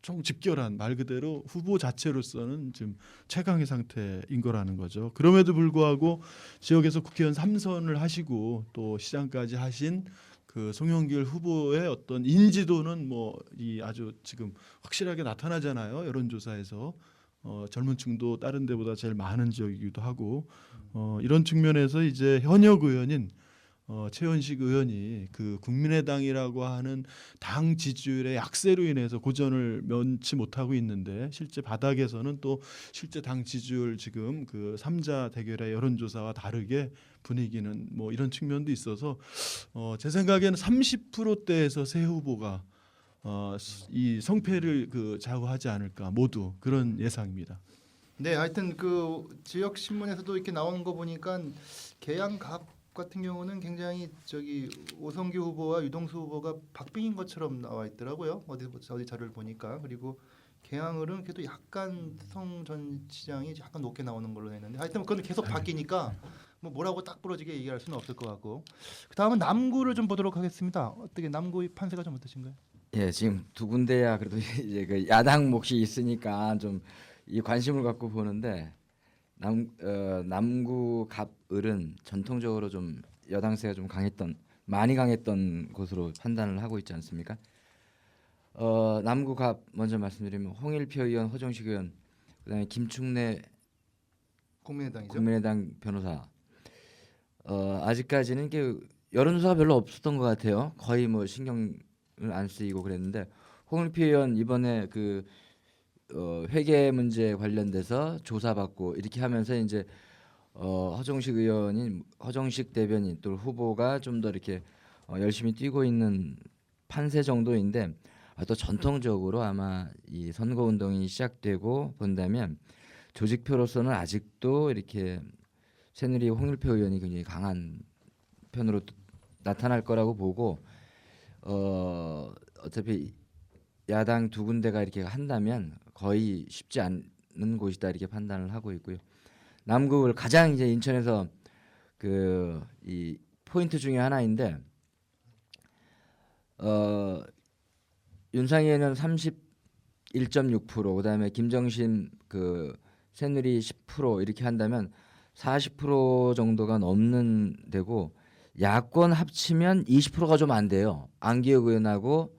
총 집결한 말 그대로 후보 자체로서는 지금 최강의 상태인 거라는 거죠. 그럼에도 불구하고 지역에서 국회의원 3선을 하시고 또 시장까지 하신 그 송영길 후보의 어떤 인지도는 뭐 이 아주 지금 확실하게 나타나잖아요. 여론조사에서 젊은층도 다른 데보다 제일 많은 지역이기도 하고 이런 측면에서 이제 현역 의원인 최원식 의원이 그 국민의당이라고 하는 당 지지율의 약세로 인해서 고전을 면치 못하고 있는데 실제 바닥에서는 또 실제 당 지지율 지금 그 3자 대결의 여론조사와 다르게 분위기는 뭐 이런 측면도 있어서 제 생각에는 30%대에서 새 후보가 이 성패를 그 좌우하지 않을까 모두 그런 예상입니다. 네, 하여튼 그 지역 신문에서도 이렇게 나오는 거 보니까 계양갑 같은 경우는 굉장히 저기 오성규 후보와 유동수 후보가 박빙인 것처럼 나와 있더라고요. 어디 자료를 보니까. 그리고 계양을은 그래도 약간 성 전 시장이 약간 높게 나오는 걸로 했는데 하여튼 그건 계속 바뀌니까 뭐라고 딱 부러지게 얘기할 수는 없을 것 같고. 그다음은 남구를 좀 보도록 하겠습니다. 어떻게 남구의 판세가 좀 어떠신가요? 예, 지금 두 군데야 그래도 이제 그 야당 몫이 있으니까 좀 이 관심을 갖고 보는데 남구 갑을은 전통적으로 좀 여당세가 좀 많이 강했던 곳으로 판단을 하고 있지 않습니까? 남구 갑 먼저 말씀드리면 홍일표 의원, 허정식 의원, 그다음에 김충래 국민의당이죠. 국민의당 변호사. 아직까지는 이게 여론조사가 별로 없었던 것 같아요. 거의 뭐 신경을 안 쓰이고 그랬는데 홍일표 의원 이번에 그 회계 문제 관련돼서 조사받고 이렇게 하면서 이제 허정식 대변인 또 후보가 좀 더 이렇게 열심히 뛰고 있는 판세 정도인데 또 전통적으로 아마 이 선거 운동이 시작되고 본다면 조직표로서는 아직도 이렇게 새누리 홍일표 의원이 굉장히 강한 편으로 나타날 거라고 보고 어차피 야당 두 군데가 이렇게 한다면 거의 쉽지 않은 곳이다 이렇게 판단을 하고 있고요. 남구를 가장 이제 인천에서 그 이 포인트 중에 하나인데 윤상현은 31.6%, 그다음에 김정신 그 새누리 10% 이렇게 한다면 40% 정도가 넘는 데고 야권 합치면 20%가 좀 안 돼요. 안기혁 의원하고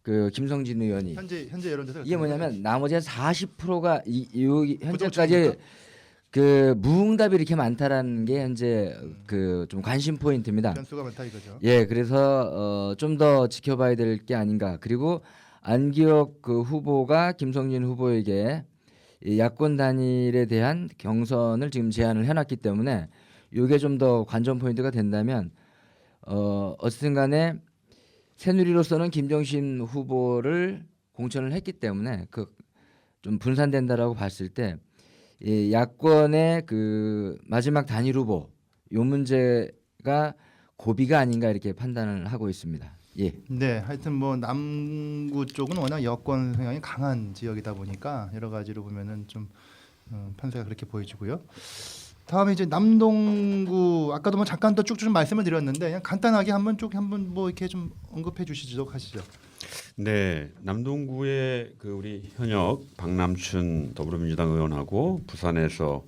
그 김성진 의원이 현재 여론조사 이게 뭐냐면 나머지 한 40%가 현재까지 부정적입니까? 그 무응답이 이렇게 많다라는 게 현재 그 좀 관심 포인트입니다. 변수가 많다 이거죠. 예, 그래서 좀 더 지켜봐야 될 게 아닌가. 그리고 안기혁 그 후보가 김성진 후보에게 이 야권 단일에 대한 경선을 지금 제안을 해놨기 때문에 이게 좀 더 관전 포인트가 된다면 어쨌든 간에 새누리로서는 김정신 후보를 공천을 했기 때문에 그 좀 분산된다라고 봤을 때 이 야권의 그 마지막 단일 후보 요 문제가 고비가 아닌가 이렇게 판단을 하고 있습니다. 예. 네, 하여튼 뭐 남구 쪽은 워낙 여권 성향이 강한 지역이다 보니까 여러 가지로 보면은 좀 판세가 그렇게 보여지고요. 다음에 이제 남동구 아까도 뭐 잠깐 또 쭉쭉 좀 말씀을 드렸는데 그냥 간단하게 한번 뭐 이렇게 좀 언급해 주시도록 하시죠. 네, 남동구의 그 우리 현역 박남춘 더불어민주당 의원하고 부산에서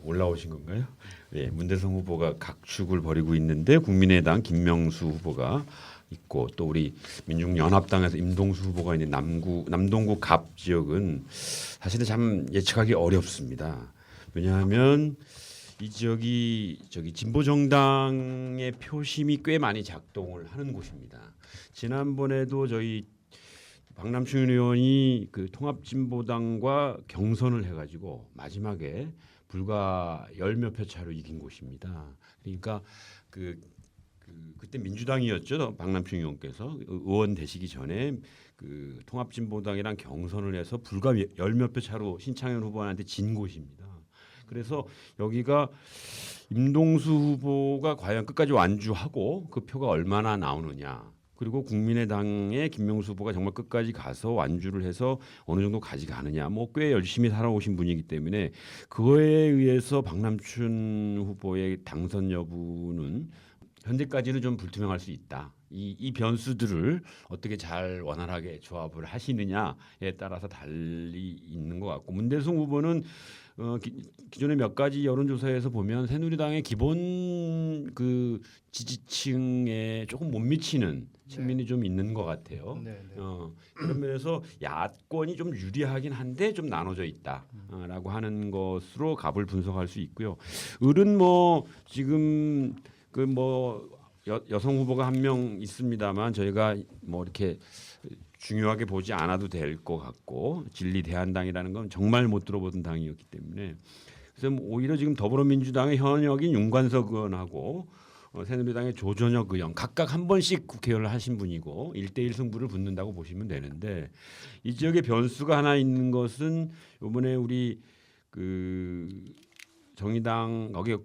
올라오신 건가요? 네, 문대성 후보가 각축을 벌이고 있는데 국민의당 김명수 후보가 있고 또 우리 민중연합당에서 임동수 후보가 있는 남동구 갑 지역은 사실은 참 예측하기 어렵습니다. 왜냐하면 이 지역이 진보 정당의 표심이 꽤 많이 작동을 하는 곳입니다. 지난번에도 저희 박남춘 의원이 그 통합진보당과 경선을 해가지고 마지막에 불과 10몇 표 차로 이긴 곳입니다. 그러니까 그때 민주당이었죠. 박남춘 의원께서 의원 되시기 전에 그 통합진보당이랑 경선을 해서 불과 10몇 표 차로 신창현 후보한테 진 곳입니다. 그래서 여기가 임동수 후보가 과연 끝까지 완주하고 그 표가 얼마나 나오느냐. 그리고 국민의당의 김명수 후보가 정말 끝까지 가서 완주를 해서 어느 정도 가져가느냐. 뭐 꽤 열심히 살아오신 분이기 때문에 그거에 의해서 박남춘 후보의 당선 여부는 현재까지는 좀 불투명할 수 있다. 이 변수들을 어떻게 잘 원활하게 조합을 하시느냐에 따라서 달리 있는 것 같고 문대성 후보는 기존의 몇 가지 여론조사에서 보면 새누리당의 기본 그 지지층에 조금 못 미치는 측면이 좀 있는 것 같아요. 네, 네. 그런 면에서 야권이 좀 유리하긴 한데 좀 나눠져 있다라고 하는 것으로 갑을 분석할 수 있고요. 을은 뭐 지금 그 뭐 여성 후보가 한 명 있습니다만 저희가 뭐 이렇게 중요하게 보지 않아도 될 것 같고 진리대한당이라는 건 정말 못 들어보던 당이었기 때문에 그래서 뭐 오히려 지금 더불어민주당의 현역인 윤관석 의원하고 새누리당의 조전혁 의원 각각 한 번씩 국회의원을 하신 분이고 1대1 승부를 붙는다고 보시면 되는데 이 지역에 변수가 하나 있는 것은 이번에 우리 그 정의당 거기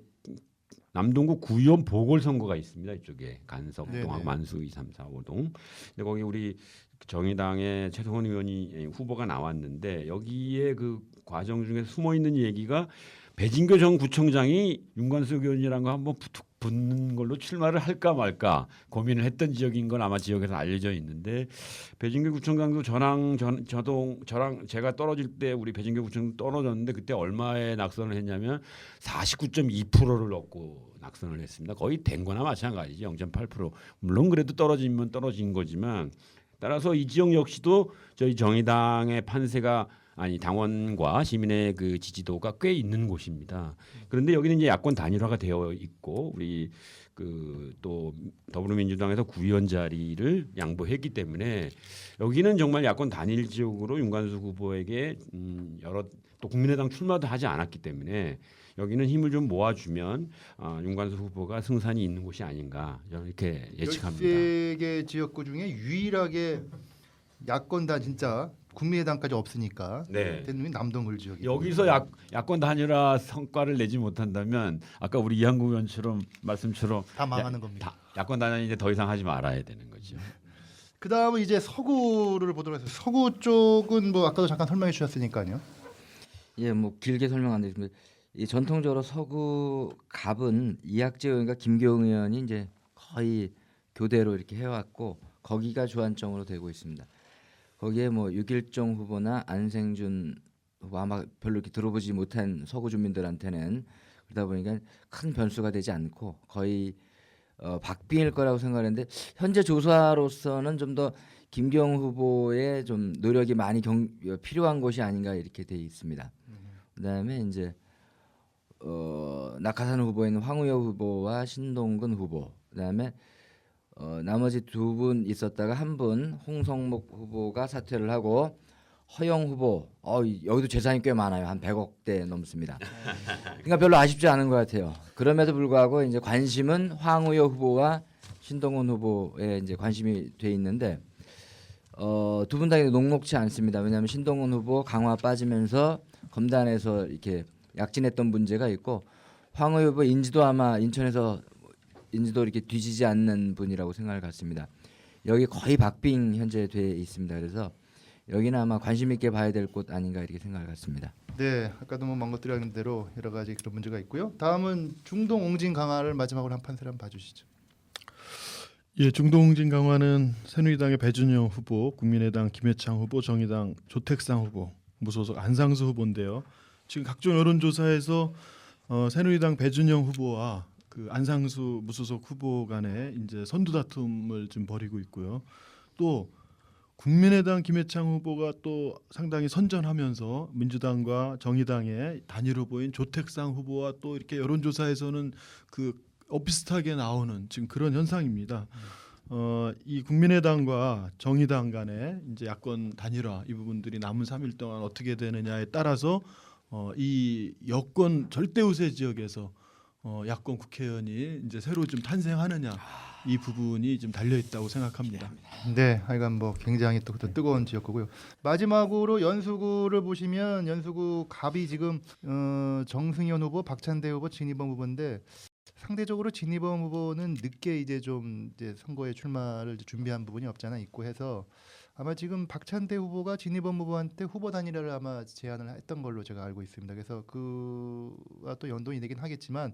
남동구 구의원 보궐선거가 있습니다. 이쪽에 간석동하고 만수 2, 3, 4, 5동. 근데 거기 우리 정의당의 최성원 의원이 후보가 나왔는데 여기에 그 과정 중에 숨어 있는 얘기가 배진교 전 구청장이 윤관석 의원이라는 거 한번 붙는 걸로 출마를 할까 말까 고민을 했던 지역인 건 아마 지역에서 알려져 있는데 배진규 구청장도 저랑 제가 떨어질 때 우리 배진규 구청 떨어졌는데 그때 얼마에 낙선을 했냐면 49.2%를 얻고 낙선을 했습니다. 거의 된 거나 마찬가지죠. 0.8%. 물론 그래도 떨어지면 떨어진 거지만 따라서 이 지역 역시도 저희 정의당의 판세가 아니 당원과 시민의 그 지지도가 꽤 있는 곳입니다. 그런데 여기는 이제 야권 단일화가 되어 있고 우리 그 또 더불어민주당에서 구의원 자리를 양보했기 때문에 여기는 정말 야권 단일 지역으로 윤관수 후보에게 여러 또 국민의당 출마도 하지 않았기 때문에 여기는 힘을 좀 모아주면 윤관수 후보가 승산이 있는 곳이 아닌가 저는 이렇게 예측합니다. 13개 지역구 중에 유일하게 야권단 진짜 국민의당까지 없으니까 네. 되는 남동을 지역이 여기서 야권 단일화 성과를 내지 못한다면 아까 우리 이한구 의원처럼 말씀처럼 다 망하는 겁니다. 야권 단일화 이제 더 이상 하지 말아야 되는 거죠. 그 다음은 이제 서구를 보도록 해서 서구 쪽은 뭐 아까도 잠깐 설명해 주셨으니까요. 예, 뭐 길게 설명 안 되겠습니다. 이 전통적으로 서구 갑은 이학재 의원과 김교웅 의원이 이제 거의 교대로 이렇게 해왔고 거기가 주안점으로 되고 있습니다. 거기에 뭐 유길종 후보나 안생준 후보 아마 별로 이렇게 들어보지 못한 서구 주민들한테는 그러다 보니까 큰 변수가 되지 않고 거의 박빙일 거라고 생각하는데 현재 조사로서는 좀 더 김경 후보의 좀 노력이 많이 필요한 곳이 아닌가 이렇게 돼 있습니다. 그다음에 이제 낙하산 후보에 있는 황우여 후보와 신동근 후보, 그다음에 나머지 두 분 있었다가 한 분 홍성목 후보가 사퇴를 하고 허영 후보 여기도 재산이 꽤 많아요. 한 100억대 넘습니다. 그러니까 별로 아쉽지 않은 것 같아요. 그럼에도 불구하고 이제 관심은 황우여 후보와 신동훈 후보에 이제 관심이 돼 있는데 두 분 다 녹록치 않습니다. 왜냐하면 신동훈 후보 강화 빠지면서 검단에서 이렇게 약진했던 문제가 있고 황우여 후보 인지도 아마 인천에서 인지도 이렇게 뒤지지 않는 분이라고 생각을 갖습니다. 여기 거의 박빙 현재 돼 있습니다. 그래서 여기는 아마 관심 있게 봐야 될 곳 아닌가 이렇게 생각을 갖습니다. 네, 아까도 뭐 먼것들이라는 대로 여러 가지 그런 문제가 있고요. 다음은 중동 옹진 강화를 마지막으로 한 판세를 한번 봐주시죠. 예, 중동진 강화는 새누리당의 배준영 후보, 국민의당 김해창 후보, 정의당 조택상 후보, 무소속 안상수 후보인데요. 지금 각종 여론조사에서 새누리당 배준영 후보와 그 안상수 무소속 후보 간에 이제 선두 다툼을 지금 벌이고 있고요. 또 국민의당 김해창 후보가 또 상당히 선전하면서 민주당과 정의당의 단일 후보인 조택상 후보와 또 이렇게 여론조사에서는 그 비슷하게 나오는 지금 그런 현상입니다. 이 국민의당과 정의당 간에 이제 야권 단일화 이 부분들이 남은 3일 동안 어떻게 되느냐에 따라서 이 여권 절대 우세 지역에서 야권 국회의원이 이제 새로 좀 탄생하느냐 이 부분이 좀 달려 있다고 생각합니다. 네, 하여간 뭐 굉장히 또 뜨거운 지역구고요. 마지막으로 연수구를 보시면 연수구 갑이 지금 정승현 후보, 박찬대 후보, 진희범 후보인데 상대적으로 진희범 후보는 늦게 이제 좀 이제 선거에 출마를 준비한 부분이 없잖아 있고 해서 아마 지금 박찬대 후보가 진희범 후보한테 후보 단일화를 아마 제안을 했던 걸로 제가 알고 있습니다. 그래서 그와 또 연동이 되긴 하겠지만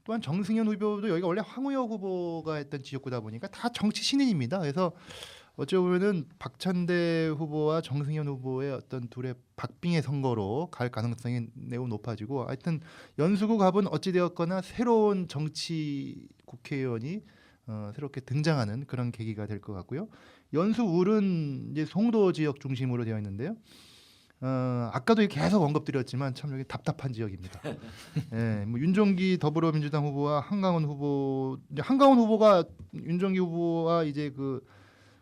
또한 정승현 후보도 여기가 원래 황우여 후보가 했던 지역구다 보니까 다 정치 신인입니다. 그래서 어찌 보면은 박찬대 후보와 정승현 후보의 어떤 둘의 박빙의 선거로 갈 가능성이 매우 높아지고 하여튼 연수구 갑은 어찌 되었거나 새로운 정치 국회의원이 새롭게 등장하는 그런 계기가 될 것 같고요. 연수울은 이제 송도 지역 중심으로 되어 있는데요. 아까도 계속 언급드렸지만 참 여기 답답한 지역입니다. 예, 뭐 윤종기 더불어민주당 후보와 한강원 후보가 윤종기 후보와 이제 그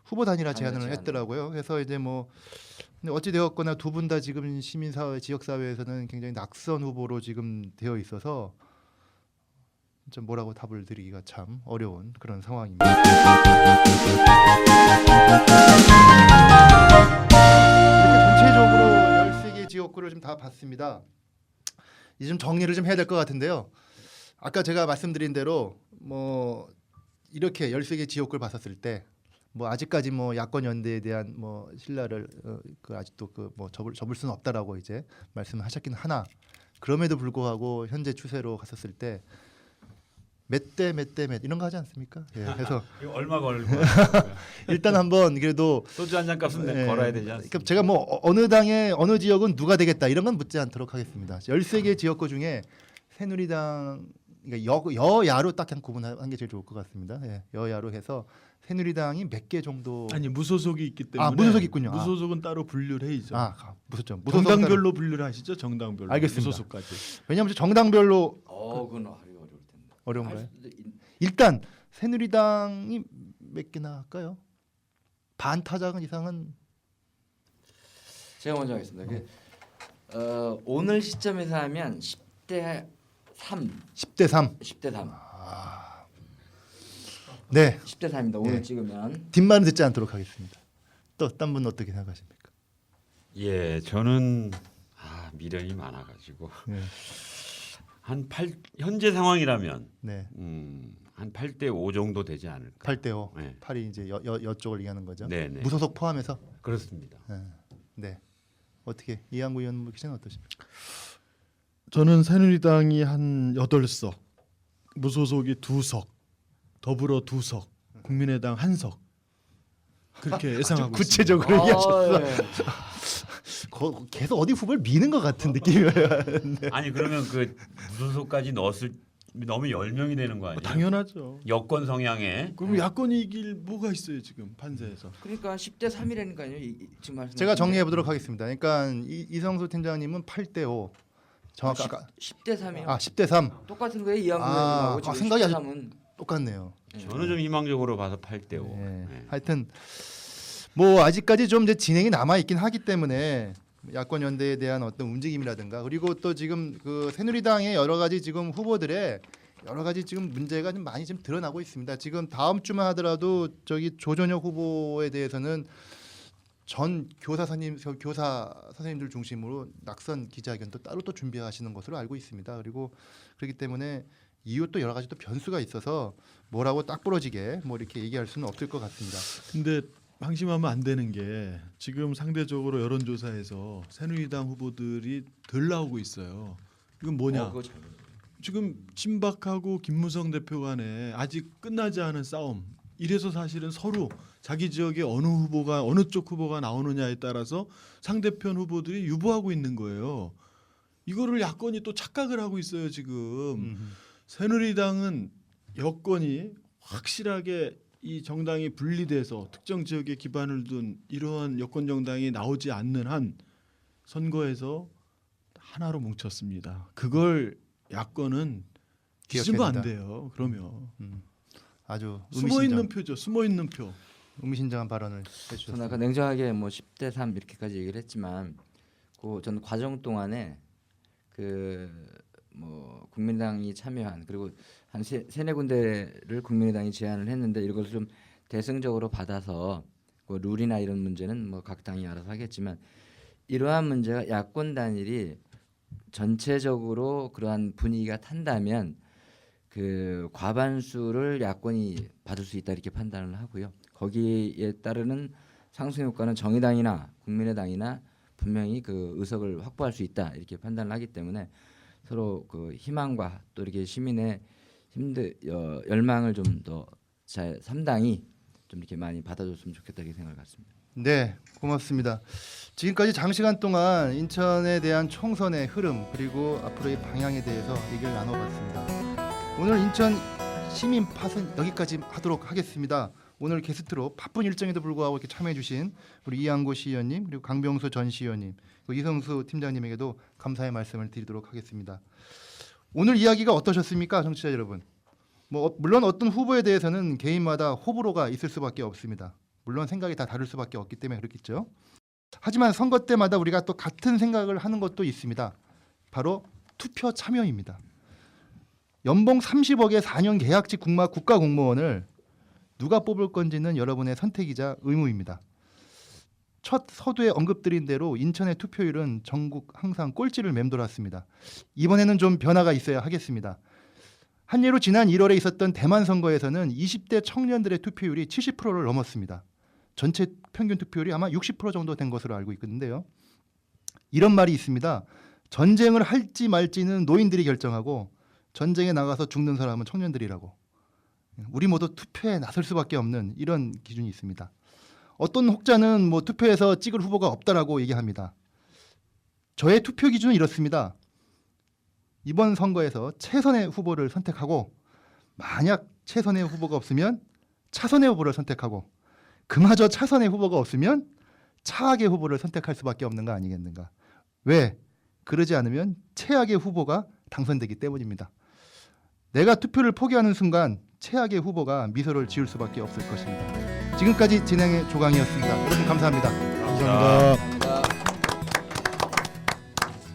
후보 단일화 제안을 했더라고요. 그래서 이제 뭐 어찌 되었거나 두 분 다 지금 시민사회, 지역사회에서는 굉장히 낙선 후보로 지금 되어 있어서 좀 뭐라고 답을 드리기가 참 어려운 그런 상황입니다. 이렇게 전체적으로 13개 지역구를 좀 다 봤습니다. 이제 좀 정리를 좀 해야 될 것 같은데요. 아까 제가 말씀드린 대로 뭐 이렇게 13개 지역구를 봤었을 때 뭐 아직까지 뭐 야권 연대에 대한 뭐 신라를 그 아직도 그 뭐 접을 수는 없다라고 이제 말씀하셨긴 하나 그럼에도 불구하고 현재 추세로 갔었을 때 몇 대 이런 거 하지 않습니까? 예, 그래서 이거 얼마 걸고 일단 한번 그래도 소주 한 잔 값은 예, 걸어야 되지 않습니까? 그러니까 제가 뭐 어느 당의 어느 지역은 누가 되겠다 이런 건 묻지 않도록 하겠습니다. 13개 지역구 중에 새누리당 그러니까 여야로 딱 그냥 구분하는 게 제일 좋을 것 같습니다. 예, 여야로 해서 새누리당이 몇 개 정도 아니 무소속이 있기 때문에 무소속이 있군요. 무소속은 따로 분류를 해야죠. 무소속 정당별로 분류를 하시죠. 정당별로. 알겠습니다. 무소속까지. 왜냐하면 정당별로 그건 하기 어려울 텐데. 어려운가요? 할 수도 있- 일단 새누리당이 몇 개나 할까요? 반 타자간 이상은 제가 먼저 하겠습니다. 오늘 시점에서 하면 10대 3, 10대 3. 10대 3, 네. 10대 3입니다. 오늘 예. 찍으면 뒷말은 듣지 않도록 하겠습니다. 또 딴 분 어떻게 생각하십니까? 예, 저는 미련이 많아가지고 네. 현재 상황이라면 네. 한 8대 5 정도 되지 않을까. 8대 5. 네. 8이 이제 여쪽을 얘기하는 거죠. 네, 네. 무소속 포함해서. 그렇습니다. 네. 어떻게 이한구 의원 기자는 어떠십니까? 저는 새누리당이 한 8석, 무소속이 2석, 더불어 2석, 국민의당 1석 그렇게 예상하고 구체적으로 아, 얘기하셨어. 예. 계속 어디 후보를 미는 것 같은 느낌이에요. 아니 그러면 그 무소속까지 넣었을 너무 10명이 되는 거 아니에요? 당연하죠. 여권 성향에 그럼 야권이 이길 뭐가 있어요 지금 판세에서? 그러니까 10대 3이라니까요. 지금 말씀. 제가 정리해 보도록 하겠습니다. 그러니까 이성수 팀장님은 8대 5. 정확히 아까 10대 3이요. 10대 3. 똑같은 거예요. 이한구 아, 의원님하고 지금 생각이 10대 아주 3은 똑같네요. 저는 좀 희망적으로 봐서 8대 5. 네. 네. 하여튼 뭐 아직까지 좀 이제 진행이 남아 있긴 하기 때문에 야권 연대에 대한 어떤 움직임이라든가 그리고 또 지금 그 새누리당의 여러 가지 지금 후보들의 여러 가지 지금 문제가 좀 많이 좀 드러나고 있습니다. 지금 다음 주만 하더라도 저기 조전혁 후보에 대해서는 전 교사 선생님들 중심으로 낙선 기자회견도 따로 또 준비하시는 것으로 알고 있습니다. 그리고 그렇기 때문에 이후 또 여러 가지 또 변수가 있어서 뭐라고 딱 부러지게 뭐 이렇게 얘기할 수는 없을 것 같습니다. 근데 방심하면 안 되는 게 지금 상대적으로 여론조사에서 새누리당 후보들이 덜 나오고 있어요. 이건 뭐냐? 그거 잘 지금 친박하고 김무성 대표 간에 아직 끝나지 않은 싸움. 이래서 사실은 서로 자기 지역에 어느 쪽 후보가 나오느냐에 따라서 상대편 후보들이 유보하고 있는 거예요. 이거를 야권이 또 착각을 하고 있어요 지금. 새누리당은 여권이 확실하게 이 정당이 분리돼서 특정 지역에 기반을 둔 이러한 여권 정당이 나오지 않는 한 선거에서 하나로 뭉쳤습니다. 그걸 야권은 뒤집으면 안 기억해야 돼요. 그러면 아주 숨어 있는 표죠. 숨어 있는 표. 의미심장한 발언을 저는 해주셨습니다. 아까 냉정하게 뭐 10대 3 이렇게까지 얘기를 했지만 그 저는 과정 동안에 그 뭐 국민당이 참여한 그리고 한 세네 군데를 국민의당이 제안을 했는데 이것을 좀 대승적으로 받아서 그 룰이나 이런 문제는 뭐 각 당이 알아서 하겠지만 이러한 문제가 야권 단일이 전체적으로 그러한 분위기가 탄다면 그 과반수를 야권이 받을 수 있다 이렇게 판단을 하고요. 거기에 따르는 상승 효과는 정의당이나 국민의당이나 분명히 그 의석을 확보할 수 있다 이렇게 판단을 하기 때문에 서로 그 희망과 또 이렇게 시민의 열망을 좀 더 잘 3당이 좀 이렇게 많이 받아줬으면 좋겠다 이렇게 생각을 갖습니다. 네, 고맙습니다. 지금까지 장시간 동안 인천에 대한 총선의 흐름 그리고 앞으로의 방향에 대해서 얘기를 나눠봤습니다. 오늘 인천 시민 팟은 여기까지 하도록 하겠습니다. 오늘 게스트로 바쁜 일정에도 불구하고 이렇게 참여해주신 우리 이한구 시의원님 그리고 강병수 전 시의원님 그리고 이성수 팀장님에게도 감사의 말씀을 드리도록 하겠습니다. 오늘 이야기가 어떠셨습니까, 정치자 여러분? 뭐 물론 어떤 후보에 대해서는 개인마다 호불호가 있을 수밖에 없습니다. 물론 생각이 다 다를 수밖에 없기 때문에 그렇겠죠. 하지만 선거 때마다 우리가 또 같은 생각을 하는 것도 있습니다. 바로 투표 참여입니다. 연봉 30억의 4년 계약직 국가 공무원을 누가 뽑을 건지는 여러분의 선택이자 의무입니다. 첫 서두에 언급드린 대로 인천의 투표율은 전국 항상 꼴찌를 맴돌았습니다. 이번에는 좀 변화가 있어야 하겠습니다. 한 예로 지난 1월에 있었던 대만 선거에서는 20대 청년들의 투표율이 70%를 넘었습니다. 전체 평균 투표율이 아마 60% 정도 된 것으로 알고 있는데요. 이런 말이 있습니다. 전쟁을 할지 말지는 노인들이 결정하고 전쟁에 나가서 죽는 사람은 청년들이라고. 우리 모두 투표에 나설 수밖에 없는 이런 기준이 있습니다. 어떤 혹자는 뭐 투표에서 찍을 후보가 없다라고 얘기합니다. 저의 투표 기준은 이렇습니다. 이번 선거에서 최선의 후보를 선택하고 만약 최선의 후보가 없으면 차선의 후보를 선택하고 그마저 차선의 후보가 없으면 차악의 후보를 선택할 수밖에 없는 거 아니겠는가. 왜? 그러지 않으면 최악의 후보가 당선되기 때문입니다. 내가 투표를 포기하는 순간 최악의 후보가 미소를 지을 수밖에 없을 것입니다. 지금까지 진행의 조강이었습니다. 여러분 감사합니다. 감사합니다.